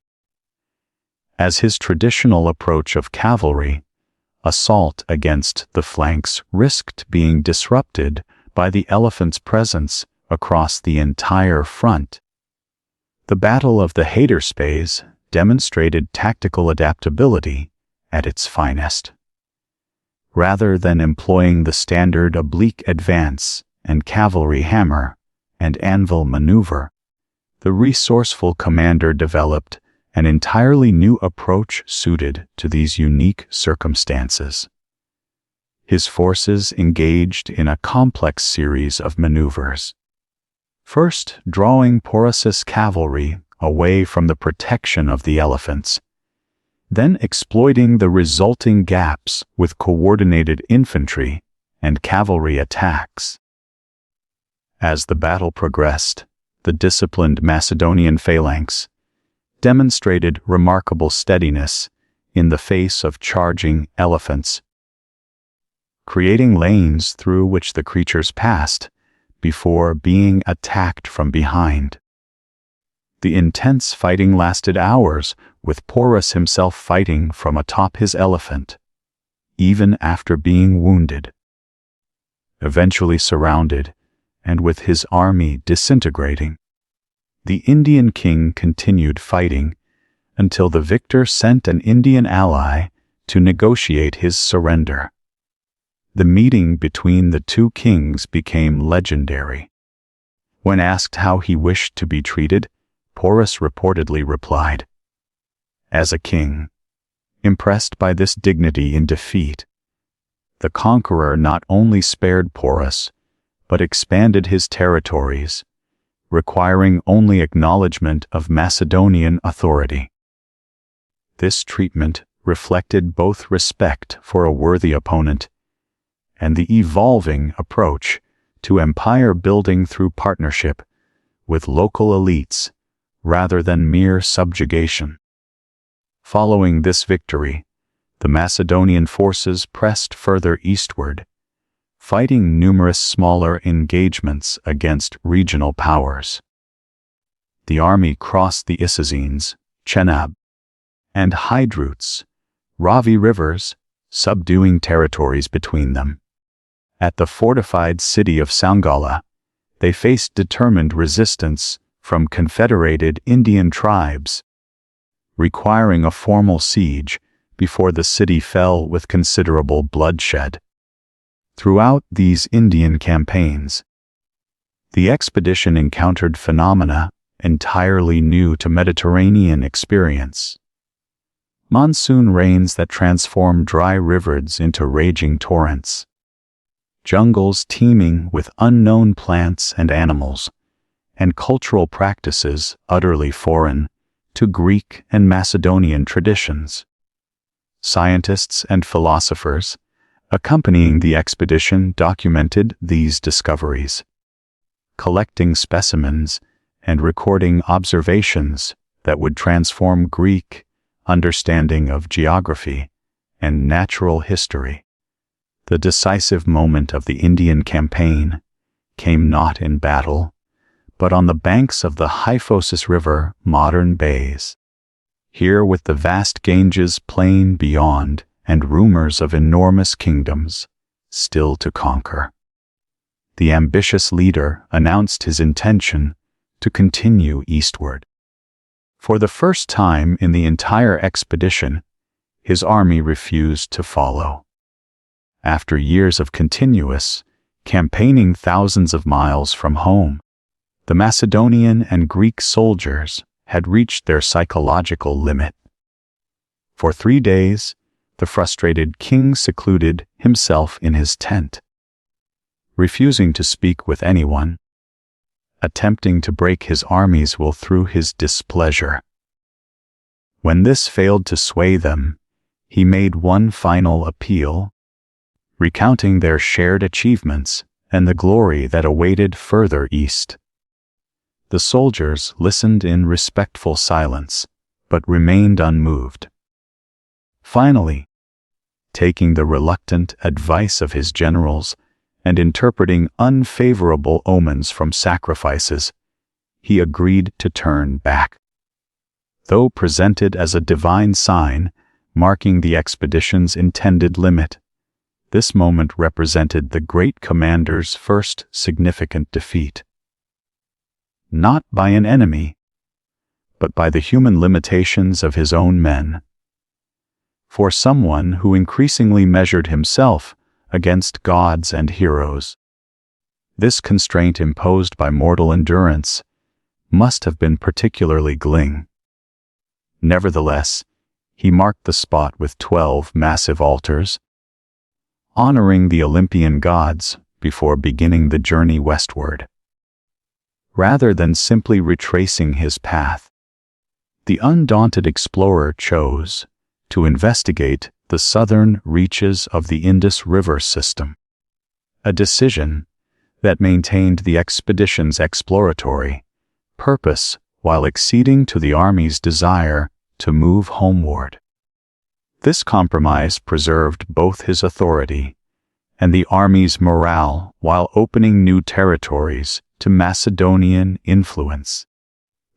As his traditional approach of cavalry, assault against the flanks risked being disrupted by the elephant's presence across the entire front. The Battle of the Haydarspes demonstrated tactical adaptability at its finest. Rather than employing the standard oblique advance and cavalry hammer and anvil maneuver, the resourceful commander developed an entirely new approach suited to these unique circumstances. His forces engaged in a complex series of maneuvers, first drawing Porus's cavalry away from the protection of the elephants, then exploiting the resulting gaps with coordinated infantry and cavalry attacks. As the battle progressed, the disciplined Macedonian phalanx demonstrated remarkable steadiness in the face of charging elephants, creating lanes through which the creatures passed before being attacked from behind. The intense fighting lasted hours, with Porus himself fighting from atop his elephant, even after being wounded. Eventually surrounded, and with his army disintegrating, the Indian king continued fighting until the victor sent an Indian ally to negotiate his surrender. The meeting between the two kings became legendary. When asked how he wished to be treated, Porus reportedly replied, "As a king, impressed by this dignity in defeat." The conqueror not only spared Porus, but expanded his territories, requiring only acknowledgement of Macedonian authority. This treatment reflected both respect for a worthy opponent and the evolving approach to empire building through partnership with local elites rather than mere subjugation. Following this victory, the Macedonian forces pressed further eastward, fighting numerous smaller engagements against regional powers. The army crossed the Issus, Chenab, and Hydrutes, Ravi rivers, subduing territories between them. At the fortified city of Sangala, they faced determined resistance from confederated Indian tribes, requiring a formal siege before the city fell with considerable bloodshed. Throughout these Indian campaigns, the expedition encountered phenomena entirely new to Mediterranean experience. Monsoon rains that transform dry rivers into raging torrents, jungles teeming with unknown plants and animals, and cultural practices utterly foreign to Greek and Macedonian traditions. Scientists and philosophers accompanying the expedition documented these discoveries, collecting specimens and recording observations that would transform Greek understanding of geography and natural history. The decisive moment of the Indian campaign came not in battle, but on the banks of the Hyphosis River, modern bays. Here, with the vast Ganges plain beyond and rumors of enormous kingdoms still to conquer, the ambitious leader announced his intention to continue eastward. For the first time in the entire expedition, his army refused to follow. after years of continuous, campaigning thousands of miles from home, the Macedonian and Greek soldiers had reached their psychological limit. For 3 days, the frustrated king secluded himself in his tent, refusing to speak with anyone, attempting to break his army's will through his displeasure. When this failed to sway them, he made one final appeal, recounting their shared achievements and the glory that awaited further east. The soldiers listened in respectful silence, but remained unmoved. Finally, taking the reluctant advice of his generals and interpreting unfavorable omens from sacrifices, he agreed to turn back. Though presented as a divine sign marking the expedition's intended limit, this moment represented the great commander's first significant defeat. Not by an enemy, but by the human limitations of his own men. For someone who increasingly measured himself against gods and heroes, this constraint imposed by mortal endurance must have been particularly galling. Nevertheless, he marked the spot with 12 massive altars, honoring the Olympian gods before beginning the journey westward. Rather than simply retracing his path, the undaunted explorer chose to investigate the southern reaches of the Indus River system, a decision that maintained the expedition's exploratory purpose while acceding to the army's desire to move homeward. This compromise preserved both his authority and the army's morale while opening new territories to Macedonian influence.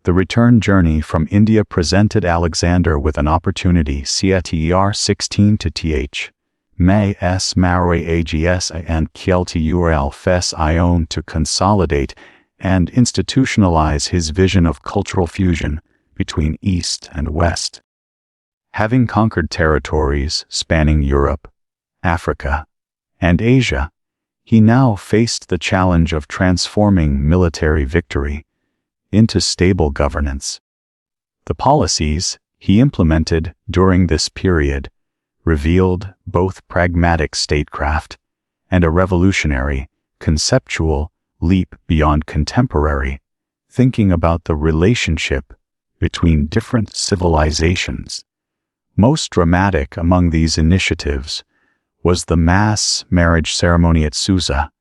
The return journey from India presented Alexander with an opportunity CATER 16 to th. May s mare ags and Kielturl fes ion to consolidate and institutionalize his vision of cultural fusion between East and West. Having conquered territories spanning Europe, Africa, and Asia, he now faced the challenge of transforming military victory into stable governance. The policies he implemented during this period revealed both pragmatic statecraft and a revolutionary, conceptual leap beyond contemporary thinking about the relationship between different civilizations. Most dramatic among these initiatives was the mass marriage ceremony at Susa,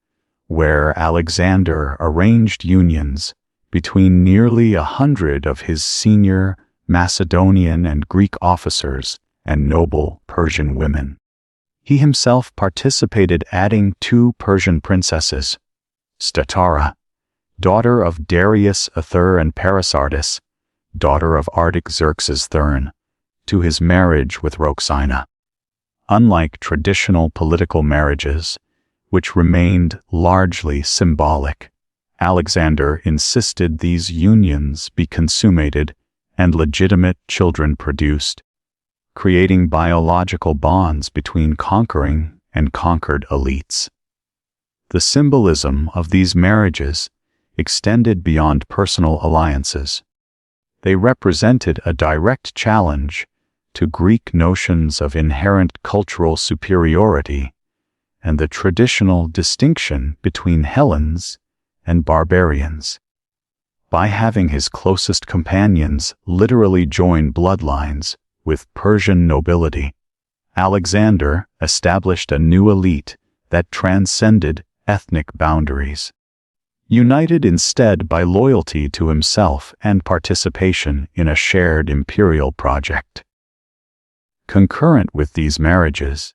where Alexander arranged unions between nearly 100 of his senior Macedonian and Greek officers and noble Persian women. He himself participated, adding 2 Persian princesses, Statara, daughter of Darius Athur, and Parisardis, daughter of Artaxerxes III, to his marriage with Roxana. Unlike traditional political marriages, which remained largely symbolic, Alexander insisted these unions be consummated and legitimate children produced, creating biological bonds between conquering and conquered elites. The symbolism of these marriages extended beyond personal alliances. They represented a direct challenge to Greek notions of inherent cultural superiority and the traditional distinction between Hellenes and barbarians. By having his closest companions literally join bloodlines with Persian nobility, Alexander established a new elite that transcended ethnic boundaries, united instead by loyalty to himself and participation in a shared imperial project. Concurrent with these marriages,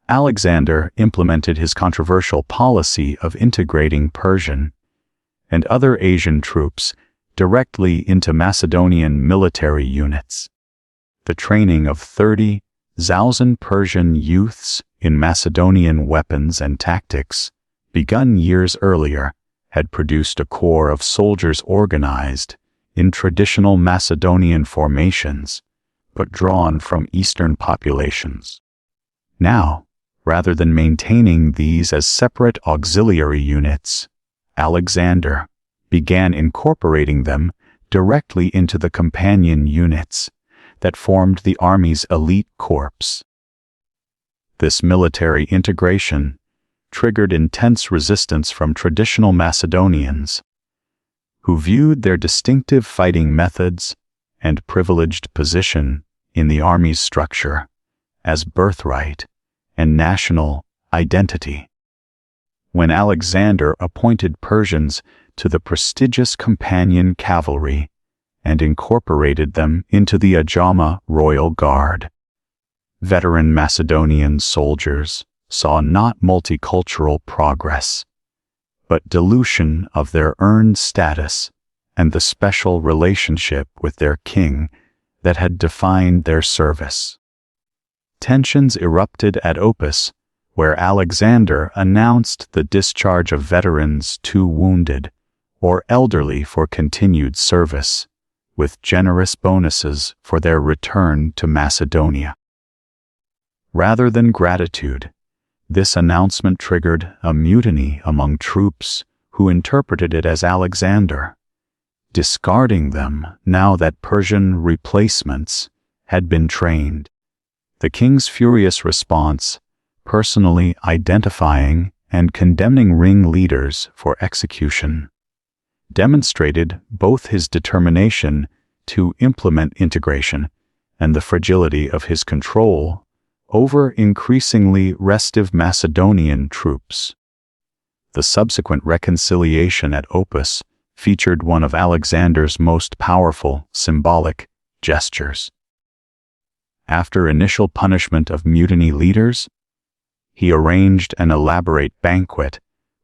Alexander implemented his controversial policy of integrating Persian and other Asian troops directly into Macedonian military units. The training of 30,000 Persian youths in Macedonian weapons and tactics, begun years earlier, had produced a corps of soldiers organized in traditional Macedonian formations, but drawn from Eastern populations. Now, Rather than maintaining these as separate auxiliary units, Alexander began incorporating them directly into the companion units that formed the army's elite corps. This military integration triggered intense resistance from traditional Macedonians, who viewed their distinctive fighting methods and privileged position in the army's structure as birthright and national identity. When Alexander appointed Persians to the prestigious companion cavalry and incorporated them into the Ajama royal guard, veteran Macedonian soldiers saw not multicultural progress, but dilution of their earned status and the special relationship with their king that had defined their service. Tensions erupted at Opus, where Alexander announced the discharge of veterans too wounded or elderly for continued service, with generous bonuses for their return to Macedonia. Rather than gratitude, this announcement triggered a mutiny among troops who interpreted it as Alexander discarding them now that Persian replacements had been trained. The king's furious response, personally identifying and condemning ringleaders for execution, demonstrated both his determination to implement integration and the fragility of his control over increasingly restive Macedonian troops. The subsequent reconciliation at Opus featured one of Alexander's most powerful symbolic gestures. After initial punishment of mutiny leaders, he arranged an elaborate banquet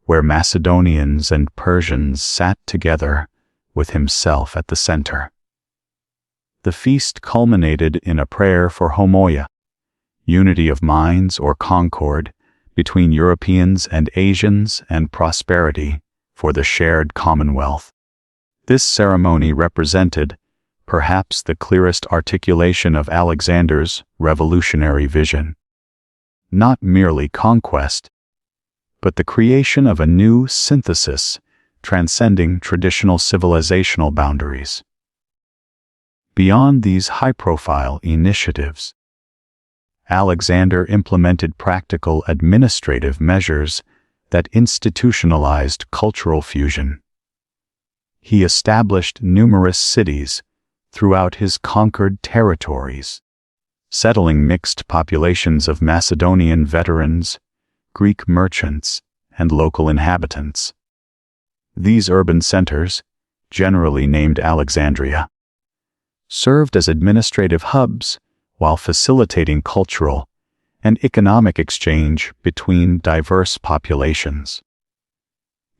where Macedonians and Persians sat together with himself at the center. The feast culminated in a prayer for homoia, unity of minds or concord between Europeans and Asians, and prosperity for the shared commonwealth. This ceremony represented perhaps the clearest articulation of Alexander's revolutionary vision. Not merely conquest, but the creation of a new synthesis transcending traditional civilizational boundaries. Beyond these high-profile initiatives, Alexander implemented practical administrative measures that institutionalized cultural fusion. He established numerous cities throughout his conquered territories, settling mixed populations of Macedonian veterans, Greek merchants, and local inhabitants. These urban centers, generally named Alexandria, served as administrative hubs while facilitating cultural and economic exchange between diverse populations.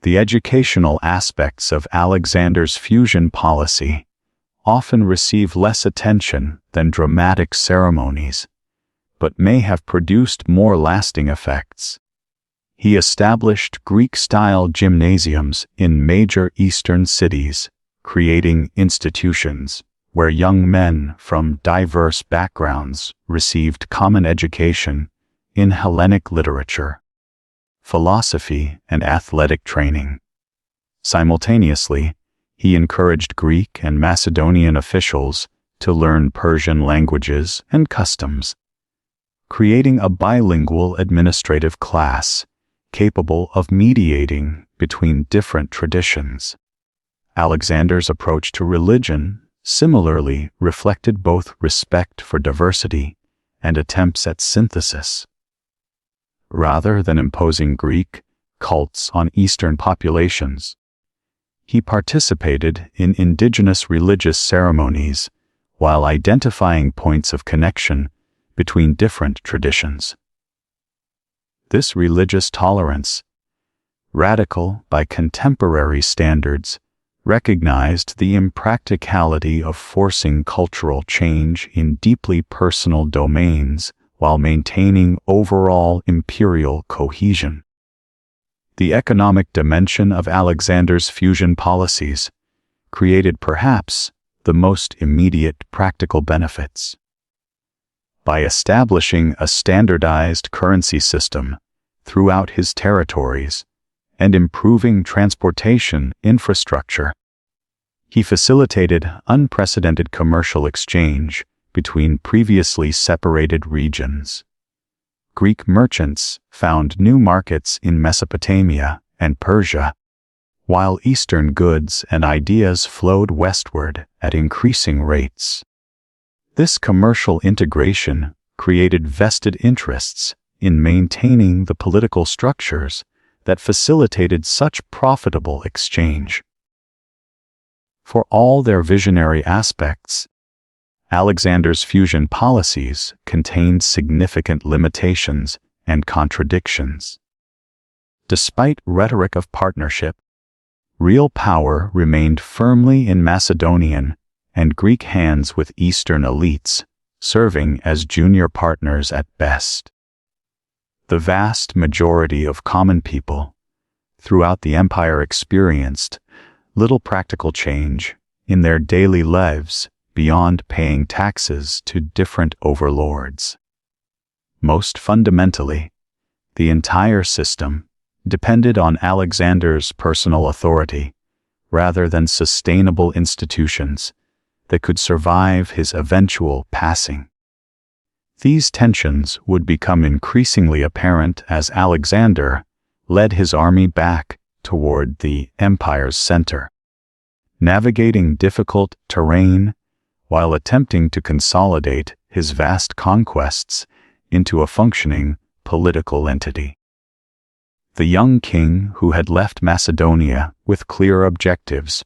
The educational aspects of Alexander's fusion policy often receive less attention than dramatic ceremonies, but may have produced more lasting effects. He established Greek-style gymnasiums in major Eastern cities, creating institutions where young men from diverse backgrounds received common education in Hellenic literature, philosophy, and athletic training. Simultaneously, he encouraged Greek and Macedonian officials to learn Persian languages and customs, creating a bilingual administrative class capable of mediating between different traditions. Alexander's approach to religion similarly reflected both respect for diversity and attempts at synthesis. Rather than imposing Greek cults on Eastern populations, he participated in indigenous religious ceremonies while identifying points of connection between different traditions. This religious tolerance, radical by contemporary standards, recognized the impracticality of forcing cultural change in deeply personal domains while maintaining overall imperial cohesion. The economic dimension of Alexander's fusion policies created perhaps the most immediate practical benefits. by establishing a standardized currency system throughout his territories and improving transportation infrastructure. He facilitated unprecedented commercial exchange between previously separated regions. Greek merchants found new markets in Mesopotamia and Persia, while Eastern goods and ideas flowed westward at increasing rates. This commercial integration created vested interests in maintaining the political structures that facilitated such profitable exchange. For all their visionary aspects, Alexander's fusion policies contained significant limitations and contradictions. Despite rhetoric of partnership, real power remained firmly in Macedonian and Greek hands, with Eastern elites serving as junior partners at best. The vast majority of common people throughout the empire experienced little practical change in their daily lives beyond paying taxes to different overlords. Most fundamentally, the entire system depended on Alexander's personal authority rather than sustainable institutions that could survive his eventual passing. These tensions would become increasingly apparent as Alexander led his army back toward the empire's center, navigating difficult terrain while attempting to consolidate his vast conquests into a functioning political entity. The young king, who had left Macedonia with clear objectives,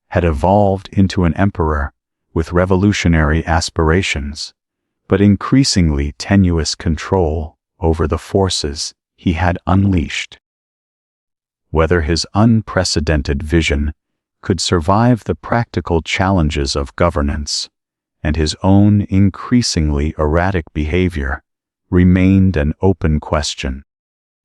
had evolved into an emperor with revolutionary aspirations, but increasingly tenuous control over the forces he had unleashed. Whether his unprecedented vision could survive the practical challenges of governance and his own increasingly erratic behavior remained an open question.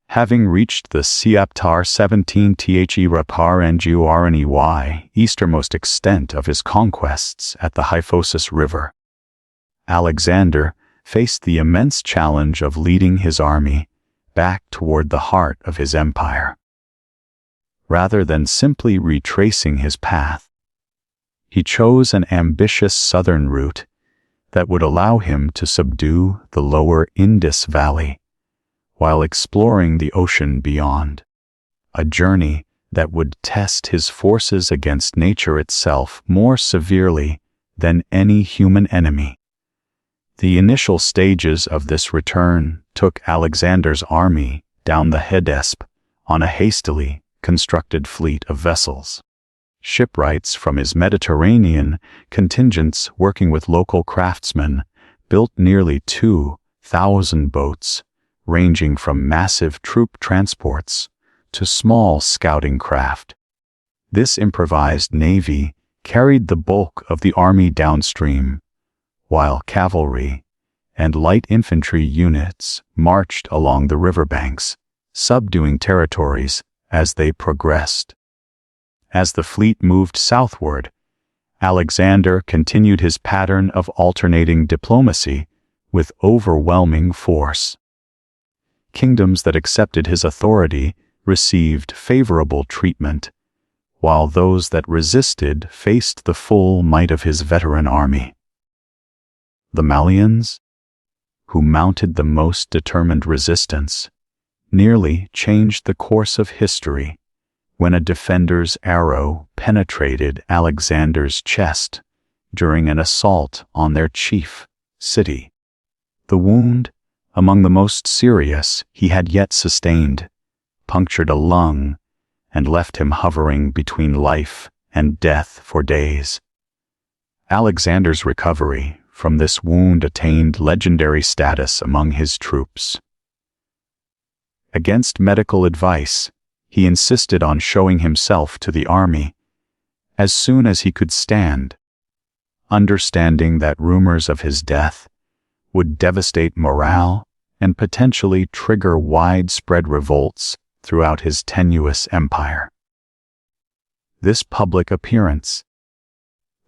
Having reached the Siaptar 17 Rapar Ngurny easternmost extent of his conquests at the Hyphosis River, Alexander faced the immense challenge of leading his army back toward the heart of his empire. Rather than simply retracing his path, he chose an ambitious southern route that would allow him to subdue the lower Indus Valley while exploring the ocean beyond, a journey that would test his forces against nature itself more severely than any human enemy. The initial stages of this return took Alexander's army down the Hellespont on a hastily constructed fleet of vessels. Shipwrights from his Mediterranean contingents, working with local craftsmen, built nearly 2,000 boats, ranging from massive troop transports to small scouting craft. This improvised navy carried the bulk of the army downstream, while cavalry and light infantry units marched along the riverbanks, subduing territories as they progressed. As the fleet moved southward, Alexander continued his pattern of alternating diplomacy with overwhelming force. Kingdoms that accepted his authority received favorable treatment, while those that resisted faced the full might of his veteran army. The Malians, who mounted the most determined resistance, nearly changed the course of history when a defender's arrow penetrated Alexander's chest during an assault on their chief city. The wound, among the most serious he had yet sustained, punctured a lung and left him hovering between life and death for days. Alexander's recovery from this wound attained legendary status among his troops. Against medical advice, he insisted on showing himself to the army as soon as he could stand, understanding that rumors of his death would devastate morale and potentially trigger widespread revolts throughout his tenuous empire. This public appearance,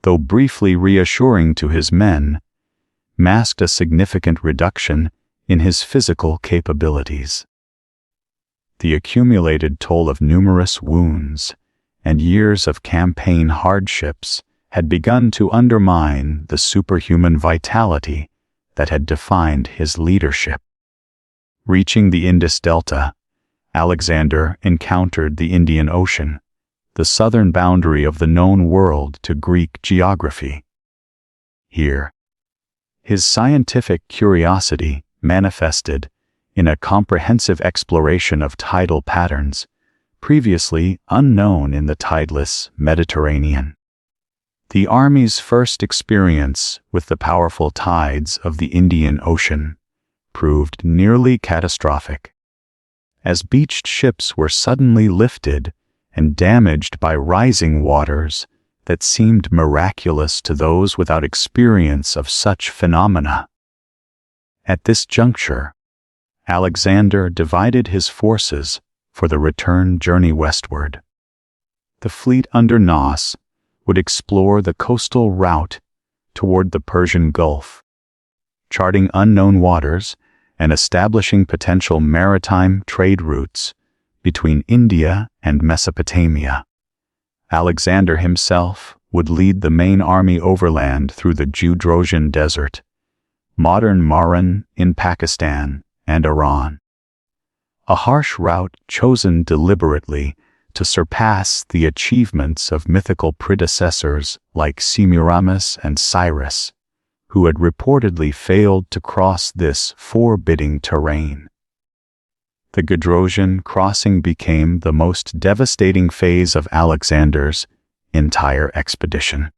though briefly reassuring to his men, masked a significant reduction in his physical capabilities. The accumulated toll of numerous wounds and years of campaign hardships had begun to undermine the superhuman vitality that had defined his leadership. Reaching the Indus Delta, Alexander encountered the Indian Ocean, the southern boundary of the known world to Greek geography. Here, his scientific curiosity manifested in a comprehensive exploration of tidal patterns previously unknown in the tideless Mediterranean. The army's first experience with the powerful tides of the Indian Ocean proved nearly catastrophic, as beached ships were suddenly lifted and damaged by rising waters that seemed miraculous to those without experience of such phenomena. At this juncture, Alexander divided his forces for the return journey westward. The fleet under Nas would explore the coastal route toward the Persian Gulf, charting unknown waters and establishing potential maritime trade routes between India and Mesopotamia. Alexander himself would lead the main army overland through the Judrosian Desert, modern Maran in Pakistan and Iran. A harsh route chosen deliberately to surpass the achievements of mythical predecessors like Semiramis and Cyrus, who had reportedly failed to cross this forbidding terrain. The Judrosian crossing became the most devastating phase of Alexander's entire expedition.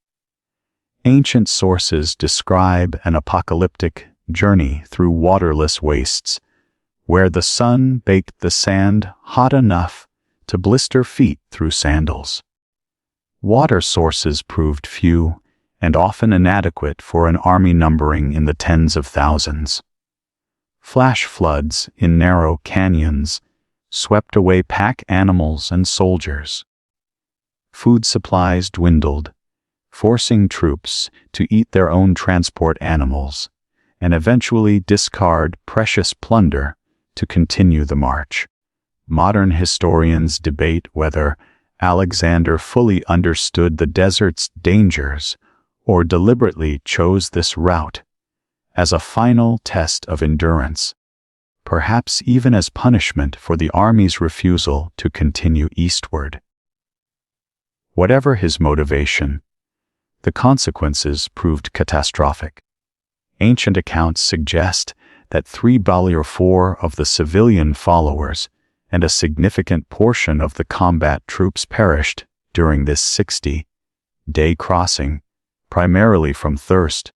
Ancient sources describe an apocalyptic journey through waterless wastes, where the sun baked the sand hot enough to blister feet through sandals. Water sources proved few and often inadequate for an army numbering in the tens of thousands. Flash floods in narrow canyons swept away pack animals and soldiers. Food supplies dwindled, forcing troops to eat their own transport animals and eventually discard precious plunder to continue the march. Modern historians debate whether Alexander fully understood the desert's dangers or deliberately chose this route as a final test of endurance, perhaps even as punishment for the army's refusal to continue eastward. Whatever his motivation, the consequences proved catastrophic. Ancient accounts suggest that 3/4 of the civilian followers and a significant portion of the combat troops perished during this 60-day crossing, primarily from thirst,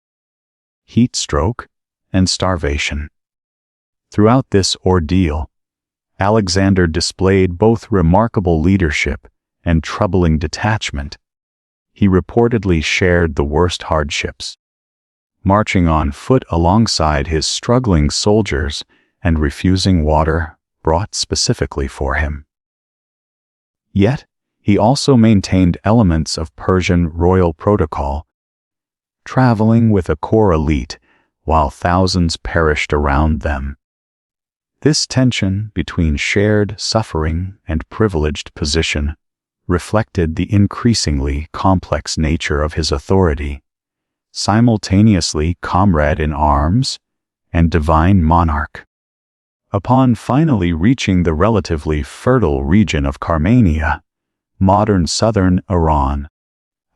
heat stroke, and starvation. Throughout this ordeal, Alexander displayed both remarkable leadership and troubling detachment. He reportedly shared the worst hardships, marching on foot alongside his struggling soldiers and refusing water brought specifically for him. Yet, he also maintained elements of Persian royal protocol, traveling with a core elite while thousands perished around them. This tension between shared suffering and privileged position reflected the increasingly complex nature of his authority, simultaneously comrade in arms and divine monarch. Upon finally reaching the relatively fertile region of Carmania, modern southern Iran,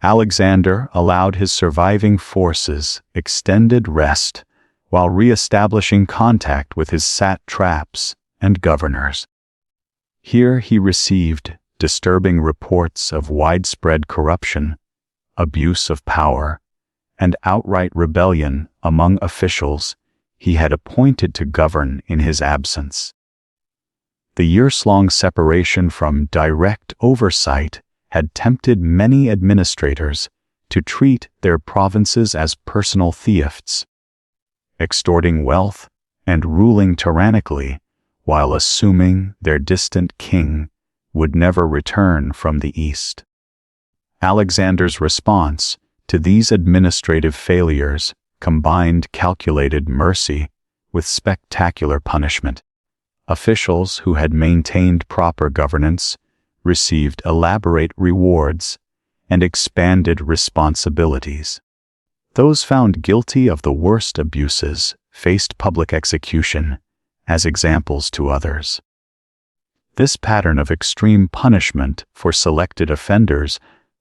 Alexander allowed his surviving forces extended rest while re-establishing contact with his satraps and governors. Here he received disturbing reports of widespread corruption, abuse of power, and outright rebellion among officials he had appointed to govern in his absence. The years-long separation from direct oversight had tempted many administrators to treat their provinces as personal thefts, extorting wealth and ruling tyrannically while assuming their distant king would never return from the east. Alexander's response to these administrative failures combined calculated mercy with spectacular punishment. Officials who had maintained proper governance received elaborate rewards and expanded responsibilities. Those found guilty of the worst abuses faced public execution as examples to others. This pattern of extreme punishment for selected offenders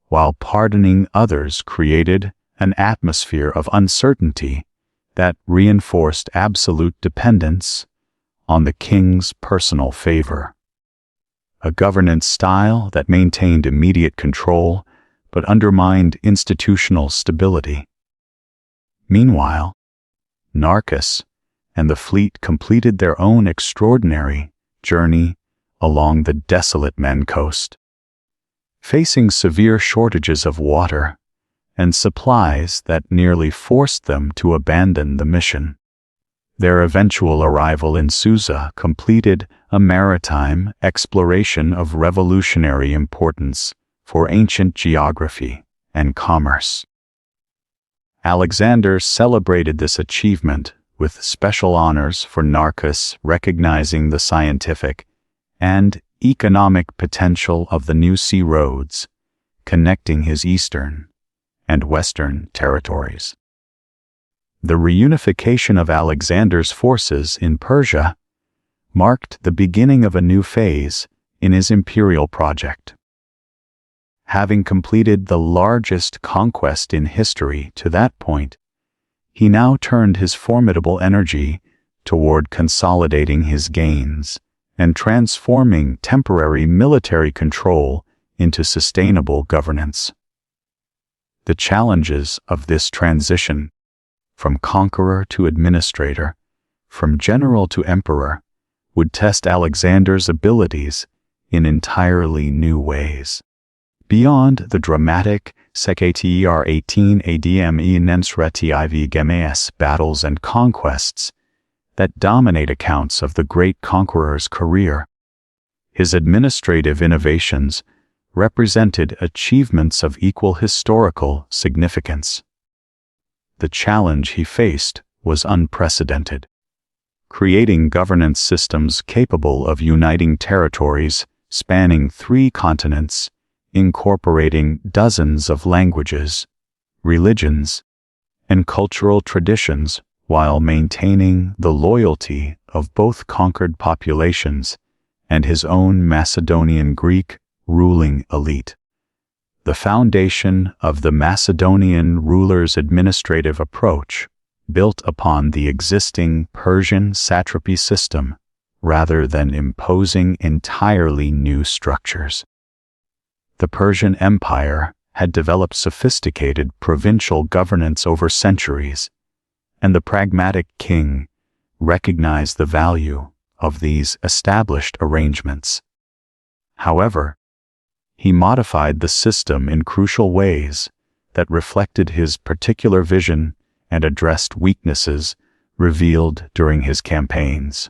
while pardoning others created an atmosphere of uncertainty that reinforced absolute dependence on the king's personal favor. A governance style that maintained immediate control but undermined institutional stability. Meanwhile, Narcus and the fleet completed their own extraordinary journey along the desolate Men coast, facing severe shortages of water and supplies that nearly forced them to abandon the mission. Their eventual arrival in Susa completed a maritime exploration of revolutionary importance for ancient geography and commerce. Alexander celebrated this achievement with special honors for Narcus, recognizing the scientific and economic potential of the new sea roads connecting his eastern and western territories. The reunification of Alexander's forces in Persia marked the beginning of a new phase in his imperial project. Having completed the largest conquest in history to that point, he now turned his formidable energy toward consolidating his gains and transforming temporary military control into sustainable governance. The challenges of this transition, from conqueror to administrator, from general to emperor, would test Alexander's abilities in entirely new ways. Beyond the dramatic Seker 18 ADME Nensreti Gemes battles and conquests that dominate accounts of the great conqueror's career, his administrative innovations represented achievements of equal historical significance. The challenge he faced was unprecedented: creating governance systems capable of uniting territories spanning 3 continents, incorporating dozens of languages, religions, and cultural traditions while maintaining the loyalty of both conquered populations and his own Macedonian Greek ruling elite. The foundation of the Macedonian ruler's administrative approach built upon the existing Persian satrapy system rather than imposing entirely new structures. The Persian Empire had developed sophisticated provincial governance over centuries, and the pragmatic king recognized the value of these established arrangements. However, he modified the system in crucial ways that reflected his particular vision and addressed weaknesses revealed during his campaigns.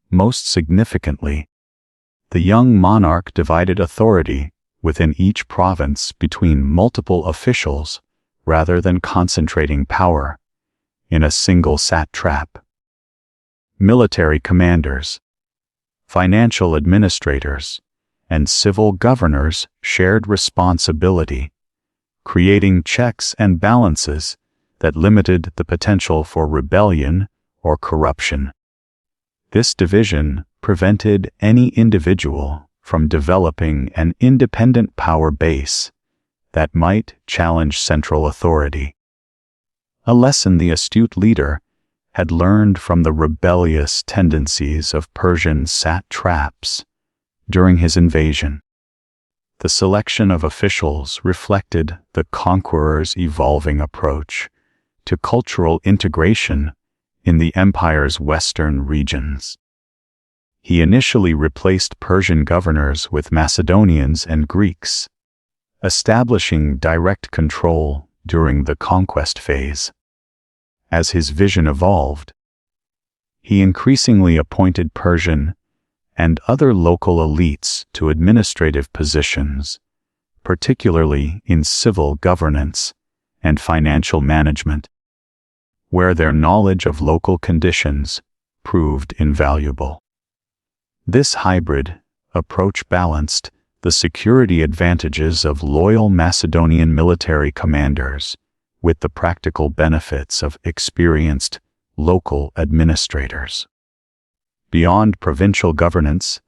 Most significantly, the young monarch divided authority within each province between multiple officials rather than concentrating power in a single satrap. Military commanders, financial administrators, and civil governors shared responsibility, creating checks and balances that limited the potential for rebellion or corruption. This division prevented any individual from developing an independent power base that might challenge central authority, a lesson the astute leader had learned from the rebellious tendencies of Persian satraps during his invasion. The selection of officials reflected the conqueror's evolving approach to cultural integration in the empire's western regions. He initially replaced Persian governors with Macedonians and Greeks, establishing direct control during the conquest phase. As his vision evolved, he increasingly appointed Persian and other local elites to administrative positions, particularly in civil governance and financial management. where their knowledge of local conditions proved invaluable. This hybrid approach balanced the security advantages of loyal Macedonian military commanders with the practical benefits of experienced local administrators. Beyond provincial governance,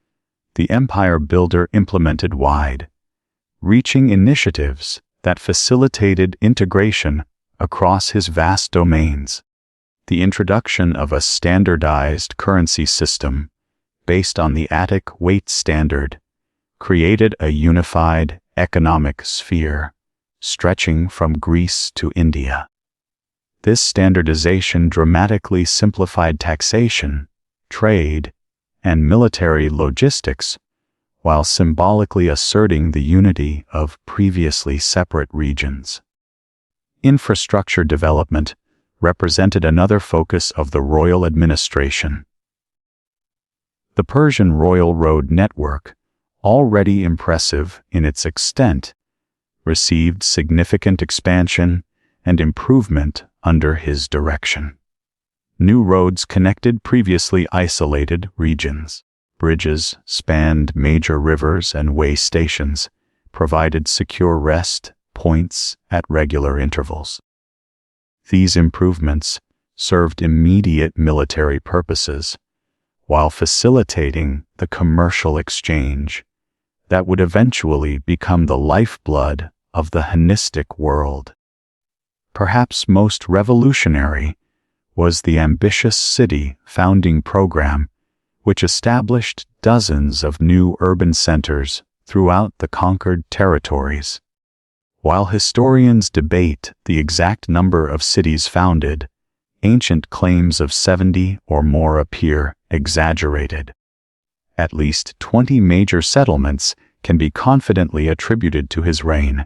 the empire builder implemented wide-reaching initiatives that facilitated integration across his vast domains. The introduction of a standardized currency system based on the Attic weight standard created a unified economic sphere stretching from Greece to India. This standardization dramatically simplified taxation, trade, and military logistics, while symbolically asserting the unity of previously separate regions. Infrastructure development represented another focus of the royal administration. The Persian royal road network, already impressive in its extent, received significant expansion and improvement under his direction. New roads connected previously isolated regions. Bridges spanned major rivers and way stations, provided secure rest points at regular intervals. These improvements served immediate military purposes, while facilitating the commercial exchange that would eventually become the lifeblood of the Hellenistic world. Perhaps most revolutionary was the ambitious city founding program, which established dozens of new urban centers throughout the conquered territories. While historians debate the exact number of cities founded, ancient claims of 70 or more appear exaggerated. At least 20 major settlements can be confidently attributed to his reign.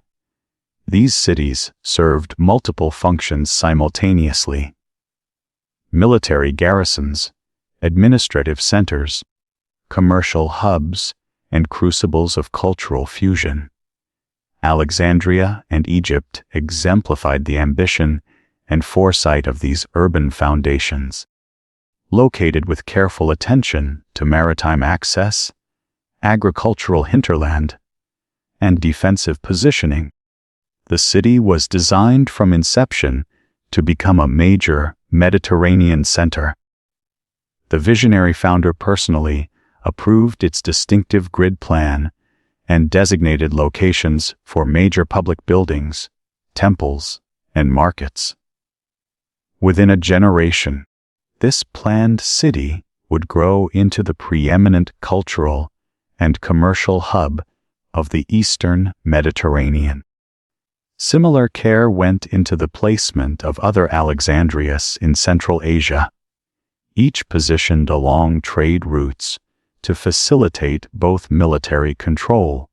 These cities served multiple functions simultaneously: military garrisons, administrative centers, commercial hubs, and crucibles of cultural fusion. Alexandria and Egypt exemplified the ambition and foresight of these urban foundations. Located with careful attention to maritime access, agricultural hinterland, and defensive positioning, the city was designed from inception to become a major Mediterranean center. The visionary founder personally approved its distinctive grid plan and designated locations for major public buildings, temples, and markets. Within a generation, this planned city would grow into the preeminent cultural and commercial hub of the Eastern Mediterranean. Similar care went into the placement of other Alexandrias in Central Asia, each positioned along trade routes to facilitate both military control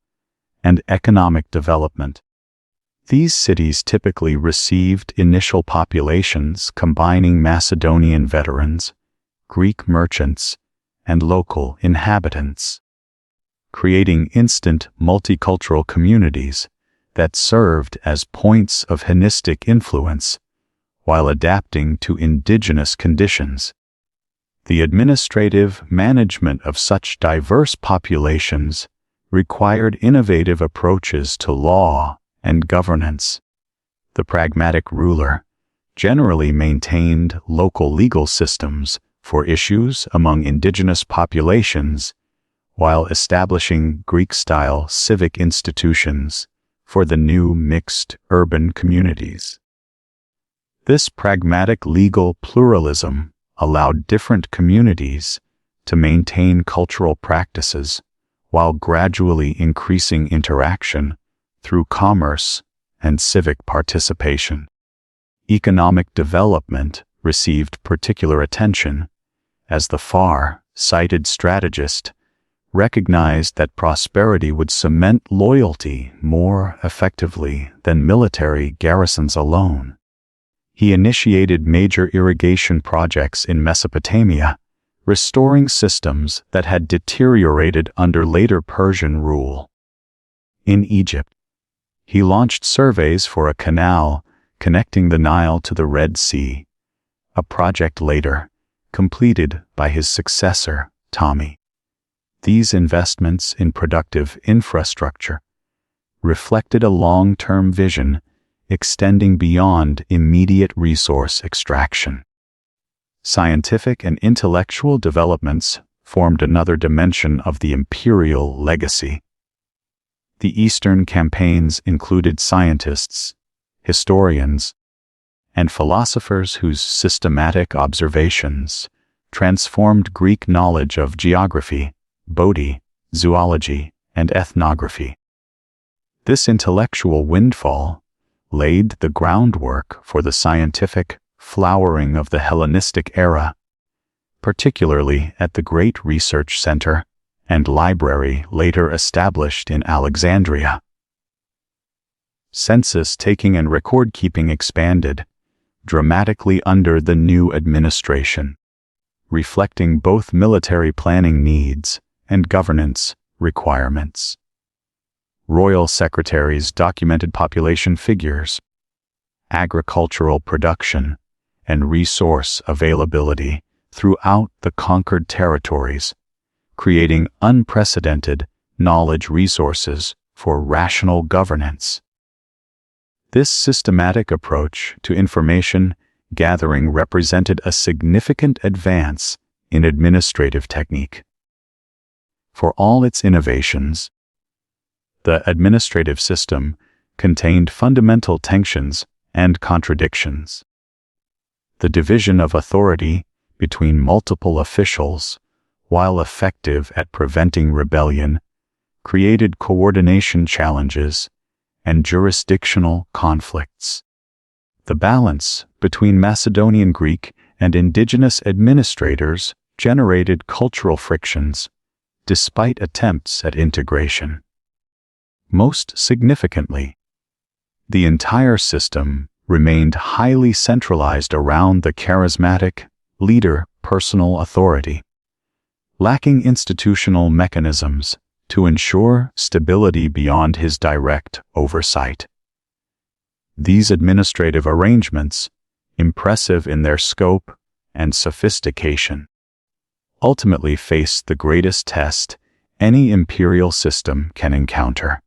and economic development. These cities typically received initial populations combining Macedonian veterans, Greek merchants, and local inhabitants, creating instant multicultural communities that served as points of Hellenistic influence while adapting to indigenous conditions. The administrative management of such diverse populations required innovative approaches to law and governance. The pragmatic ruler generally maintained local legal systems for issues among indigenous populations, while establishing Greek-style civic institutions for the new mixed urban communities. This pragmatic legal pluralism allowed different communities to maintain cultural practices while gradually increasing interaction through commerce and civic participation. Economic development received particular attention, as the far-sighted strategist recognized that prosperity would cement loyalty more effectively than military garrisons alone. He initiated major irrigation projects in Mesopotamia, restoring systems that had deteriorated under later Persian rule. In Egypt, he launched surveys for a canal connecting the Nile to the Red Sea, a project later completed by his successor, Ptolemy. These investments in productive infrastructure reflected a long-term vision extending beyond immediate resource extraction. Scientific and intellectual developments formed another dimension of the imperial legacy. The Eastern campaigns included scientists, historians, and philosophers whose systematic observations transformed Greek knowledge of geography, botany, zoology, and ethnography. This intellectual windfall laid the groundwork for the scientific flowering of the Hellenistic era, particularly at the great research center and library later established in Alexandria. Census taking and record keeping expanded dramatically under the new administration, reflecting both military planning needs and governance requirements. Royal secretaries documented population figures, agricultural production, and resource availability throughout the conquered territories, creating unprecedented knowledge resources for rational governance. This systematic approach to information gathering represented a significant advance in administrative technique. For all its innovations, the administrative system contained fundamental tensions and contradictions. The division of authority between multiple officials, while effective at preventing rebellion, created coordination challenges and jurisdictional conflicts. The balance between Macedonian Greek and indigenous administrators generated cultural frictions, despite attempts at integration. Most significantly, the entire system remained highly centralized around the charismatic leader personal authority, lacking institutional mechanisms to ensure stability beyond his direct oversight. These administrative arrangements, impressive in their scope and sophistication, ultimately faced the greatest test any imperial system can encounter: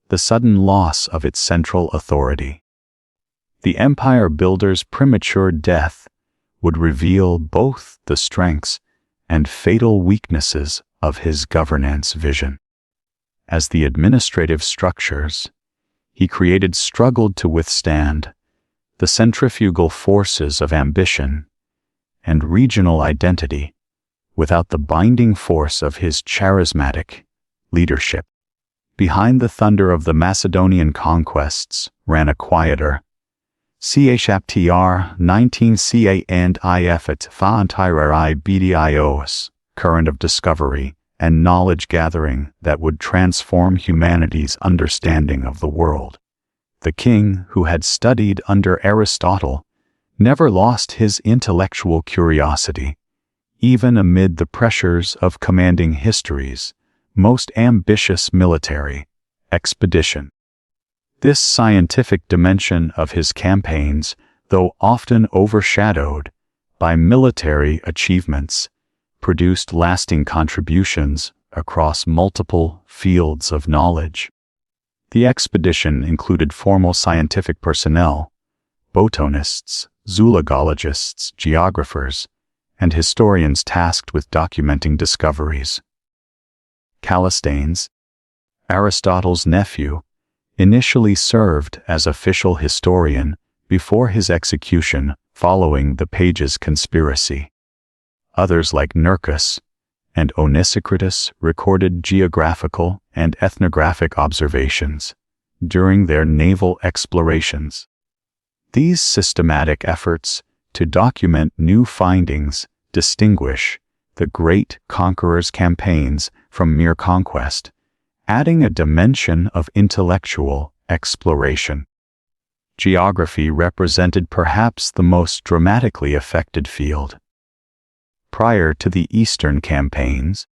the sudden loss of its central authority. The empire builder's premature death would reveal both the strengths and fatal weaknesses of his governance vision. As the administrative structures he created struggled to withstand the centrifugal forces of ambition and regional identity without the binding force of his charismatic leadership. Behind the thunder of the Macedonian conquests ran a quieter, CHAPTR 19 CA and IFT Fantirari BDIOS current of discovery and knowledge gathering that would transform humanity's understanding of the world. The king, who had studied under Aristotle, never lost his intellectual curiosity, even amid the pressures of commanding history's most ambitious military expedition. This scientific dimension of his campaigns, though often overshadowed by military achievements, produced lasting contributions across multiple fields of knowledge. The expedition included formal scientific personnel, botanists, zoologists, geographers, and historians tasked with documenting discoveries. Callisthenes, Aristotle's nephew, initially served as official historian before his execution following the Pages conspiracy. Others like Nercus and Onesicritus recorded geographical and ethnographic observations during their naval explorations. These systematic efforts to document new findings distinguish the great conqueror's campaigns from mere conquest, adding a dimension of intellectual exploration. Geography represented perhaps the most dramatically affected field. Prior to the Eastern campaigns,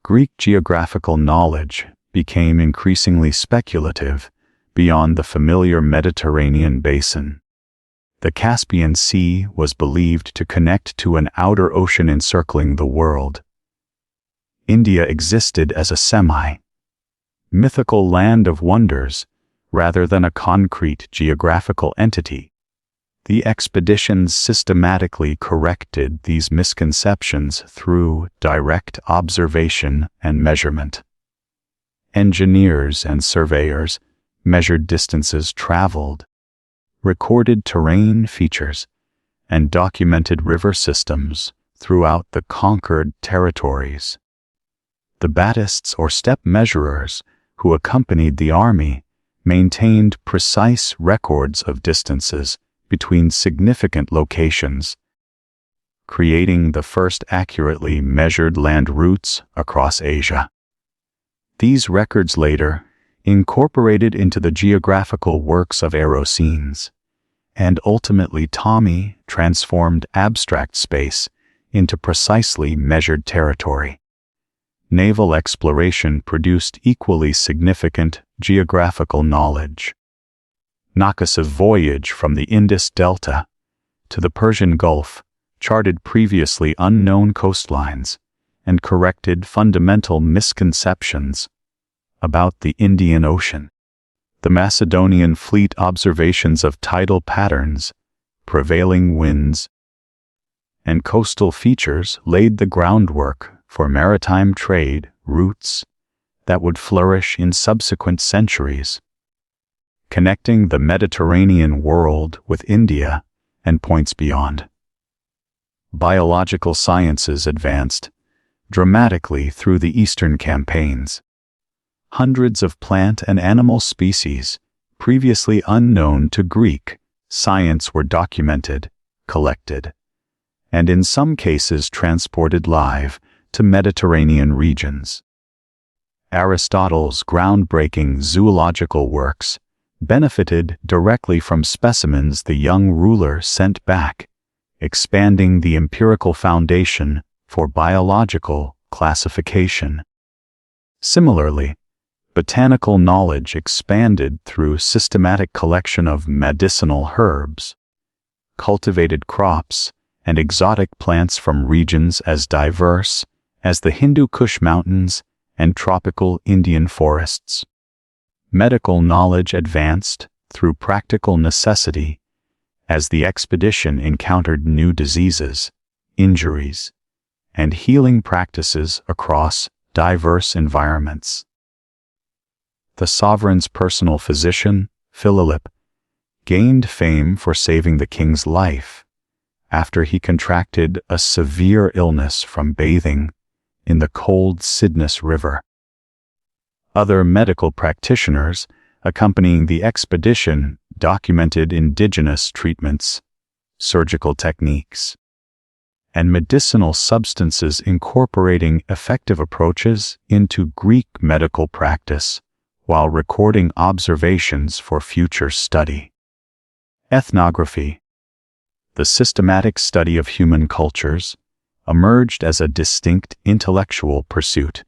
Greek geographical knowledge became increasingly speculative beyond the familiar Mediterranean basin. The Caspian Sea was believed to connect to an outer ocean encircling the world. India existed as a semi-mythical land of wonders, rather than a concrete geographical entity. The expeditions systematically corrected these misconceptions through direct observation and measurement. Engineers and surveyors measured distances traveled, recorded terrain features, and documented river systems throughout the conquered territories. The Battists or step measurers who accompanied the army maintained precise records of distances between significant locations, creating the first accurately measured land routes across Asia. These records later incorporated into the geographical works of Erocenes, and ultimately transformed abstract space into precisely measured territory. Naval exploration produced equally significant geographical knowledge. Nakhos's voyage from the Indus Delta to the Persian Gulf charted previously unknown coastlines and corrected fundamental misconceptions about the Indian Ocean. The Macedonian fleet observations of tidal patterns, prevailing winds, and coastal features laid the groundwork for maritime trade routes that would flourish in subsequent centuries, connecting the Mediterranean world with India and points beyond. Biological sciences advanced dramatically through the Eastern campaigns. Hundreds of plant and animal species, previously unknown to Greek science, were documented, collected, and in some cases transported live to Mediterranean regions. Aristotle's groundbreaking zoological works benefited directly from specimens the young ruler sent back, expanding the empirical foundation for biological classification. Similarly, botanical knowledge expanded through systematic collection of medicinal herbs, cultivated crops, and exotic plants from regions as diverse as the Hindu Kush Mountains and tropical Indian forests. Medical knowledge advanced through practical necessity as the expedition encountered new diseases, injuries, and healing practices across diverse environments. The sovereign's personal physician, Philip, gained fame for saving the king's life after he contracted a severe illness from bathing in the cold Cydnus River. Other medical practitioners accompanying the expedition documented indigenous treatments, surgical techniques, and medicinal substances incorporating effective approaches into Greek medical practice while recording observations for future study. Ethnography, the systematic study of human cultures, emerged as a distinct intellectual pursuit.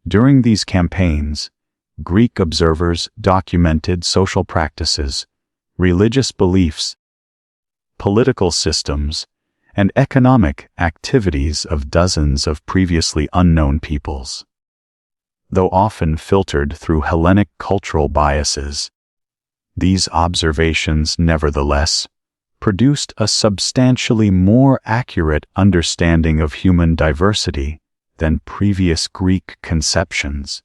During these campaigns, Greek observers documented social practices, religious beliefs, political systems, and economic activities of dozens of previously unknown peoples. Though often filtered through Hellenic cultural biases, these observations nevertheless produced a substantially more accurate understanding of human diversity than previous Greek conceptions,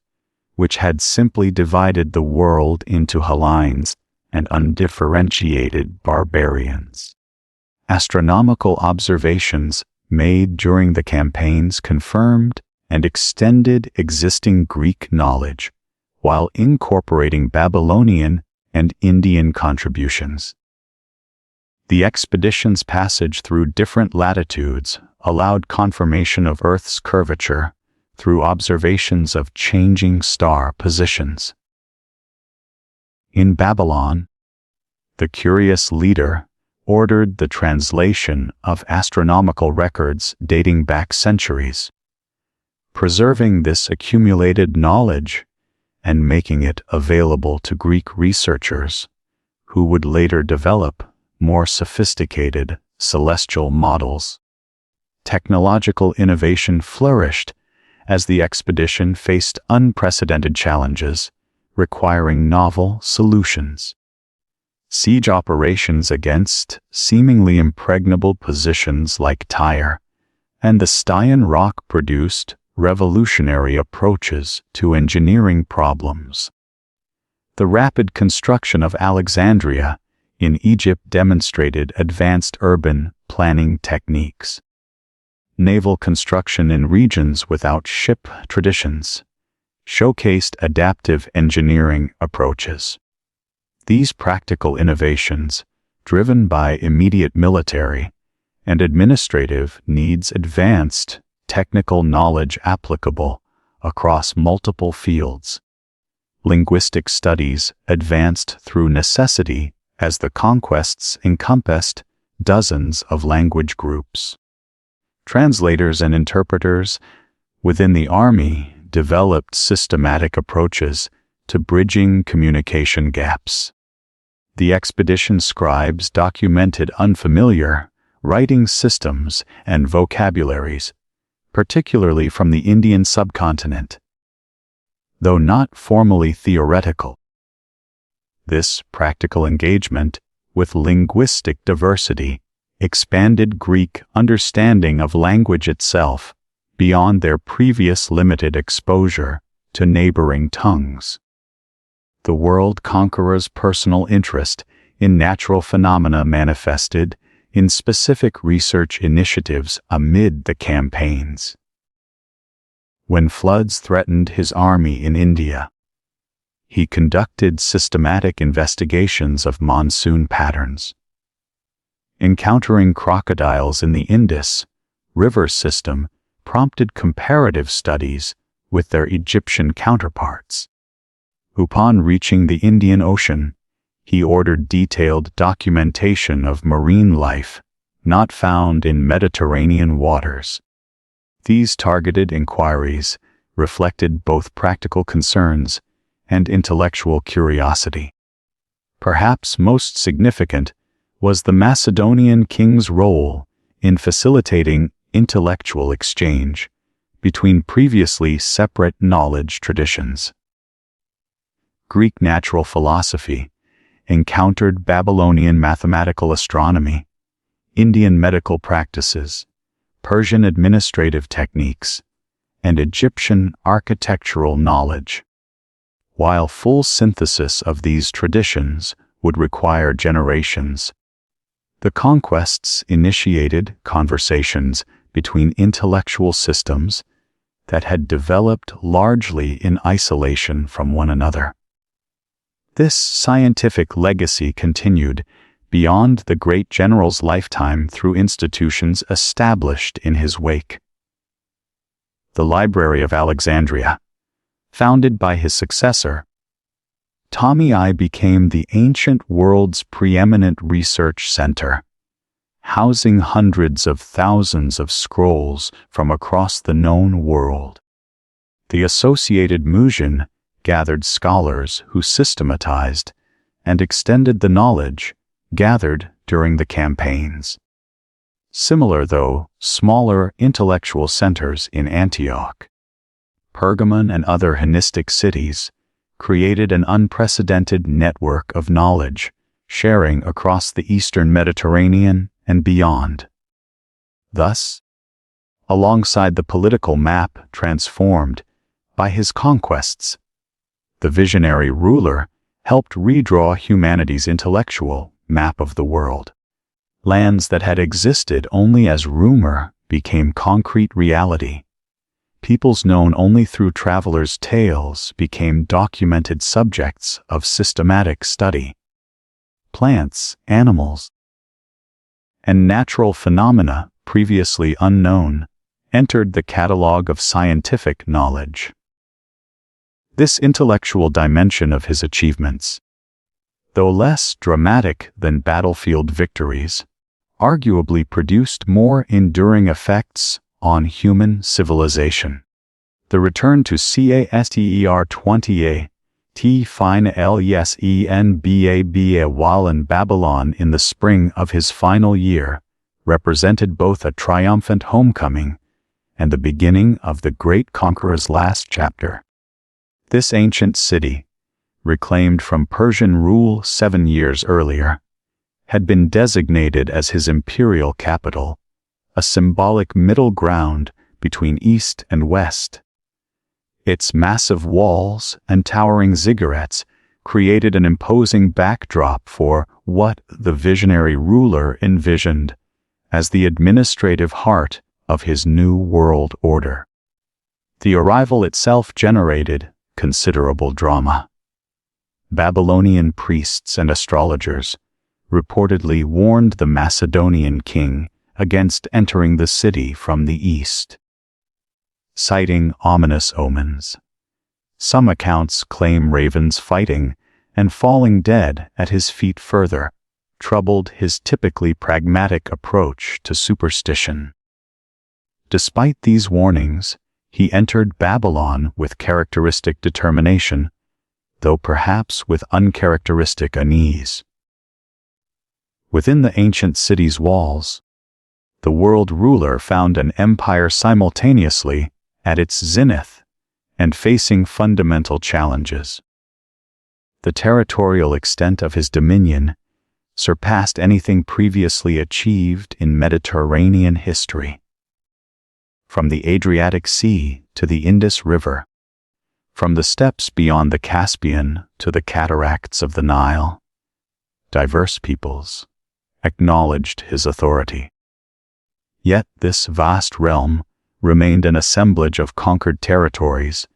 which had simply divided the world into Hellenes and undifferentiated barbarians. Astronomical observations made during the campaigns confirmed and extended existing Greek knowledge, while incorporating Babylonian and Indian contributions. The expedition's passage through different latitudes allowed confirmation of Earth's curvature through observations of changing star positions. In Babylon, the curious leader ordered the translation of astronomical records dating back centuries, preserving this accumulated knowledge and making it available to Greek researchers who would later develop more sophisticated celestial models. Technological innovation flourished as the expedition faced unprecedented challenges, requiring novel solutions. Siege operations against seemingly impregnable positions like Tyre and the Stygian rock produced revolutionary approaches to engineering problems. The rapid construction of Alexandria in Egypt demonstrated advanced urban planning techniques. Naval construction in regions without ship traditions showcased adaptive engineering approaches. These practical innovations, driven by immediate military and administrative needs, advanced technical knowledge applicable across multiple fields. Linguistic studies advanced through necessity as the conquests encompassed dozens of language groups. Translators and interpreters within the army developed systematic approaches to bridging communication gaps. The expedition scribes documented unfamiliar writing systems and vocabularies, particularly from the Indian subcontinent. Though not formally theoretical, this practical engagement with linguistic diversity expanded Greek understanding of language itself beyond their previous limited exposure to neighboring tongues. The world conqueror's personal interest in natural phenomena manifested in specific research initiatives amid the campaigns. When floods threatened his army in India, he conducted systematic investigations of monsoon patterns. Encountering crocodiles in the Indus River system prompted comparative studies with their Egyptian counterparts. Upon reaching the Indian Ocean, he ordered detailed documentation of marine life not found in Mediterranean waters. These targeted inquiries reflected both practical concerns and intellectual curiosity. Perhaps most significant was the Macedonian king's role in facilitating intellectual exchange between previously separate knowledge traditions. Greek natural philosophy encountered Babylonian mathematical astronomy, Indian medical practices, Persian administrative techniques, and Egyptian architectural knowledge. While full synthesis of these traditions would require generations, the conquests initiated conversations between intellectual systems that had developed largely in isolation from one another. This scientific legacy continued beyond the great general's lifetime through institutions established in his wake. The Library of Alexandria, founded by his successor, Ptolemy became the ancient world's preeminent research center, housing hundreds of thousands of scrolls from across the known world. The associated Museum gathered scholars who systematized and extended the knowledge gathered during the campaigns. Similar, though smaller, intellectual centers in Antioch, Pergamon, and other Hellenistic cities created an unprecedented network of knowledge sharing across the Eastern Mediterranean and beyond. Thus, alongside the political map transformed by his conquests, the visionary ruler helped redraw humanity's intellectual map of the world. Lands that had existed only as rumor became concrete reality. Peoples known only through travelers' tales became documented subjects of systematic study. Plants, animals, and natural phenomena previously unknown entered the catalog of scientific knowledge. This intellectual dimension of his achievements, though less dramatic than battlefield victories, arguably produced more enduring effects on human civilization. The return to CASTER 20A T fine Lsenbaba while in Babylon in the spring of his final year represented both a triumphant homecoming and the beginning of the great conqueror's last chapter. This ancient city, reclaimed from Persian rule 7 years earlier, had been designated as his imperial capital, a symbolic middle ground between East and West. Its massive walls and towering ziggurats created an imposing backdrop for what the visionary ruler envisioned as the administrative heart of his new world order. The arrival itself generated considerable drama. Babylonian priests and astrologers reportedly warned the Macedonian king against entering the city from the east, citing ominous omens. Some accounts claim ravens fighting and falling dead at his feet further troubled his typically pragmatic approach to superstition. Despite these warnings, he entered Babylon with characteristic determination, though perhaps with uncharacteristic unease. Within the ancient city's walls, the world ruler found an empire simultaneously at its zenith and facing fundamental challenges. The territorial extent of his dominion surpassed anything previously achieved in Mediterranean history. From the Adriatic Sea to the Indus River, from the steppes beyond the Caspian to the cataracts of the Nile, diverse peoples acknowledged his authority. Yet this vast realm remained an assemblage of conquered territories,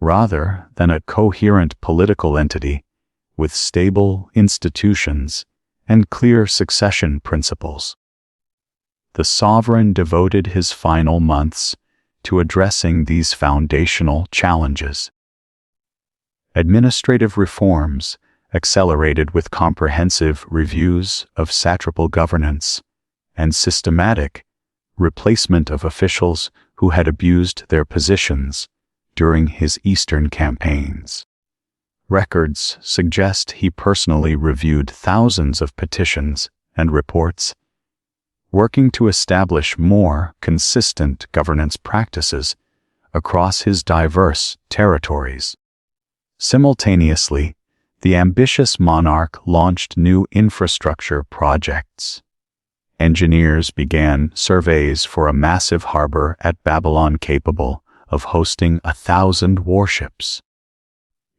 rather than a coherent political entity with stable institutions and clear succession principles. The sovereign devoted his final months to addressing these foundational challenges. Administrative reforms accelerated with comprehensive reviews of satrapal governance and systematic replacement of officials who had abused their positions during his eastern campaigns. Records suggest he personally reviewed thousands of petitions and reports, working to establish more consistent governance practices across his diverse territories. Simultaneously, the ambitious monarch launched new infrastructure projects. Engineers began surveys for a massive harbor at Babylon capable of hosting 1,000 warships.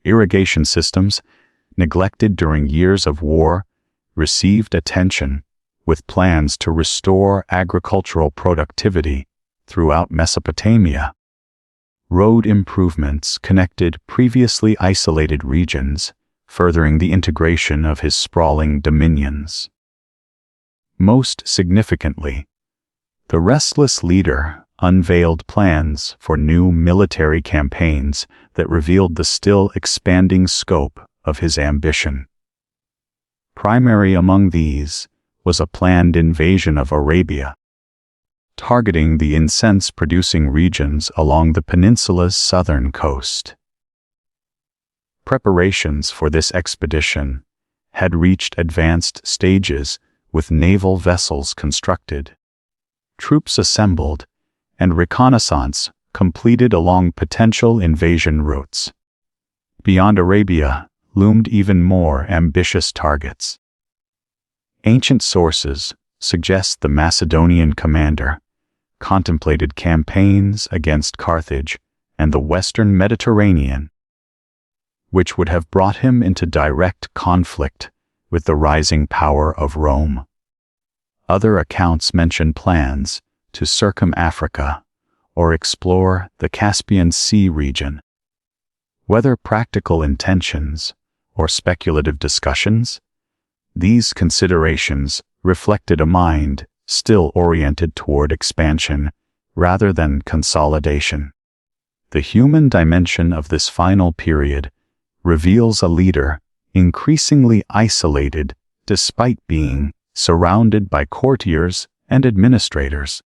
Irrigation systems, neglected during years of war, received attention, with plans to restore agricultural productivity throughout Mesopotamia. Road improvements connected previously isolated regions, furthering the integration of his sprawling dominions. Most significantly, the restless leader unveiled plans for new military campaigns that revealed the still expanding scope of his ambition. Primary among these was a planned invasion of Arabia, targeting the incense-producing regions along the peninsula's southern coast. Preparations for this expedition had reached advanced stages, with naval vessels constructed, troops assembled, and reconnaissance completed along potential invasion routes. Beyond Arabia loomed even more ambitious targets. Ancient sources suggest the Macedonian commander contemplated campaigns against Carthage and the Western Mediterranean, which would have brought him into direct conflict with the rising power of Rome. Other accounts mention plans to circum-Africa or explore the Caspian Sea region. Whether practical intentions or speculative discussions, these considerations reflected a mind still oriented toward expansion rather than consolidation. The human dimension of this final period reveals a leader increasingly isolated despite being surrounded by courtiers and administrators.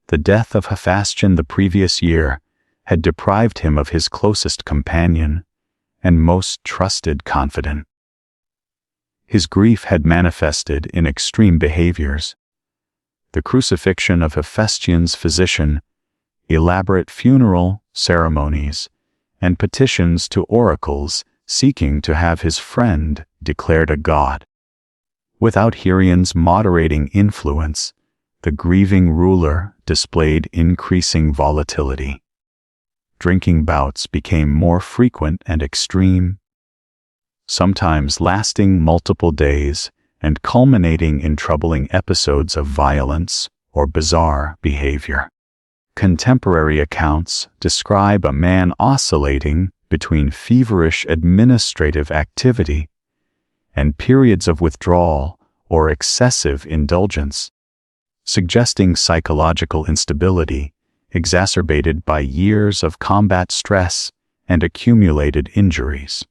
The death of Hephaestion the previous year had deprived him of his closest companion and most trusted confidant. His grief had manifested in extreme behaviors: the crucifixion of Hephaestion's physician, elaborate funeral ceremonies, and petitions to oracles seeking to have his friend declared a god. Without Hierion's moderating influence, the grieving ruler displayed increasing volatility. Drinking bouts became more frequent and extreme, sometimes lasting multiple days and culminating in troubling episodes of violence or bizarre behavior. Contemporary accounts describe a man oscillating between feverish administrative activity and periods of withdrawal or excessive indulgence, suggesting psychological instability exacerbated by years of combat stress and accumulated injuries.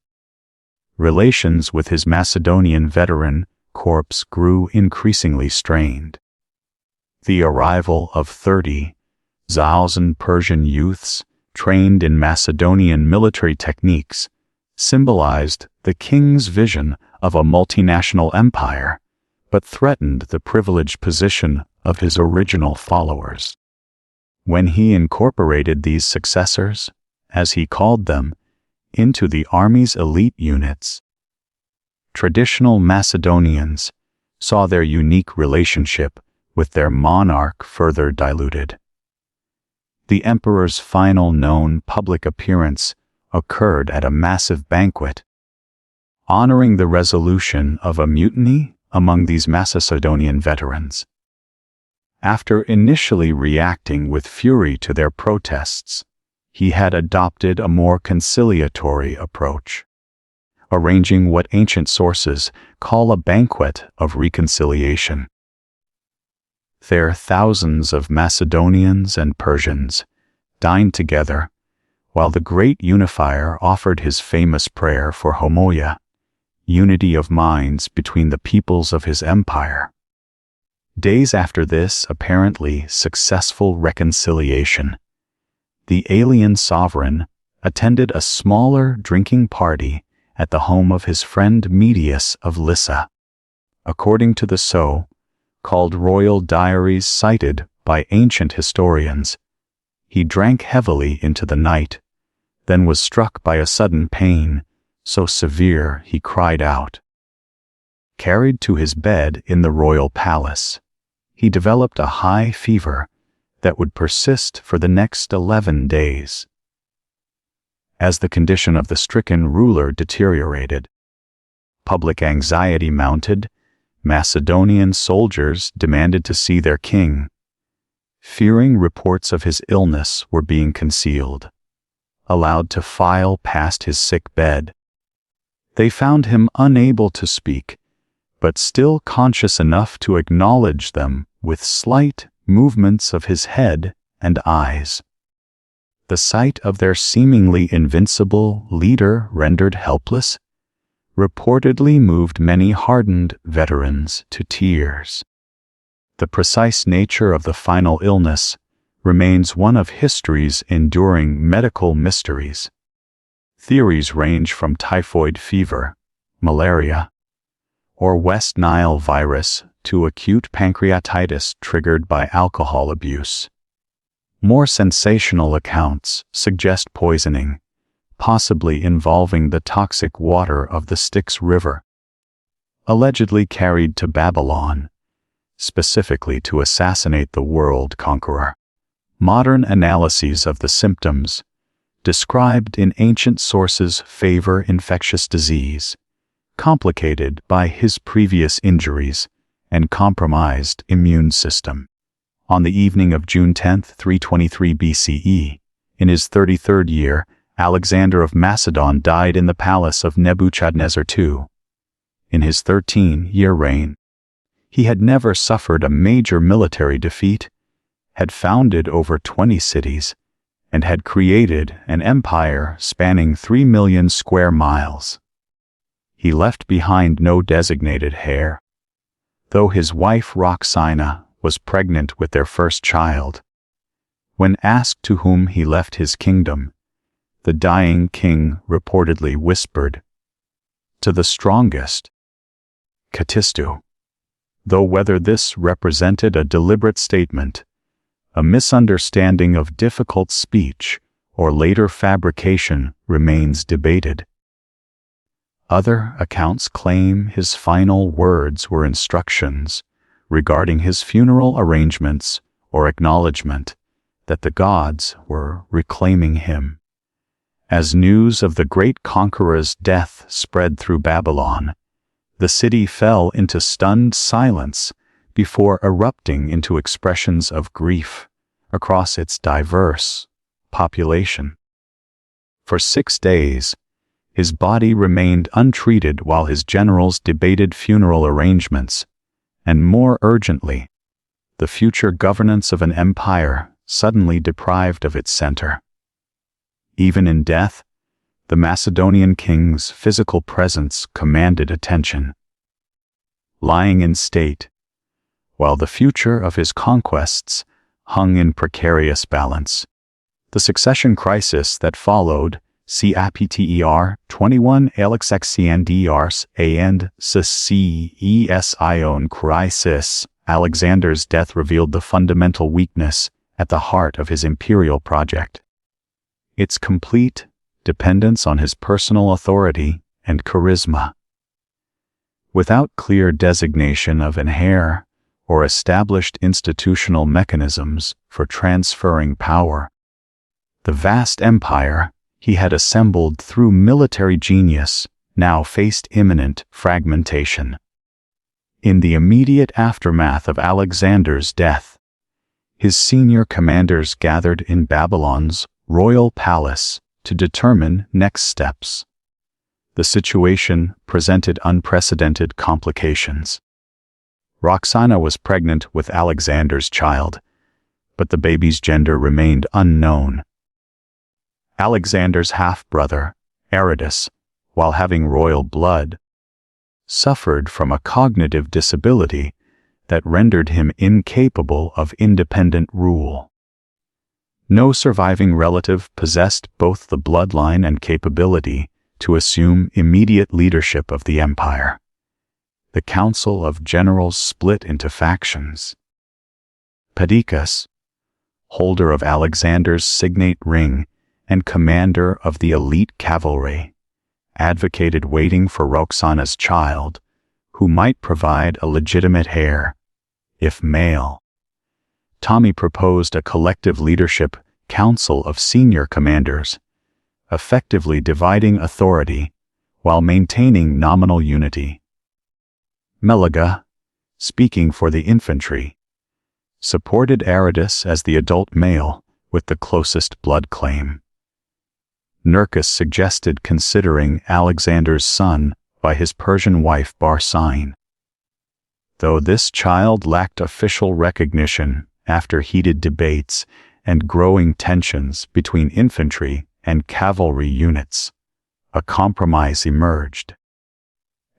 Relations with his Macedonian veteran corps grew increasingly strained. The arrival of 30,000 Persian youths trained in Macedonian military techniques symbolized the king's vision of a multinational empire, but threatened the privileged position of his original followers. When he incorporated these successors, as he called them, into the army's elite units, traditional Macedonians saw their unique relationship with their monarch further diluted. The emperor's final known public appearance occurred at a massive banquet, honoring the resolution of a mutiny among these Macedonian veterans. After initially reacting with fury to their protests, he had adopted a more conciliatory approach, arranging what ancient sources call a banquet of reconciliation. There, thousands of Macedonians and Persians dined together, while the great unifier offered his famous prayer for homoia, unity of minds between the peoples of his empire. Days after this apparently successful reconciliation, the alien sovereign attended a smaller drinking party at the home of his friend Medius of Lyssa. According to the so-called royal diaries cited by ancient historians, he drank heavily into the night, then was struck by a sudden pain, so severe he cried out. Carried to his bed in the royal palace, he developed a high fever that would persist for the next 11 days. As the condition of the stricken ruler deteriorated, public anxiety mounted. Macedonian soldiers demanded to see their king, fearing reports of his illness were being concealed, allowed to file past his sick bed. They found him unable to speak, but still conscious enough to acknowledge them with slight movements of his head and eyes. The sight of their seemingly invincible leader rendered helpless reportedly moved many hardened veterans to tears. The precise nature of the final illness remains one of history's enduring medical mysteries. Theories range from typhoid fever, malaria, or West Nile virus to acute pancreatitis triggered by alcohol abuse. More sensational accounts suggest poisoning, possibly involving the toxic water of the Styx River, allegedly carried to Babylon, specifically to assassinate the world conqueror. Modern analyses of the symptoms described in ancient sources favor infectious disease, complicated by his previous injuries and compromised immune system. On the evening of June 10, 323 BCE, in his 33rd year, Alexander of Macedon died in the palace of Nebuchadnezzar II. In his 13-year reign, he had never suffered a major military defeat, had founded over 20 cities, and had created an empire spanning 3 million square miles. He left behind no designated heir, though his wife Roxana was pregnant with their first child. When asked to whom he left his kingdom, the dying king reportedly whispered to the strongest, "Katistu," though whether this represented a deliberate statement, a misunderstanding of difficult speech, or later fabrication remains debated. Other accounts claim his final words were instructions regarding his funeral arrangements or acknowledgement that the gods were reclaiming him. As news of the great conqueror's death spread through Babylon, the city fell into stunned silence before erupting into expressions of grief across its diverse population. For 6 days, his body remained untreated while his generals debated funeral arrangements, and more urgently, the future governance of an empire suddenly deprived of its center. Even in death, the Macedonian king's physical presence commanded attention. Lying in state, while the future of his conquests hung in precarious balance. The succession crisis that followed, CAPTER 21 Alexandrias and Sion crisis, Alexander's death revealed the fundamental weakness at the heart of his imperial project. Its complete dependence on his personal authority and charisma. Without clear designation of an heir or established institutional mechanisms for transferring power, the vast empire he had assembled through military genius now faced imminent fragmentation. In the immediate aftermath of Alexander's death, his senior commanders gathered in Babylon's royal palace to determine next steps. The situation presented unprecedented complications. Roxana was pregnant with Alexander's child, but the baby's gender remained unknown. Alexander's half-brother, Aristotle, while having royal blood, suffered from a cognitive disability that rendered him incapable of independent rule. No surviving relative possessed both the bloodline and capability to assume immediate leadership of the empire. The council of generals split into factions. Perdiccas, holder of Alexander's signet ring and commander of the elite cavalry, advocated waiting for Roxana's child, who might provide a legitimate heir, if male. Tommy proposed a collective leadership council of senior commanders, effectively dividing authority while maintaining nominal unity. Melaga, speaking for the infantry, supported Aristotle as the adult male with the closest blood claim. Nerkes suggested considering Alexander's son by his Persian wife Barsine. Though this child lacked official recognition after heated debates and growing tensions between infantry and cavalry units, a compromise emerged.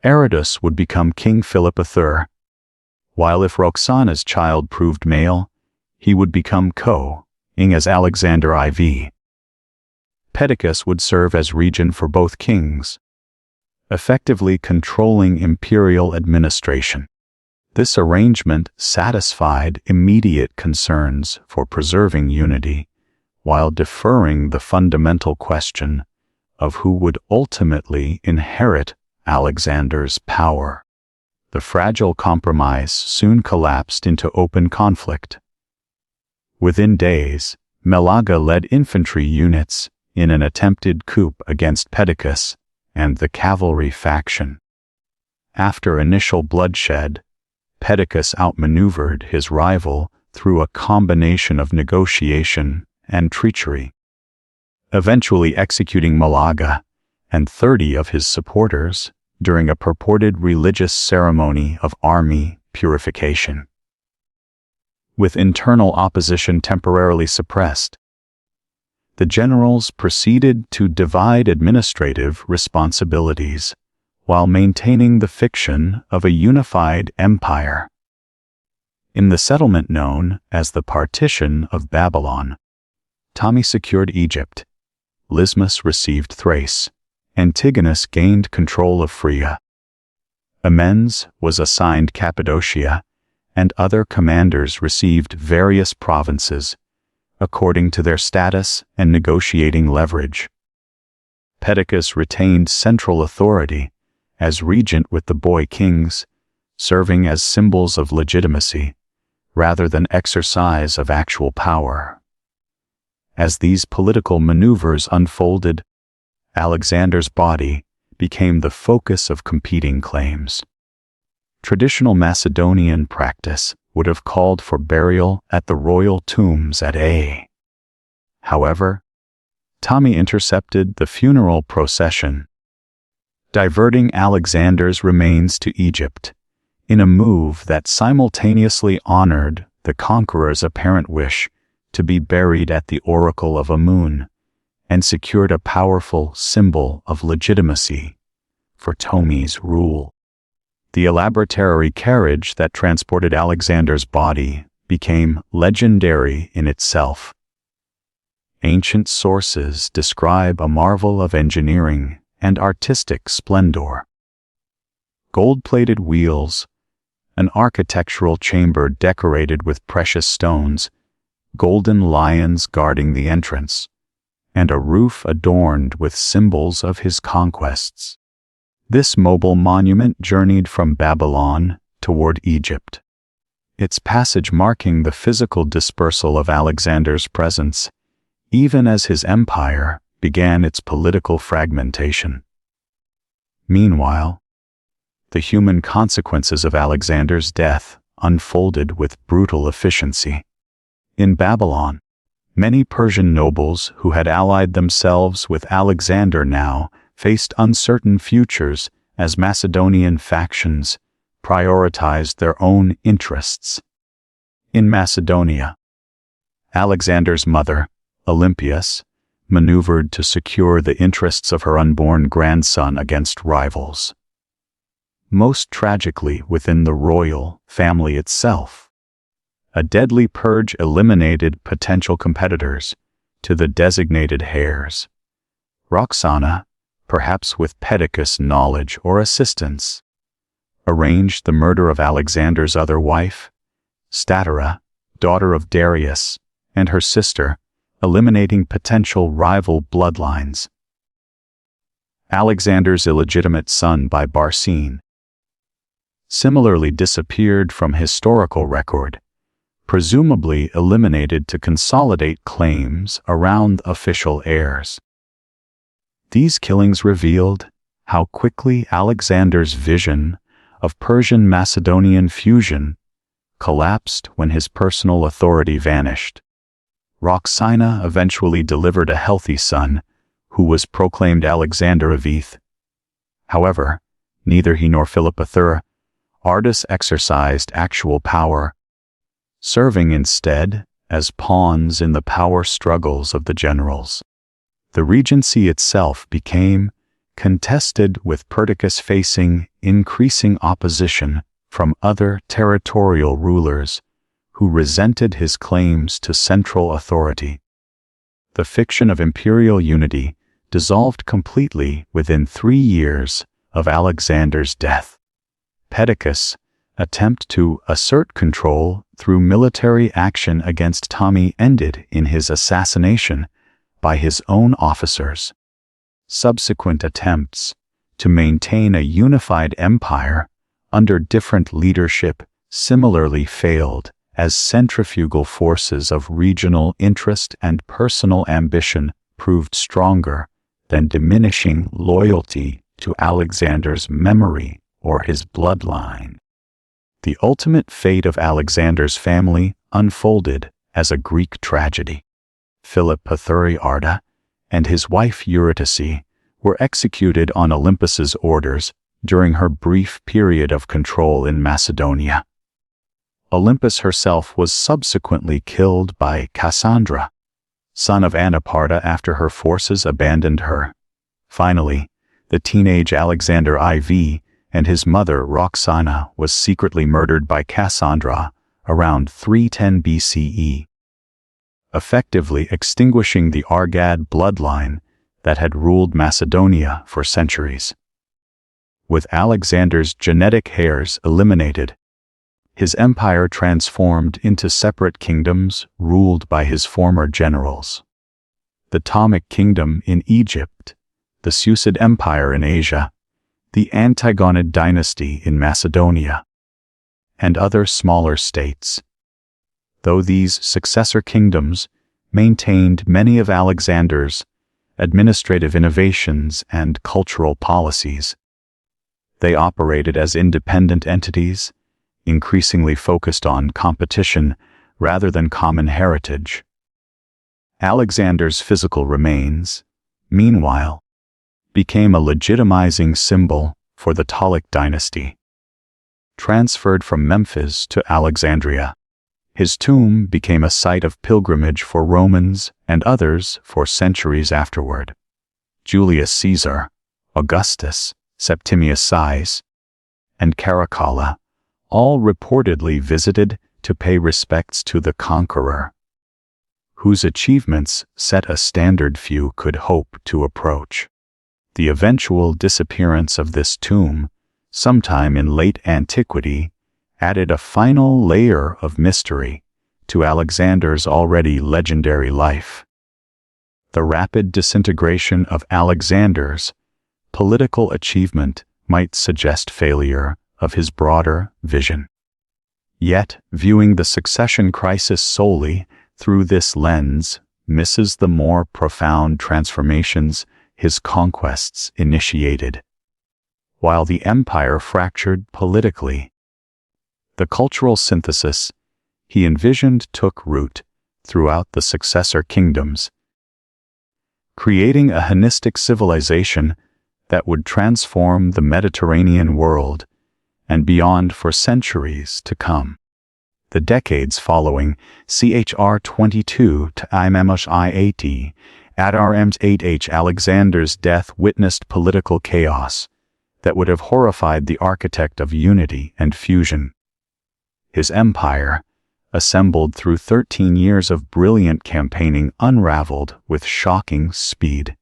Aristotle would become King Philip III, while if Roxana's child proved male, he would become king as Alexander IV. Perdiccas would serve as regent for both kings, effectively controlling imperial administration. This arrangement satisfied immediate concerns for preserving unity, while deferring the fundamental question of who would ultimately inherit Alexander's power. The fragile compromise soon collapsed into open conflict. Within days, Melaga led infantry units in an attempted coup against Perdiccas and the cavalry faction. After initial bloodshed, Perdiccas outmaneuvered his rival through a combination of negotiation and treachery, eventually executing Melaga and 30 of his supporters during a purported religious ceremony of army purification. With internal opposition temporarily suppressed, the generals proceeded to divide administrative responsibilities while maintaining the fiction of a unified empire. In the settlement known as the Partition of Babylon, Tommy secured Egypt, Lysimus received Thrace. Antigonus gained control of Phrygia. Amends was assigned Cappadocia, and other commanders received various provinces, according to their status and negotiating leverage. Perdiccas retained central authority as regent with the boy kings, serving as symbols of legitimacy rather than exercise of actual power. As these political maneuvers unfolded, Alexander's body became the focus of competing claims. Traditional Macedonian practice would have called for burial at the royal tombs at Ai. However, Ptolemy intercepted the funeral procession, diverting Alexander's remains to Egypt, in a move that simultaneously honored the conqueror's apparent wish to be buried at the Oracle of Amun, and secured a powerful symbol of legitimacy for Ptolemy's rule. The elaboratory carriage that transported Alexander's body became legendary in itself. Ancient sources describe a marvel of engineering and artistic splendor. Gold-plated wheels, an architectural chamber decorated with precious stones, golden lions guarding the entrance, and a roof adorned with symbols of his conquests. This mobile monument journeyed from Babylon toward Egypt, its passage marking the physical dispersal of Alexander's presence, even as his empire began its political fragmentation. Meanwhile, the human consequences of Alexander's death unfolded with brutal efficiency. In Babylon, many Persian nobles who had allied themselves with Alexander now faced uncertain futures as Macedonian factions prioritized their own interests. In Macedonia, Alexander's mother, Olympias, maneuvered to secure the interests of her unborn grandson against rivals. Most tragically within the royal family itself, a deadly purge eliminated potential competitors to the designated heirs. Roxana, perhaps with Perdiccas' knowledge or assistance, arranged the murder of Alexander's other wife, Statera, daughter of Darius, and her sister, eliminating potential rival bloodlines. Alexander's illegitimate son by Barsine similarly disappeared from historical record, presumably eliminated to consolidate claims around official heirs. These killings revealed how quickly Alexander's vision of Persian-Macedonian fusion collapsed when his personal authority vanished. Roxana eventually delivered a healthy son, who was proclaimed Alexander of Eth. However, neither he nor Philippa Ardus exercised actual power, serving instead as pawns in the power struggles of the generals. The regency itself became contested, with Perdiccas facing increasing opposition from other territorial rulers who resented his claims to central authority. The fiction of imperial unity dissolved completely within 3 years of Alexander's death. Perdiccas' attempt to assert control through military action against Ptolemy ended in his assassination by his own officers. Subsequent attempts to maintain a unified empire under different leadership similarly failed, as centrifugal forces of regional interest and personal ambition proved stronger than diminishing loyalty to Alexander's memory or his bloodline. The ultimate fate of Alexander's family unfolded as a Greek tragedy. Philippa and his wife Eurydice were executed on Olympus's orders during her brief period of control in Macedonia. Olympus herself was subsequently killed by Cassandra, son of Anaparta, after her forces abandoned her. Finally, the teenage Alexander IV and his mother Roxana was secretly murdered by Cassandra around 310 BCE. Effectively extinguishing the Argad bloodline that had ruled Macedonia for centuries. With Alexander's genetic heirs eliminated, his empire transformed into separate kingdoms ruled by his former generals. The Ptolemaic Kingdom in Egypt, the Seleucid Empire in Asia, the Antigonid dynasty in Macedonia, and other smaller states. Though these successor kingdoms maintained many of Alexander's administrative innovations and cultural policies, they operated as independent entities, increasingly focused on competition rather than common heritage. Alexander's physical remains, meanwhile, became a legitimizing symbol for the Ptolemaic dynasty. Transferred from Memphis to Alexandria, his tomb became a site of pilgrimage for Romans and others for centuries afterward. Julius Caesar, Augustus, Septimius Sais, and Caracalla all reportedly visited to pay respects to the conqueror, whose achievements set a standard few could hope to approach. The eventual disappearance of this tomb, sometime in late antiquity, added a final layer of mystery to Alexander's already legendary life. The rapid disintegration of Alexander's political achievement might suggest failure of his broader vision. Yet, viewing the succession crisis solely through this lens misses the more profound transformations his conquests initiated. While the empire fractured politically, the cultural synthesis he envisioned took root throughout the successor kingdoms, creating a Hellenistic civilization that would transform the Mediterranean world and beyond for centuries to come. The decades following CHR 22 to IMMHIAT at RM's 8H Alexander's death witnessed political chaos that would have horrified the architect of unity and fusion. His empire, assembled through 13 years of brilliant campaigning, unraveled with shocking speed,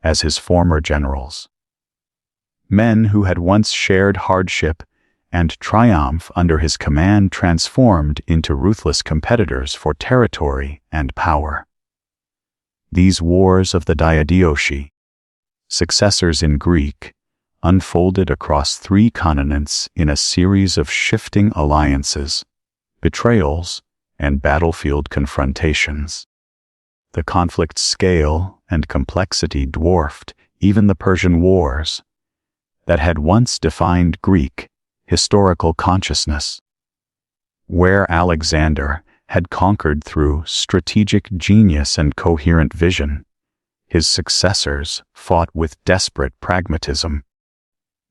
as his former generals. Men who had once shared hardship and triumph under his command transformed into ruthless competitors for territory and power. These wars of the Diadochi, successors in Greek, unfolded across 3 continents in a series of shifting alliances, betrayals, and battlefield confrontations. The conflict's scale and complexity dwarfed even the Persian Wars that had once defined Greek historical consciousness. Where Alexander had conquered through strategic genius and coherent vision, his successors fought with desperate pragmatism,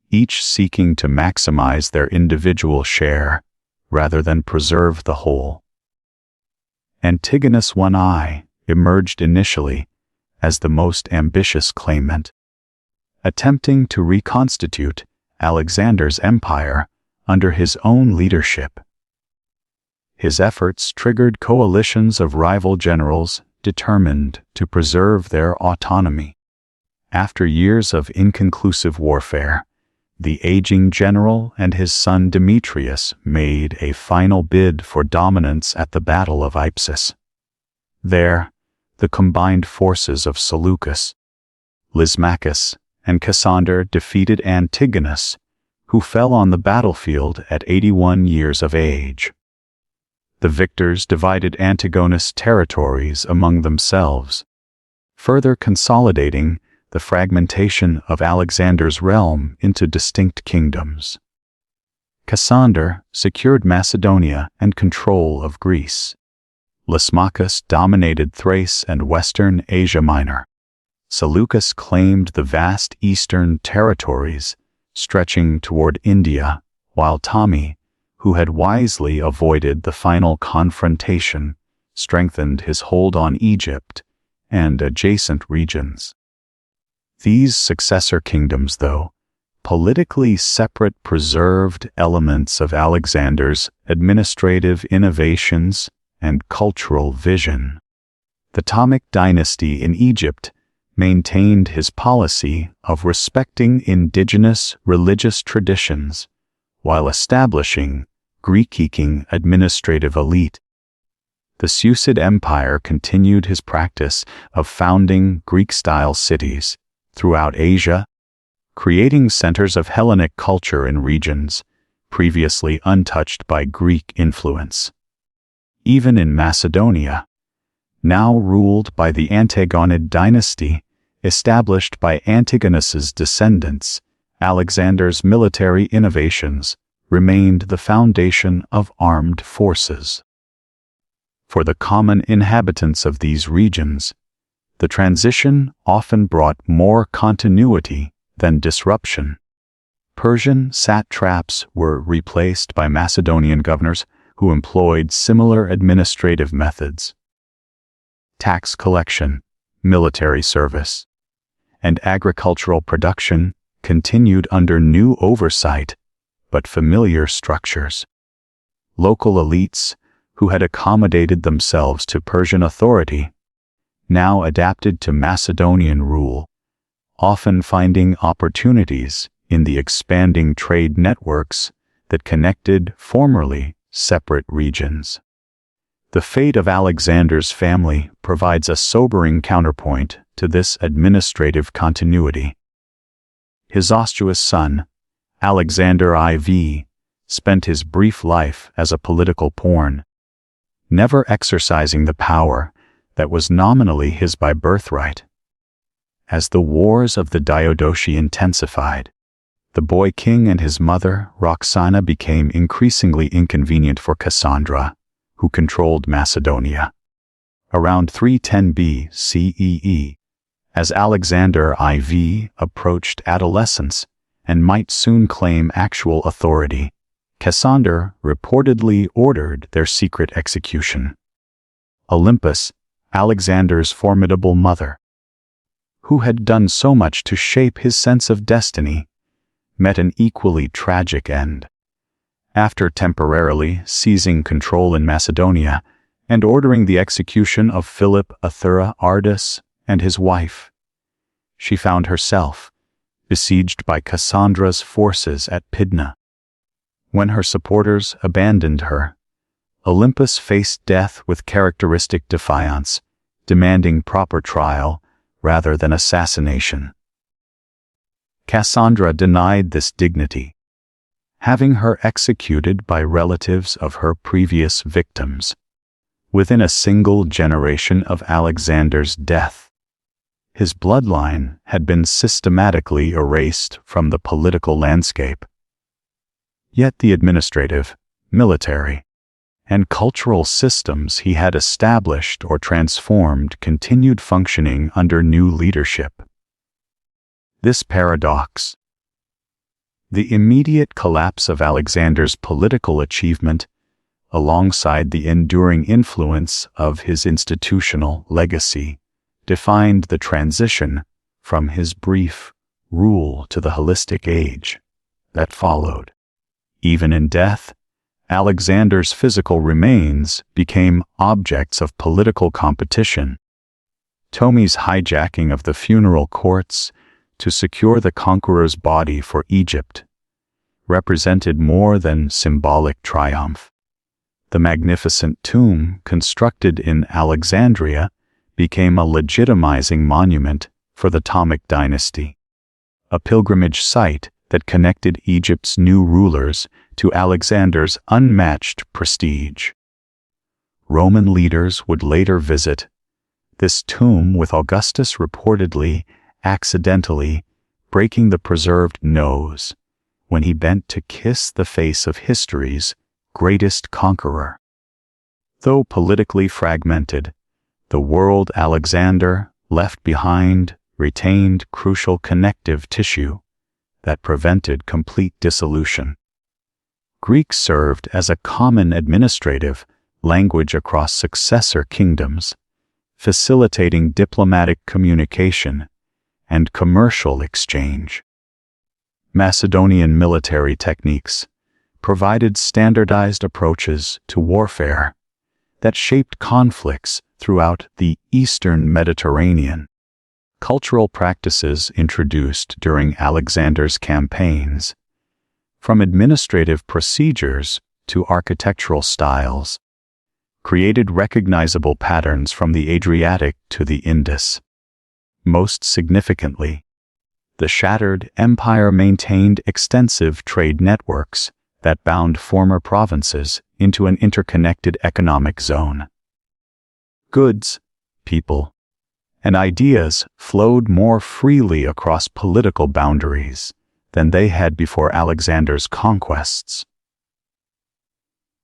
each seeking to maximize their individual share rather than preserve the whole. Antigonus I emerged initially as the most ambitious claimant, attempting to reconstitute Alexander's empire under his own leadership. His efforts triggered coalitions of rival generals determined to preserve their autonomy. After years of inconclusive warfare, the aging general and his son Demetrius made a final bid for dominance at the Battle of Issus. There, the combined forces of Seleucus, Lysimachus, and Cassander defeated Antigonus, who fell on the battlefield at 81 years of age. The victors divided Antigonus' territories among themselves, further consolidating the fragmentation of Alexander's realm into distinct kingdoms. Cassander secured Macedonia and control of Greece. Lysimachus dominated Thrace and western Asia Minor. Seleucus claimed the vast eastern territories stretching toward India, while Ptolemy, who had wisely avoided the final confrontation, strengthened his hold on Egypt and adjacent regions. These successor kingdoms, though, politically separate, preserved elements of Alexander's administrative innovations and cultural vision. The Ptolemaic dynasty in Egypt maintained his policy of respecting indigenous religious traditions while establishing Greek-speaking administrative elite. The Seleucid Empire continued his practice of founding Greek-style cities throughout Asia, creating centers of Hellenic culture in regions previously untouched by Greek influence. Even in Macedonia, now ruled by the Antigonid dynasty, established by Antigonus's descendants, Alexander's military innovations remained the foundation of armed forces. For the common inhabitants of these regions, the transition often brought more continuity than disruption. Persian satraps were replaced by Macedonian governors who employed similar administrative methods. Tax collection, military service, and agricultural production continued under new oversight, but familiar structures. Local elites, who had accommodated themselves to Persian authority, now adapted to Macedonian rule, often finding opportunities in the expanding trade networks that connected formerly separate regions. The fate of Alexander's family provides a sobering counterpoint to this administrative continuity. His ostuous son, Alexander IV, spent his brief life as a political pawn, never exercising the power that was nominally his by birthright. As the wars of the Diadochi intensified, the boy king and his mother, Roxana, became increasingly inconvenient for Cassandra, who controlled Macedonia. Around 310 BCE, as Alexander IV approached adolescence and might soon claim actual authority, Cassandra reportedly ordered their secret execution. Olympus, Alexander's formidable mother, who had done so much to shape his sense of destiny, met an equally tragic end. After temporarily seizing control in Macedonia and ordering the execution of Philip Ardus and his wife, she found herself besieged by Cassandra's forces at Pydna. When her supporters abandoned her, Olympus faced death with characteristic defiance, demanding proper trial rather than assassination. Cassandra denied this dignity, having her executed by relatives of her previous victims. Within a single generation of Alexander's death, his bloodline had been systematically erased from the political landscape. Yet the administrative, military, and cultural systems he had established or transformed continued functioning under new leadership. This paradox, the immediate collapse of Alexander's political achievement, alongside the enduring influence of his institutional legacy, defined the transition from his brief rule to the holistic age that followed. Even in death, Alexander's physical remains became objects of political competition. Ptolemy's hijacking of the funeral courts to secure the conqueror's body for Egypt represented more than symbolic triumph. The magnificent tomb constructed in Alexandria became a legitimizing monument for the Ptolemaic dynasty, a pilgrimage site that connected Egypt's new rulers to Alexander's unmatched prestige. Roman leaders would later visit this tomb, with Augustus reportedly accidentally breaking the preserved nose when he bent to kiss the face of history's greatest conqueror. Though politically fragmented, the world Alexander left behind retained crucial connective tissue that prevented complete dissolution. Greek served as a common administrative language across successor kingdoms, facilitating diplomatic communication and commercial exchange. Macedonian military techniques provided standardized approaches to warfare that shaped conflicts throughout the Eastern Mediterranean. cultural practices introduced during Alexander's campaigns, from administrative procedures to architectural styles, created recognizable patterns from the Adriatic to the Indus. Most significantly, the shattered empire maintained extensive trade networks that bound former provinces into an interconnected economic zone. Goods, people, and ideas flowed more freely across political boundaries than they had before Alexander's conquests.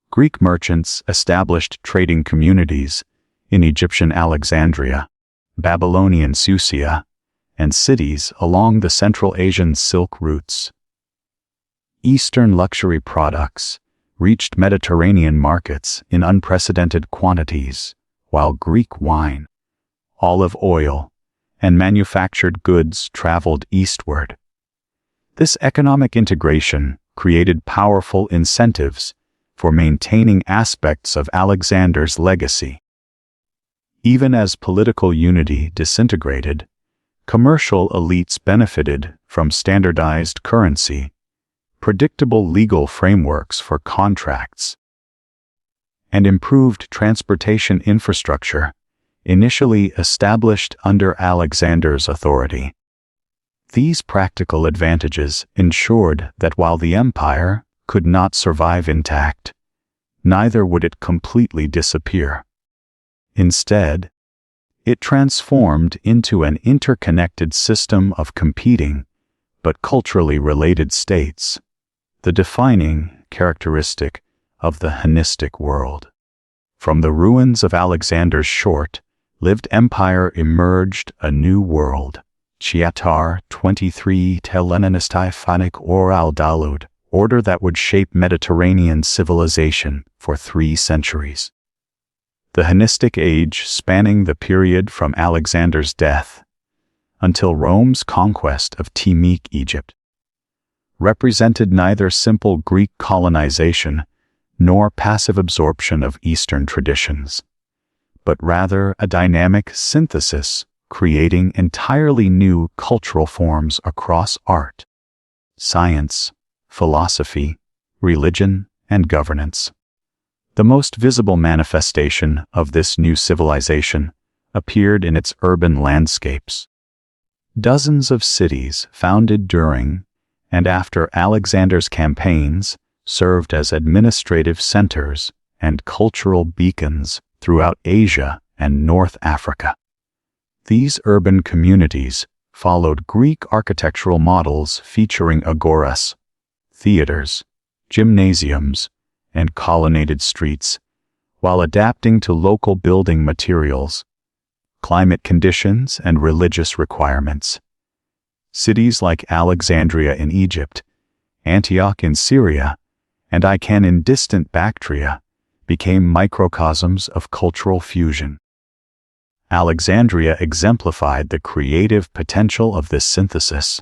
Greek merchants established trading communities in Egyptian Alexandria, Babylonian Susia, and cities along the Central Asian Silk routes. Eastern luxury products reached Mediterranean markets in unprecedented quantities, while Greek wine, olive oil, and manufactured goods traveled eastward. This economic integration created powerful incentives for maintaining aspects of Alexander's legacy. Even as political unity disintegrated, commercial elites benefited from standardized currency, predictable legal frameworks for contracts, and improved transportation infrastructure initially established under Alexander's authority. These practical advantages ensured that while the empire could not survive intact, neither would it completely disappear. Instead, it transformed into an interconnected system of competing but culturally related states, the defining characteristic of the Hellenistic world. From the ruins of Alexander's short-lived empire emerged a new world. Chiatar 23 Telenistai Phanik Oral Dalud, order that would shape Mediterranean civilization for 3 centuries. The Hellenistic age, spanning the period from Alexander's death until Rome's conquest of Timik Egypt, represented neither simple Greek colonization nor passive absorption of Eastern traditions, but rather a dynamic synthesis creating entirely new cultural forms across art, science, philosophy, religion, and governance. The most visible manifestation of this new civilization appeared in its urban landscapes. Dozens of cities founded during and after Alexander's campaigns served as administrative centers and cultural beacons throughout Asia and North Africa. These urban communities followed Greek architectural models featuring agoras, theaters, gymnasiums, and colonnaded streets, while adapting to local building materials, climate conditions, and religious requirements. Cities like Alexandria in Egypt, Antioch in Syria, and Icon in distant Bactria became microcosms of cultural fusion. Alexandria exemplified the creative potential of this synthesis.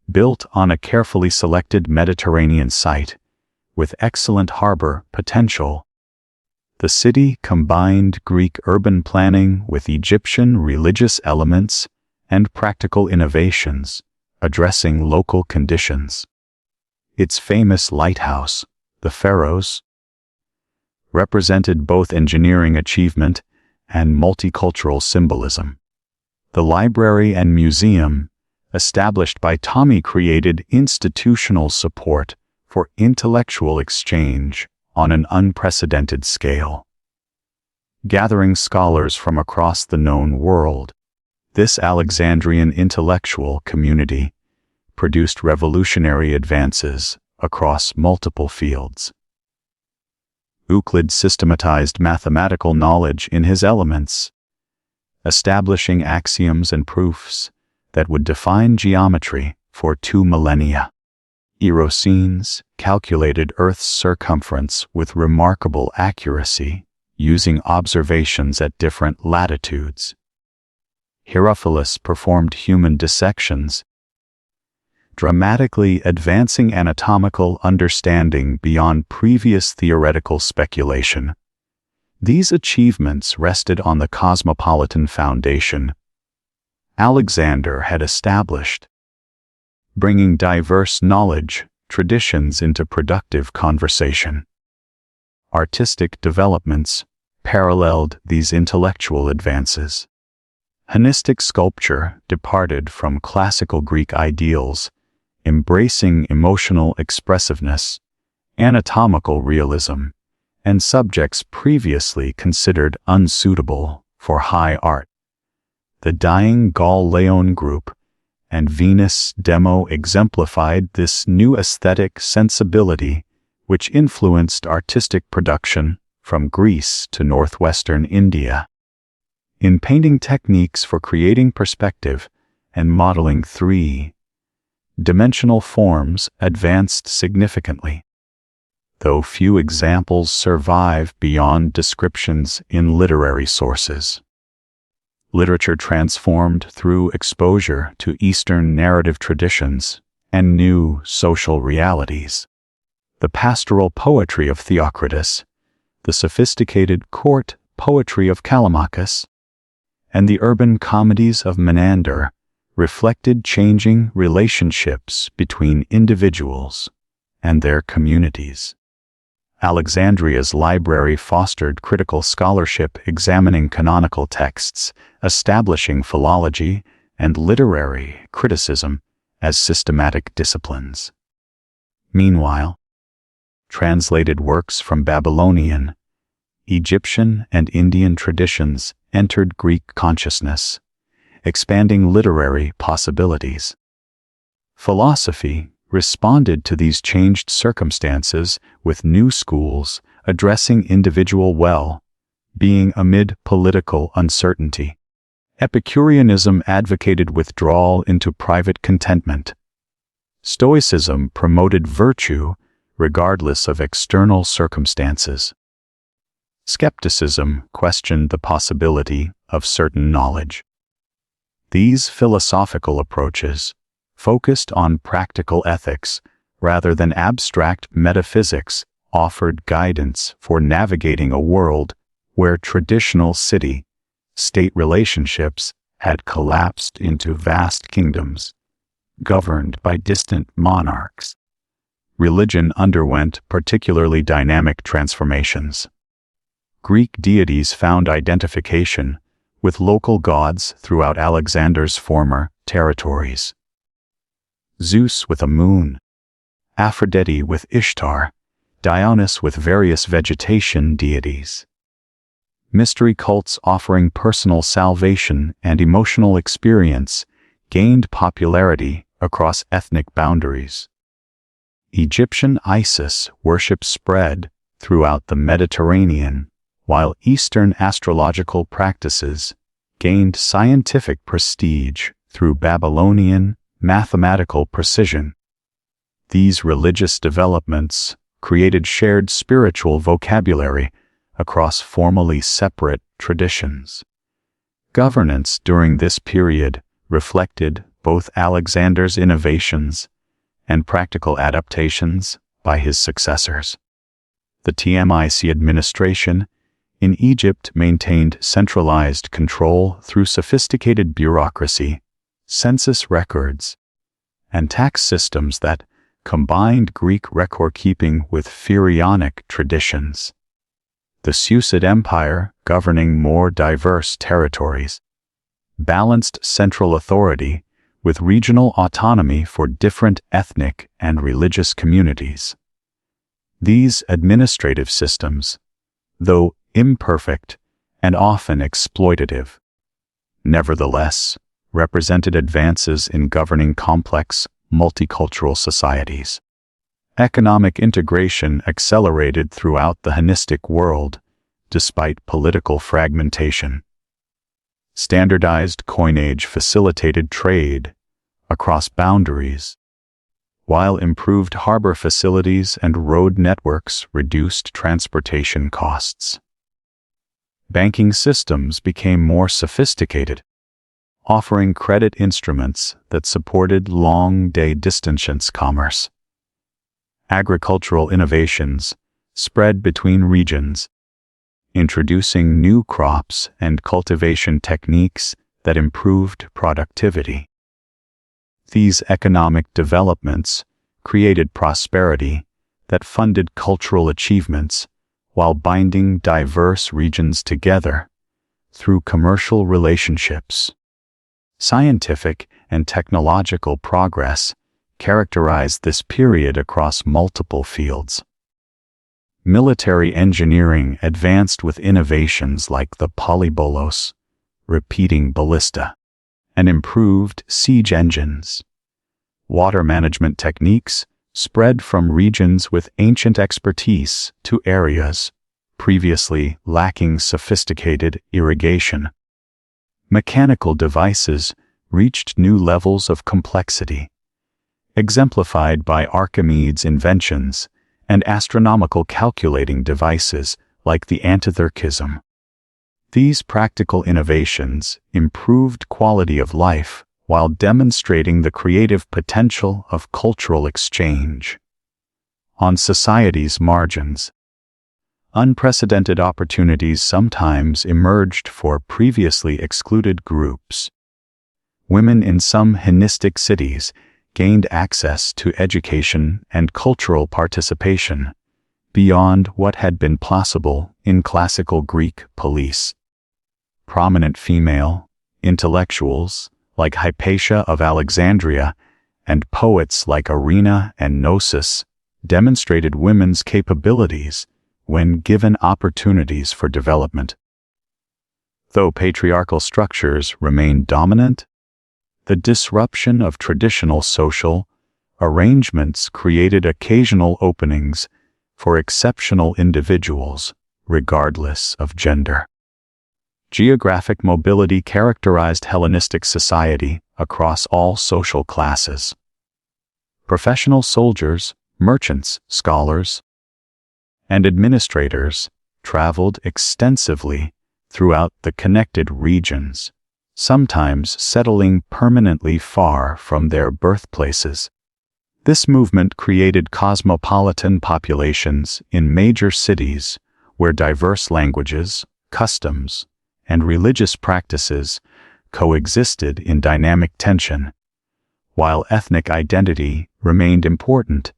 Built on a carefully selected Mediterranean site, with excellent harbor potential, the city combined Greek urban planning with Egyptian religious elements and practical innovations, addressing local conditions. Its famous lighthouse, the Pharos, represented both engineering achievement and multicultural symbolism. The library and museum, established by Ptolemy, created institutional support for intellectual exchange on an unprecedented scale. Gathering scholars from across the known world, this Alexandrian intellectual community produced revolutionary advances across multiple fields. Euclid systematized mathematical knowledge in his Elements, establishing axioms and proofs that would define geometry for 2 millennia. Erocenes calculated Earth's circumference with remarkable accuracy using observations at different latitudes. Herophilus performed human dissections, dramatically advancing anatomical understanding beyond previous theoretical speculation. These achievements rested on the cosmopolitan foundation Alexander had established, bringing diverse knowledge, traditions into productive conversation. Artistic developments paralleled these intellectual advances. Hellenistic sculpture departed from classical Greek ideals, embracing emotional expressiveness, anatomical realism, and subjects previously considered unsuitable for high art. The dying Gaul Leon group and Venus demo exemplified this new aesthetic sensibility, which influenced artistic production from Greece to northwestern India. In painting techniques for creating perspective and modeling three-dimensional forms advanced significantly, though few examples survive beyond descriptions in literary sources. Literature transformed through exposure to Eastern narrative traditions and new social realities. The pastoral poetry of Theocritus, the sophisticated court poetry of Callimachus, and the urban comedies of Menander reflected changing relationships between individuals and their communities. Alexandria's library fostered critical scholarship examining canonical texts, establishing philology and literary criticism as systematic disciplines. Meanwhile, translated works from Babylonian, Egyptian, and Indian traditions entered Greek consciousness, expanding literary possibilities. Philosophy responded to these changed circumstances with new schools addressing individual well-being amid political uncertainty. Epicureanism advocated withdrawal into private contentment. Stoicism promoted virtue regardless of external circumstances. Skepticism questioned the possibility of certain knowledge. These philosophical approaches focused on practical ethics rather than abstract metaphysics, offered guidance for navigating a world where traditional city-state relationships had collapsed into vast kingdoms, governed by distant monarchs. Religion underwent particularly dynamic transformations. Greek deities found identification with local gods throughout Alexander's former territories. Zeus with a moon, Aphrodite with Ishtar, Dionysus with various vegetation deities. Mystery cults offering personal salvation and emotional experience gained popularity across ethnic boundaries. Egyptian Isis worship spread throughout the Mediterranean, while Eastern astrological practices gained scientific prestige through Babylonian mathematical precision. These religious developments created shared spiritual vocabulary across formally separate traditions. Governance during this period reflected both Alexander's innovations and practical adaptations by his successors. The Tmic administration in Egypt maintained centralized control through sophisticated bureaucracy, census records, and tax systems that combined Greek record-keeping with pharaonic traditions. The Seleucid Empire, governing more diverse territories, balanced central authority with regional autonomy for different ethnic and religious communities. These administrative systems, though imperfect and often exploitative, nevertheless represented advances in governing complex, multicultural societies. Economic integration accelerated throughout the Hellenistic world, despite political fragmentation. Standardized coinage facilitated trade across boundaries, while improved harbor facilities and road networks reduced transportation costs. Banking systems became more sophisticated, offering credit instruments that supported long-distance commerce. Agricultural innovations spread between regions, introducing new crops and cultivation techniques that improved productivity. These economic developments created prosperity that funded cultural achievements while binding diverse regions together through commercial relationships. Scientific and technological progress characterized this period across multiple fields. Military engineering advanced with innovations like the polybolos, repeating ballista, and improved siege engines. Water management techniques spread from regions with ancient expertise to areas previously lacking sophisticated irrigation. Mechanical devices reached new levels of complexity, exemplified by Archimedes' inventions and astronomical calculating devices like the antitherkism. These practical innovations improved quality of life while demonstrating the creative potential of cultural exchange. On society's margins, unprecedented opportunities sometimes emerged for previously excluded groups. Women in some Hellenistic cities gained access to education and cultural participation beyond what had been possible in classical Greek police. Prominent female intellectuals like Hypatia of Alexandria and poets like Arena and Gnosis demonstrated women's capabilities when given opportunities for development. Though patriarchal structures remained dominant, the disruption of traditional social arrangements created occasional openings for exceptional individuals, regardless of gender. Geographic mobility characterized Hellenistic society across all social classes. Professional soldiers, merchants, scholars, and administrators traveled extensively throughout the connected regions, sometimes settling permanently far from their birthplaces. This movement created cosmopolitan populations in major cities where diverse languages, customs, and religious practices coexisted in dynamic tension. While ethnic identity remained important,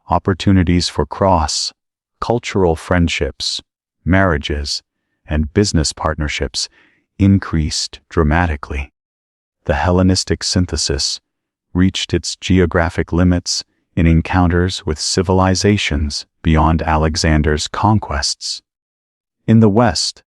opportunities for cross-cultural friendships, marriages, and business partnerships increased dramatically. The Hellenistic synthesis reached its geographic limits in encounters with civilizations beyond Alexander's conquests. In the West,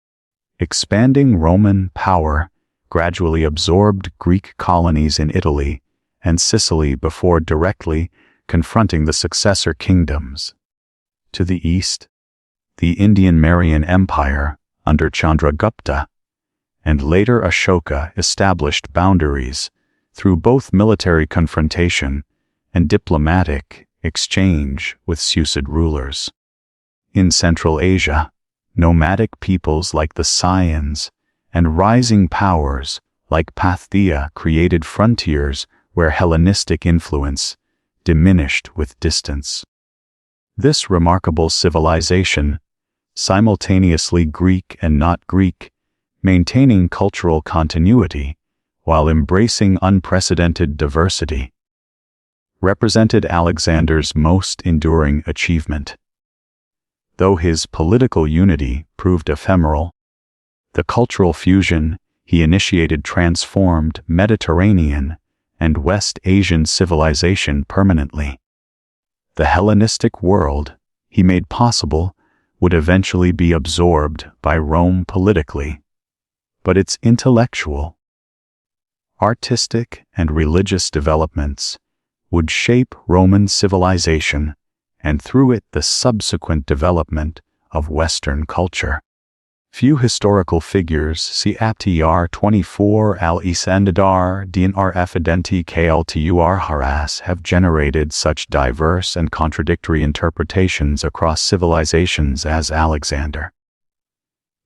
expanding Roman power gradually absorbed Greek colonies in Italy and Sicily before directly confronting the successor kingdoms. To the east, the Indian Mauryan Empire under Chandragupta and later Ashoka established boundaries through both military confrontation and diplomatic exchange with Seleucid rulers. In Central Asia, nomadic peoples like the Scythians and rising powers like Parthia created frontiers where Hellenistic influence diminished with distance. This remarkable civilization, simultaneously Greek and not Greek, maintaining cultural continuity while embracing unprecedented diversity, represented Alexander's most enduring achievement. Though his political unity proved ephemeral, the cultural fusion he initiated transformed Mediterranean and West Asian civilization permanently. The Hellenistic world he made possible would eventually be absorbed by Rome politically, but its intellectual, artistic, and religious developments would shape Roman civilization and through it the subsequent development of Western culture. Few historical figures see aptr 24 al-Isandadar dinr evidenti kltur haras have generated such diverse and contradictory interpretations across civilizations as Alexander.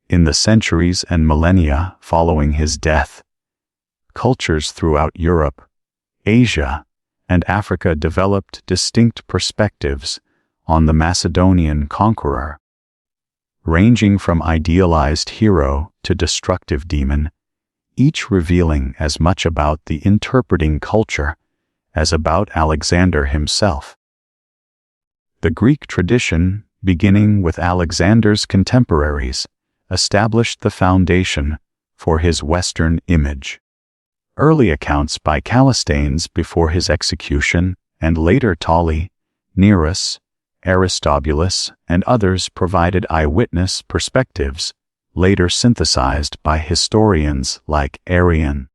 In the centuries and millennia following his death, cultures throughout Europe, Asia, and Africa developed distinct perspectives on the Macedonian conqueror, ranging from idealized hero to destructive demon. each revealing as much about the interpreting culture as about Alexander himself. The Greek tradition, beginning with Alexander's contemporaries, established the foundation for his Western image. Early accounts by Callisthenes before his execution, and later Ptolemy, Nerus, Aristobulus, and others provided eyewitness perspectives, later synthesized by historians like Arrian,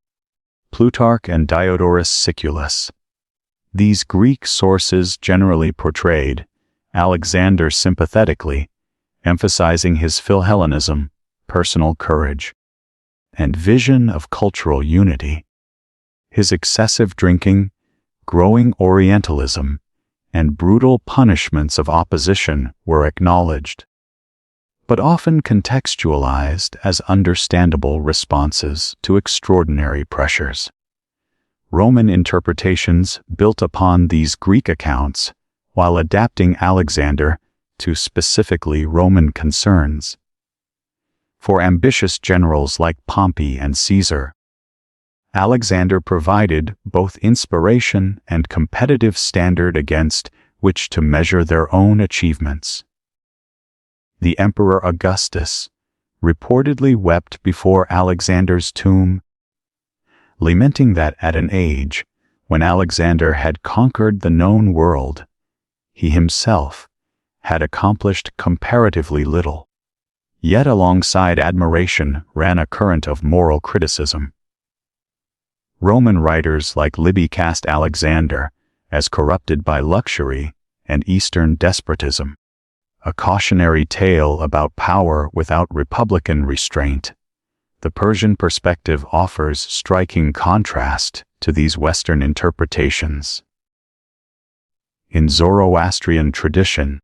Plutarch, and Diodorus Siculus. These Greek sources generally portrayed Alexander sympathetically, emphasizing his Philhellenism, personal courage, and vision of cultural unity. His excessive drinking, growing Orientalism, and brutal punishments of opposition were acknowledged, but often contextualized as understandable responses to extraordinary pressures. Roman interpretations built upon these Greek accounts while adapting Alexander to specifically Roman concerns. For ambitious generals like Pompey and Caesar, Alexander provided both inspiration and competitive standard against which to measure their own achievements. The Emperor Augustus reportedly wept before Alexander's tomb, lamenting that at an age when Alexander had conquered the known world, he himself had accomplished comparatively little. Yet alongside admiration ran a current of moral criticism. Roman writers like Livy cast Alexander as corrupted by luxury and Eastern despotism, a cautionary tale about power without republican restraint. The Persian perspective offers striking contrast to these Western interpretations. In Zoroastrian tradition,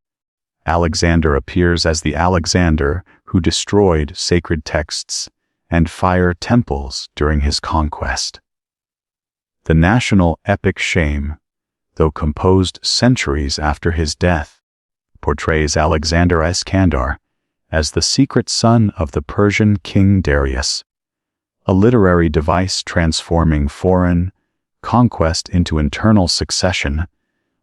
Alexander appears as the Alexander who destroyed sacred texts and fire temples during his conquest. The national epic Shame, though composed centuries after his death, portrays Alexander Iskandar as the secret son of the Persian king Darius, a literary device transforming foreign conquest into internal succession,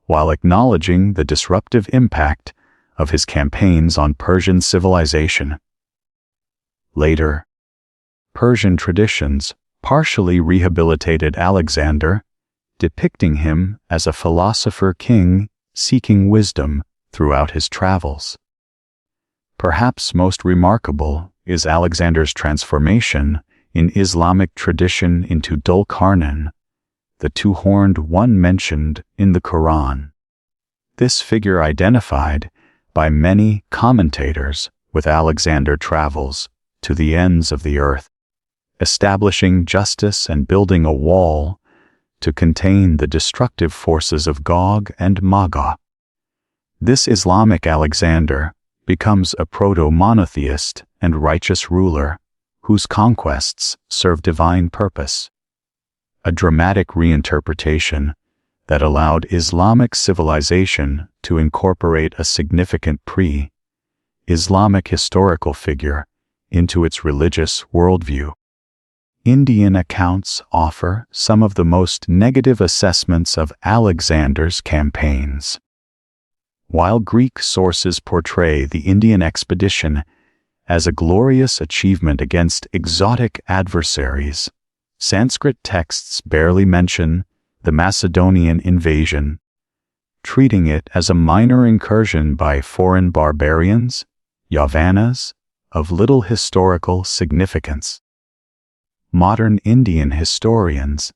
while acknowledging the disruptive impact of his campaigns on Persian civilization. Later, Persian traditions partially rehabilitated Alexander, depicting him as a philosopher-king seeking wisdom throughout his travels. Perhaps most remarkable is Alexander's transformation in Islamic tradition into Dhul-Qarnayn, the two-horned one mentioned in the Quran. This figure identified by many commentators with Alexander travels to the ends of the earth, establishing justice and building a wall to contain the destructive forces of Gog and Magog. This Islamic Alexander becomes a proto-monotheist and righteous ruler whose conquests serve divine purpose, a dramatic reinterpretation that allowed Islamic civilization to incorporate a significant pre-Islamic historical figure into its religious worldview. Indian accounts offer some of the most negative assessments of Alexander's campaigns. While Greek sources portray the Indian expedition as a glorious achievement against exotic adversaries, Sanskrit texts barely mention the Macedonian invasion, treating it as a minor incursion by foreign barbarians, Yavanas, of little historical significance. Modern Indian historians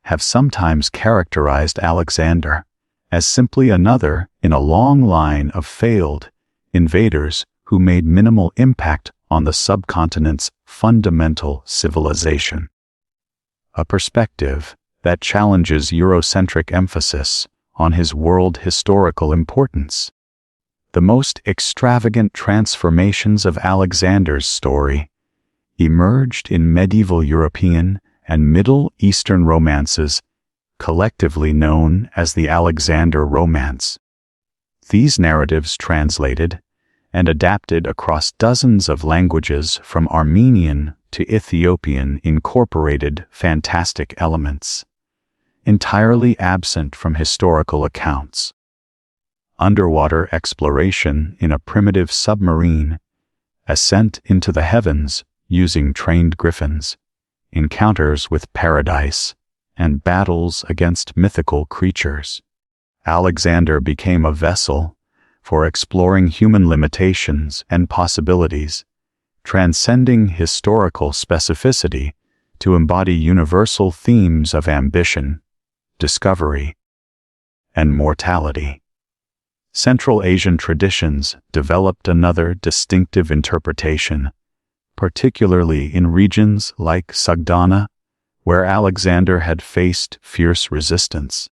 have sometimes characterized Alexander as simply another in a long line of failed invaders who made minimal impact on the subcontinent's fundamental civilization. A perspective that challenges Eurocentric emphasis on his world historical importance. The most extravagant transformations of Alexander's story emerged in medieval European and Middle Eastern romances, collectively known as the Alexander Romance. These narratives translated and adapted across dozens of languages from Armenian to Ethiopian incorporated fantastic elements, entirely absent from historical accounts. Underwater exploration in a primitive submarine, ascent into the heavens using trained griffins, encounters with paradise, and battles against mythical creatures. Alexander became a vessel for exploring human limitations and possibilities, transcending historical specificity to embody universal themes of ambition, discovery, and mortality. Central Asian traditions developed another distinctive interpretation, particularly in regions like Sagdana, where Alexander had faced fierce resistance.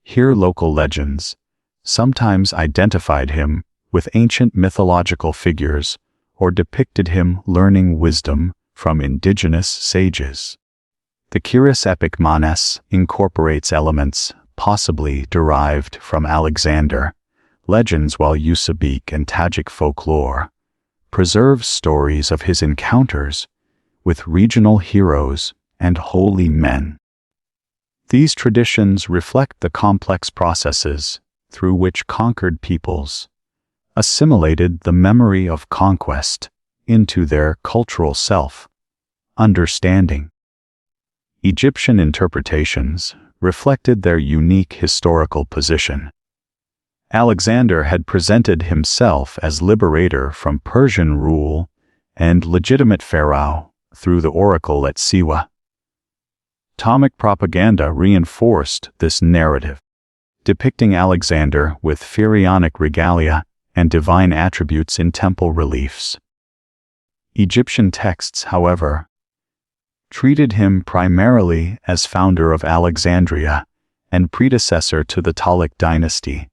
Here local legends sometimes identified him with ancient mythological figures or depicted him learning wisdom from indigenous sages. The Kiris epic Manes incorporates elements possibly derived from Alexander legends, while Usabek and Tajik folklore preserves stories of his encounters with regional heroes and holy men. These traditions reflect the complex processes through which conquered peoples assimilated the memory of conquest into their cultural self-understanding. Egyptian interpretations reflected their unique historical position. Alexander had presented himself as liberator from Persian rule and legitimate pharaoh through the oracle at Siwa. Ptolemaic propaganda reinforced this narrative, depicting Alexander with pharaonic regalia and divine attributes in temple reliefs. Egyptian texts, however, treated him primarily as founder of Alexandria and predecessor to the Ptolemaic dynasty,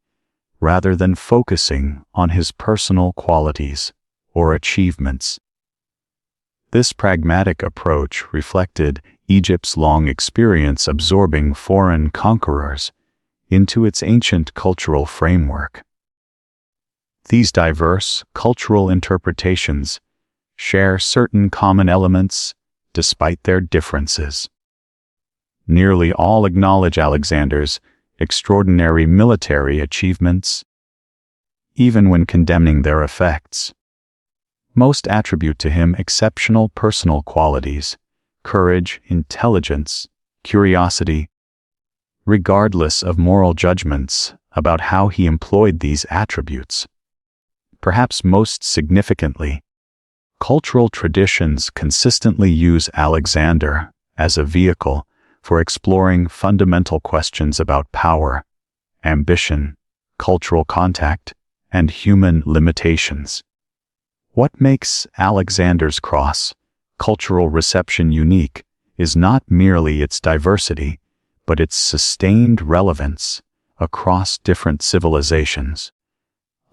rather than focusing on his personal qualities or achievements. This pragmatic approach reflected Egypt's long experience absorbing foreign conquerors into its ancient cultural framework. These diverse cultural interpretations share certain common elements despite their differences. Nearly all acknowledge Alexander's extraordinary military achievements, even when condemning their effects. Most attribute to him exceptional personal qualities, courage, intelligence, curiosity, regardless of moral judgments about how he employed these attributes. Perhaps most significantly, cultural traditions consistently use Alexander as a vehicle for exploring fundamental questions about power, ambition, cultural contact, and human limitations. What makes Alexander's cross-cultural reception unique is not merely its diversity, but its sustained relevance across different civilizations.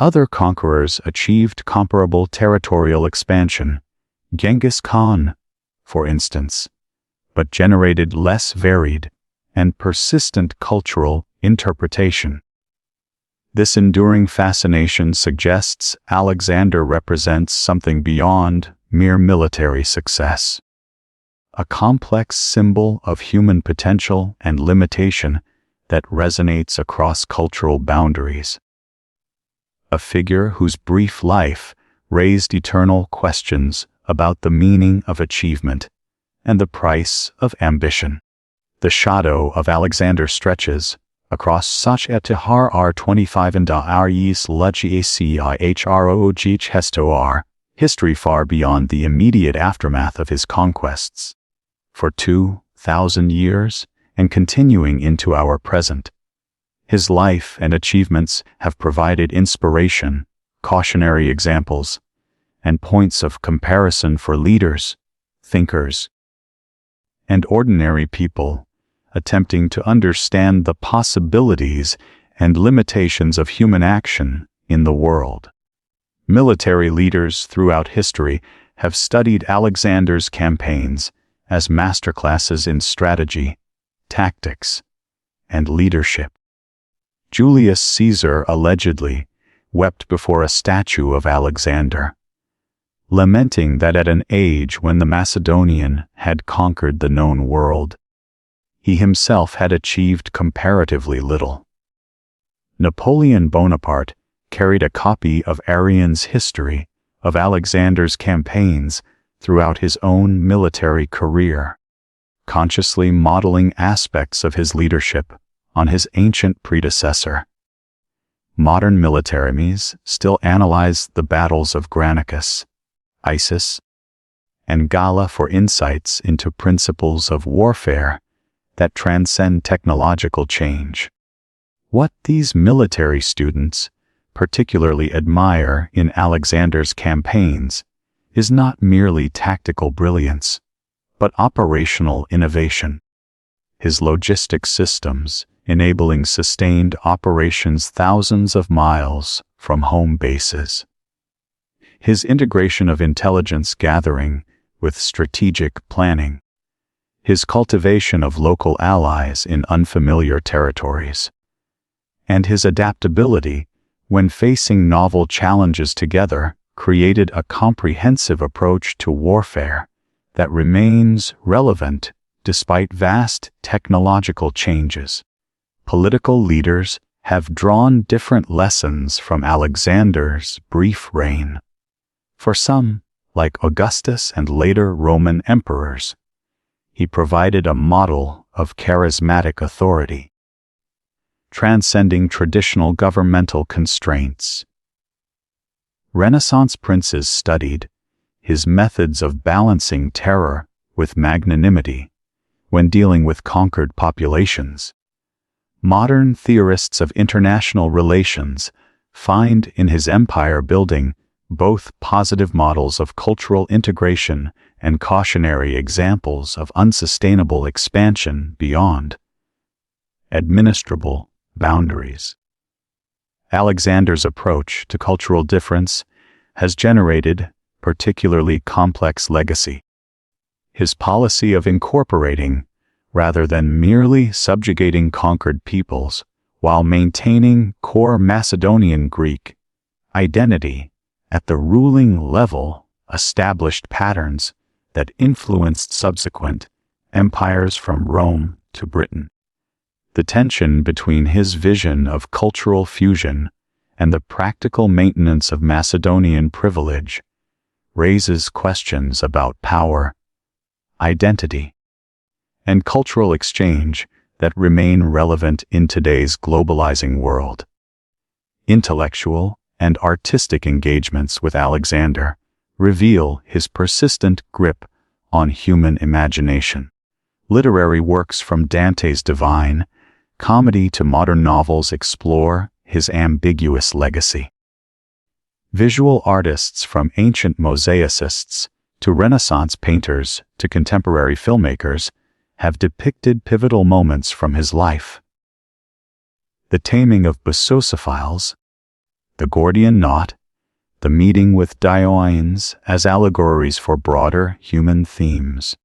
Other conquerors achieved comparable territorial expansion, Genghis Khan, for instance, but generated less varied and persistent cultural interpretation. This enduring fascination suggests Alexander represents something beyond mere military success, a complex symbol of human potential and limitation that resonates across cultural boundaries. A figure whose brief life raised eternal questions about the meaning of achievement and the price of ambition. The shadow of Alexander stretches across such etihar R25 and Ries Lugiacihrog Hestoar, history far beyond the immediate aftermath of his conquests. For 2,000 years, and continuing into our present, his life and achievements have provided inspiration, cautionary examples, and points of comparison for leaders, thinkers, and ordinary people attempting to understand the possibilities and limitations of human action in the world. Military leaders throughout history have studied Alexander's campaigns as masterclasses in strategy, tactics, and leadership. Julius Caesar allegedly wept before a statue of Alexander, lamenting that at an age when the Macedonian had conquered the known world, he himself had achieved comparatively little. Napoleon Bonaparte carried a copy of Arrian's history of Alexander's campaigns throughout his own military career, consciously modeling aspects of his leadership on his ancient predecessor. Modern militaries still analyze the battles of Granicus, Issus, and Gaugamela for insights into principles of warfare that transcend technological change. What these military students particularly admire in Alexander's campaigns is not merely tactical brilliance, but operational innovation. His logistic systems enabling sustained operations thousands of miles from home bases. His integration of intelligence gathering with strategic planning. His cultivation of local allies in unfamiliar territories. And his adaptability when facing novel challenges together created a comprehensive approach to warfare that remains relevant despite vast technological changes. Political leaders have drawn different lessons from Alexander's brief reign. For some, like Augustus and later Roman emperors, he provided a model of charismatic authority, transcending traditional governmental constraints. Renaissance princes studied his methods of balancing terror with magnanimity when dealing with conquered populations. Modern theorists of international relations find in his empire building both positive models of cultural integration and cautionary examples of unsustainable expansion beyond administrable boundaries. Alexander's approach to cultural difference has generated particularly complex legacy. His policy of incorporating, rather than merely subjugating conquered peoples, while maintaining core Macedonian Greek identity at the ruling level, established patterns that influenced subsequent empires from Rome to Britain. The tension between his vision of cultural fusion and the practical maintenance of Macedonian privilege raises questions about power, identity, and cultural exchange that remain relevant in today's globalizing world. Intellectual and artistic engagements with Alexander reveal his persistent grip on human imagination. Literary works from Dante's Divine Comedy to modern novels explore his ambiguous legacy. Visual artists from ancient mosaicists to Renaissance painters to contemporary filmmakers have depicted pivotal moments from his life. The taming of Bucophiles, the Gordian knot, the meeting with Diogenes as allegories for broader human themes.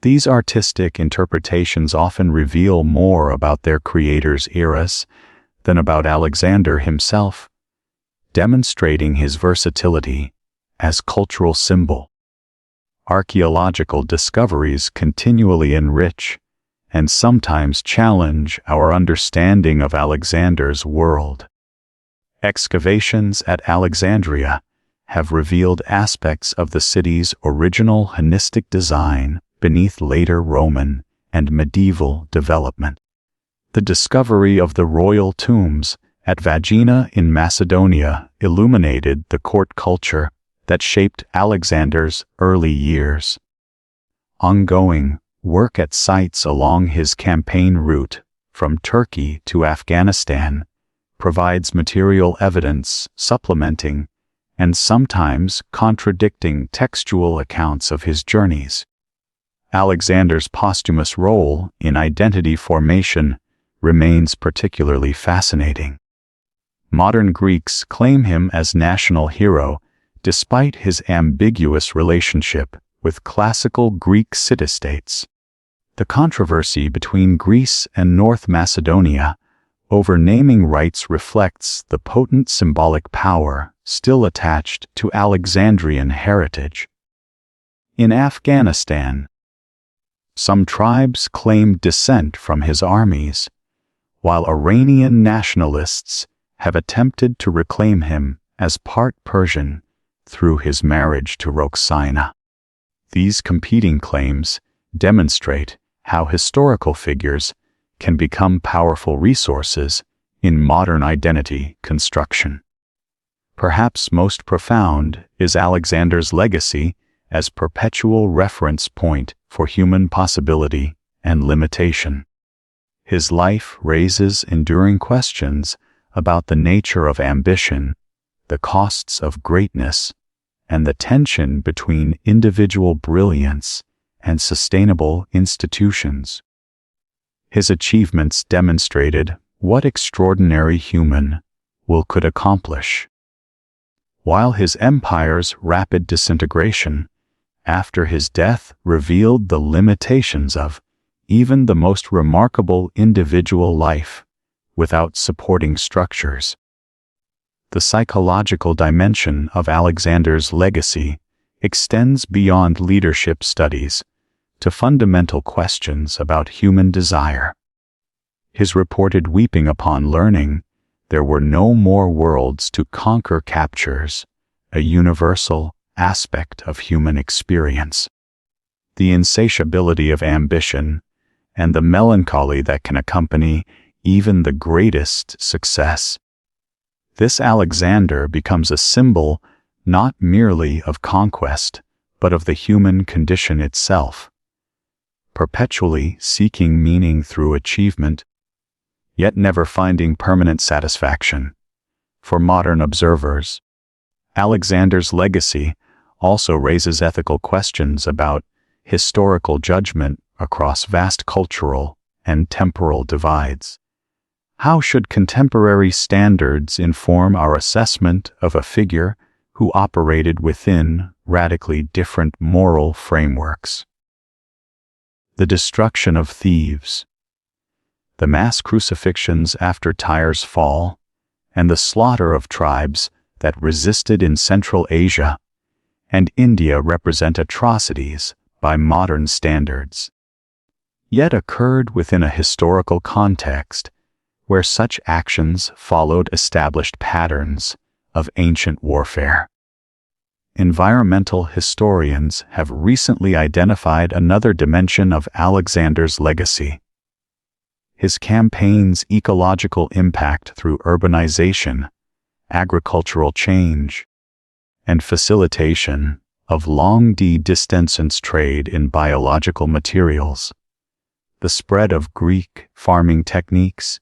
These artistic interpretations often reveal more about their creators' eras than about Alexander himself, demonstrating his versatility as cultural symbol. Archaeological discoveries continually enrich and sometimes challenge our understanding of Alexander's world. Excavations at Alexandria have revealed aspects of the city's original Hellenistic design beneath later Roman and medieval development. The discovery of the royal tombs at Vagina in Macedonia illuminated the court culture that shaped Alexander's early years. Ongoing work at sites along his campaign route from Turkey to Afghanistan provides material evidence supplementing and sometimes contradicting textual accounts of his journeys. Alexander's posthumous role in identity formation remains particularly fascinating. Modern Greeks claim him as national hero despite his ambiguous relationship with classical Greek city-states. The controversy between Greece and North Macedonia over naming rights reflects the potent symbolic power still attached to Alexandrian heritage. In Afghanistan, some tribes claimed descent from his armies, while Iranian nationalists have attempted to reclaim him as part Persian through his marriage to Roxana. These competing claims demonstrate how historical figures can become powerful resources in modern identity construction. Perhaps most profound is Alexander's legacy as perpetual reference point for human possibility and limitation. His life raises enduring questions about the nature of ambition, the costs of greatness, and the tension between individual brilliance and sustainable institutions. His achievements demonstrated what extraordinary human will could accomplish. While his empire's rapid disintegration after his death revealed the limitations of even the most remarkable individual life without supporting structures. The psychological dimension of Alexander's legacy extends beyond leadership studies to fundamental questions about human desire. His reported weeping upon learning there were no more worlds to conquer captures a universal aspect of human experience. The insatiability of ambition and the melancholy that can accompany even the greatest success. This Alexander becomes a symbol not merely of conquest, but of the human condition itself, perpetually seeking meaning through achievement, yet never finding permanent satisfaction. For modern observers, Alexander's legacy also raises ethical questions about historical judgment across vast cultural and temporal divides. How should contemporary standards inform our assessment of a figure who operated within radically different moral frameworks? The destruction of Thebes, the mass crucifixions after Tyre's fall, and the slaughter of tribes that resisted in Central Asia and India represent atrocities by modern standards, yet occurred within a historical context where such actions followed established patterns of ancient warfare. Environmental historians have recently identified another dimension of Alexander's legacy: his campaign's ecological impact through urbanization, agricultural change, and facilitation of long-distance trade in biological materials. The spread of Greek farming techniques,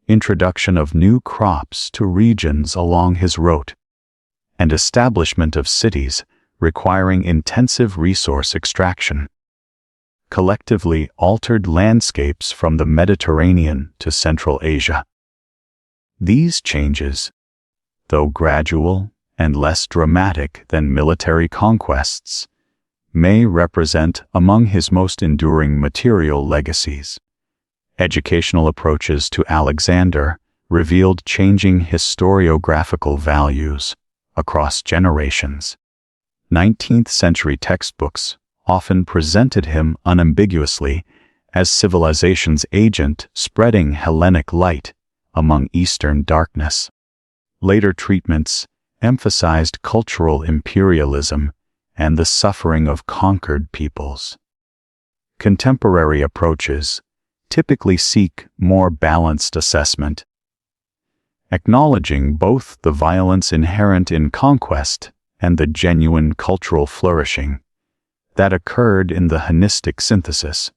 introduction of new crops to regions along his route, and establishment of cities requiring intensive resource extraction, collectively altered landscapes from the Mediterranean to Central Asia. These changes, though gradual and less dramatic than military conquests, may represent among his most enduring material legacies. Educational approaches to Alexander revealed changing historiographical values across generations. 19th-century textbooks often presented him unambiguously as civilization's agent spreading Hellenic light among Eastern darkness. Later treatments emphasized cultural imperialism and the suffering of conquered peoples. Contemporary approaches typically seek more balanced assessment, acknowledging both the violence inherent in conquest and the genuine cultural flourishing that occurred in the Hellenistic synthesis.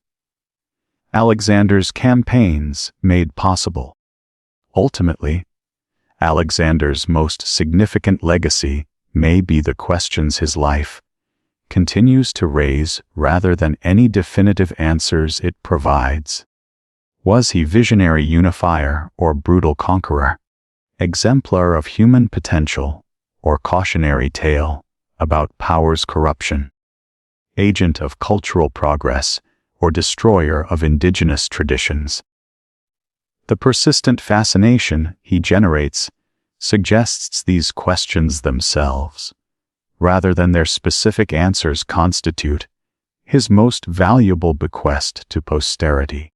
Alexander's campaigns made possible. Ultimately, Alexander's most significant legacy may be the questions his life continues to raise rather than any definitive answers it provides. Was he visionary unifier or brutal conqueror, exemplar of human potential or cautionary tale about power's corruption, agent of cultural progress or destroyer of indigenous traditions? The persistent fascination he generates suggests these questions themselves, rather than their specific answers, constitute his most valuable bequest to posterity.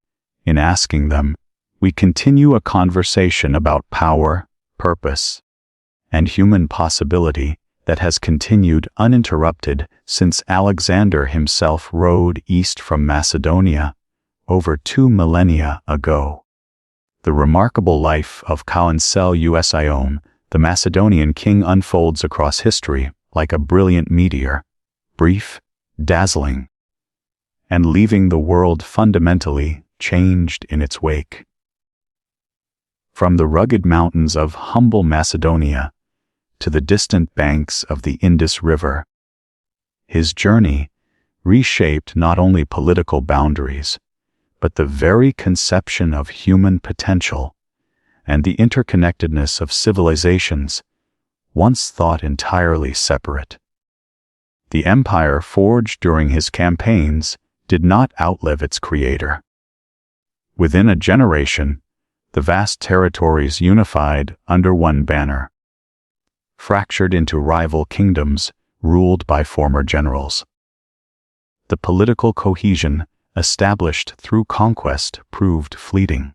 In asking them, we continue a conversation about power, purpose, and human possibility that has continued uninterrupted since Alexander himself rode east from Macedonia over 2 millennia ago. The remarkable life of Issus, the Macedonian king, unfolds across history like a brilliant meteor, brief, dazzling, and leaving the world fundamentally changed in its wake. From the rugged mountains of humble Macedonia to the distant banks of the Indus River, his journey reshaped not only political boundaries, but the very conception of human potential and the interconnectedness of civilizations once thought entirely separate. The empire forged during his campaigns did not outlive its creator. Within a generation, the vast territories unified under one banner, fractured into rival kingdoms ruled by former generals. The political cohesion established through conquest proved fleeting,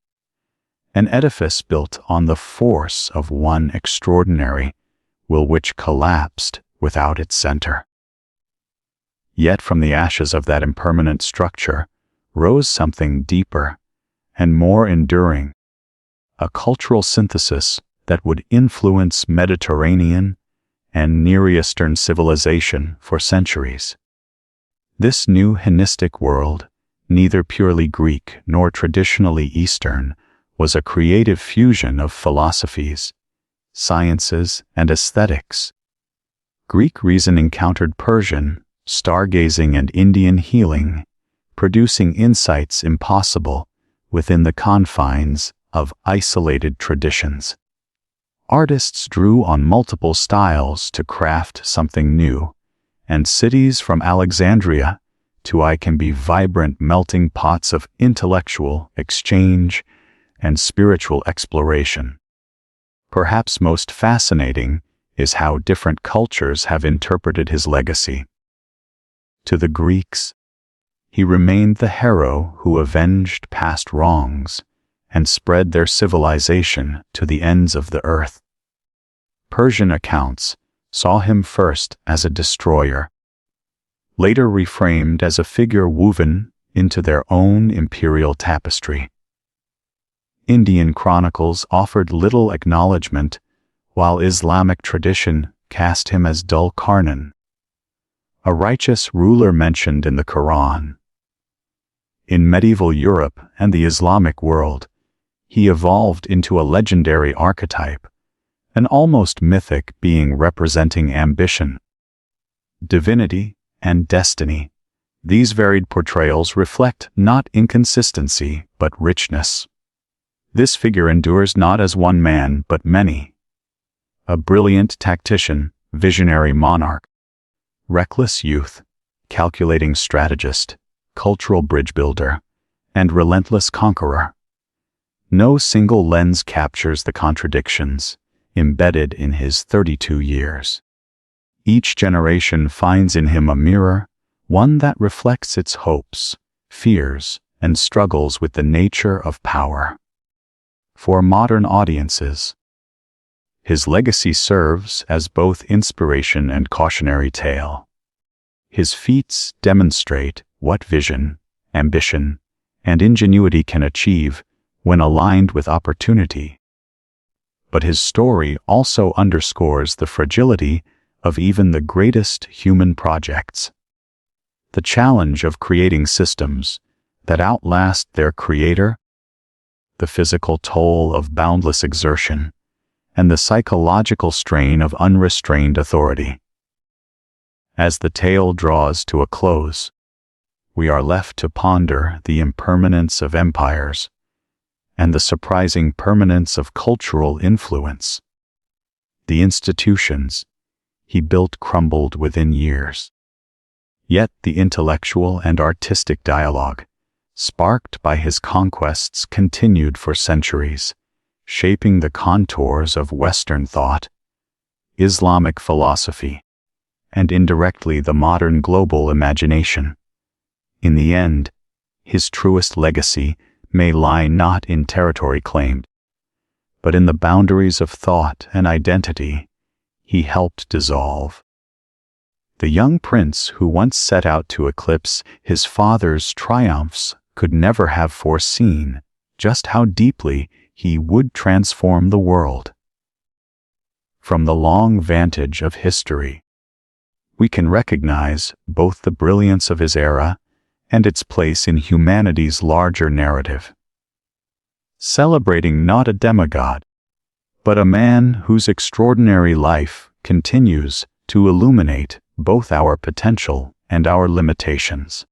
an edifice built on the force of one extraordinary will which collapsed without its center. Yet from the ashes of that impermanent structure rose something deeper and more enduring, a cultural synthesis that would influence Mediterranean and Near Eastern civilization for centuries. This new Hellenistic world, neither purely Greek nor traditionally Eastern, was a creative fusion of philosophies, sciences, and aesthetics. Greek reason encountered Persian, stargazing, and Indian healing, producing insights impossible within the confines of isolated traditions. Artists drew on multiple styles to craft something new, and cities from Alexandria to I can be vibrant melting pots of intellectual exchange and spiritual exploration. Perhaps most fascinating is how different cultures have interpreted his legacy. To the Greeks, he remained the hero who avenged past wrongs and spread their civilization to the ends of the earth. Persian accounts saw him first as a destroyer, later reframed as a figure woven into their own imperial tapestry. Indian chronicles offered little acknowledgement, while Islamic tradition cast him as Dhul Qarnayn, a righteous ruler mentioned in the Quran. In medieval Europe and the Islamic world, he evolved into a legendary archetype, an almost mythic being representing ambition, divinity, and destiny. These varied portrayals reflect not inconsistency but richness. This figure endures not as one man but many. A brilliant tactician, visionary monarch, reckless youth, calculating strategist, cultural bridge builder, and relentless conqueror. No single lens captures the contradictions embedded in his 32 years. Each generation finds in him a mirror, one that reflects its hopes, fears, and struggles with the nature of power. For modern audiences, his legacy serves as both inspiration and cautionary tale. His feats demonstrate what vision, ambition, and ingenuity can achieve when aligned with opportunity. But his story also underscores the fragility of even the greatest human projects. The challenge of creating systems that outlast their creator, the physical toll of boundless exertion, and the psychological strain of unrestrained authority. As the tale draws to a close, we are left to ponder the impermanence of empires and the surprising permanence of cultural influence. The institutions he built crumbled within years. Yet the intellectual and artistic dialogue, sparked by his conquests, continued for centuries, shaping the contours of Western thought, Islamic philosophy, and indirectly the modern global imagination. In the end, his truest legacy may lie not in territory claimed, but in the boundaries of thought and identity he helped dissolve. The young prince who once set out to eclipse his father's triumphs could never have foreseen just how deeply he would transform the world. From the long vantage of history, we can recognize both the brilliance of his era and its place in humanity's larger narrative, celebrating not a demigod, but a man whose extraordinary life continues to illuminate both our potential and our limitations.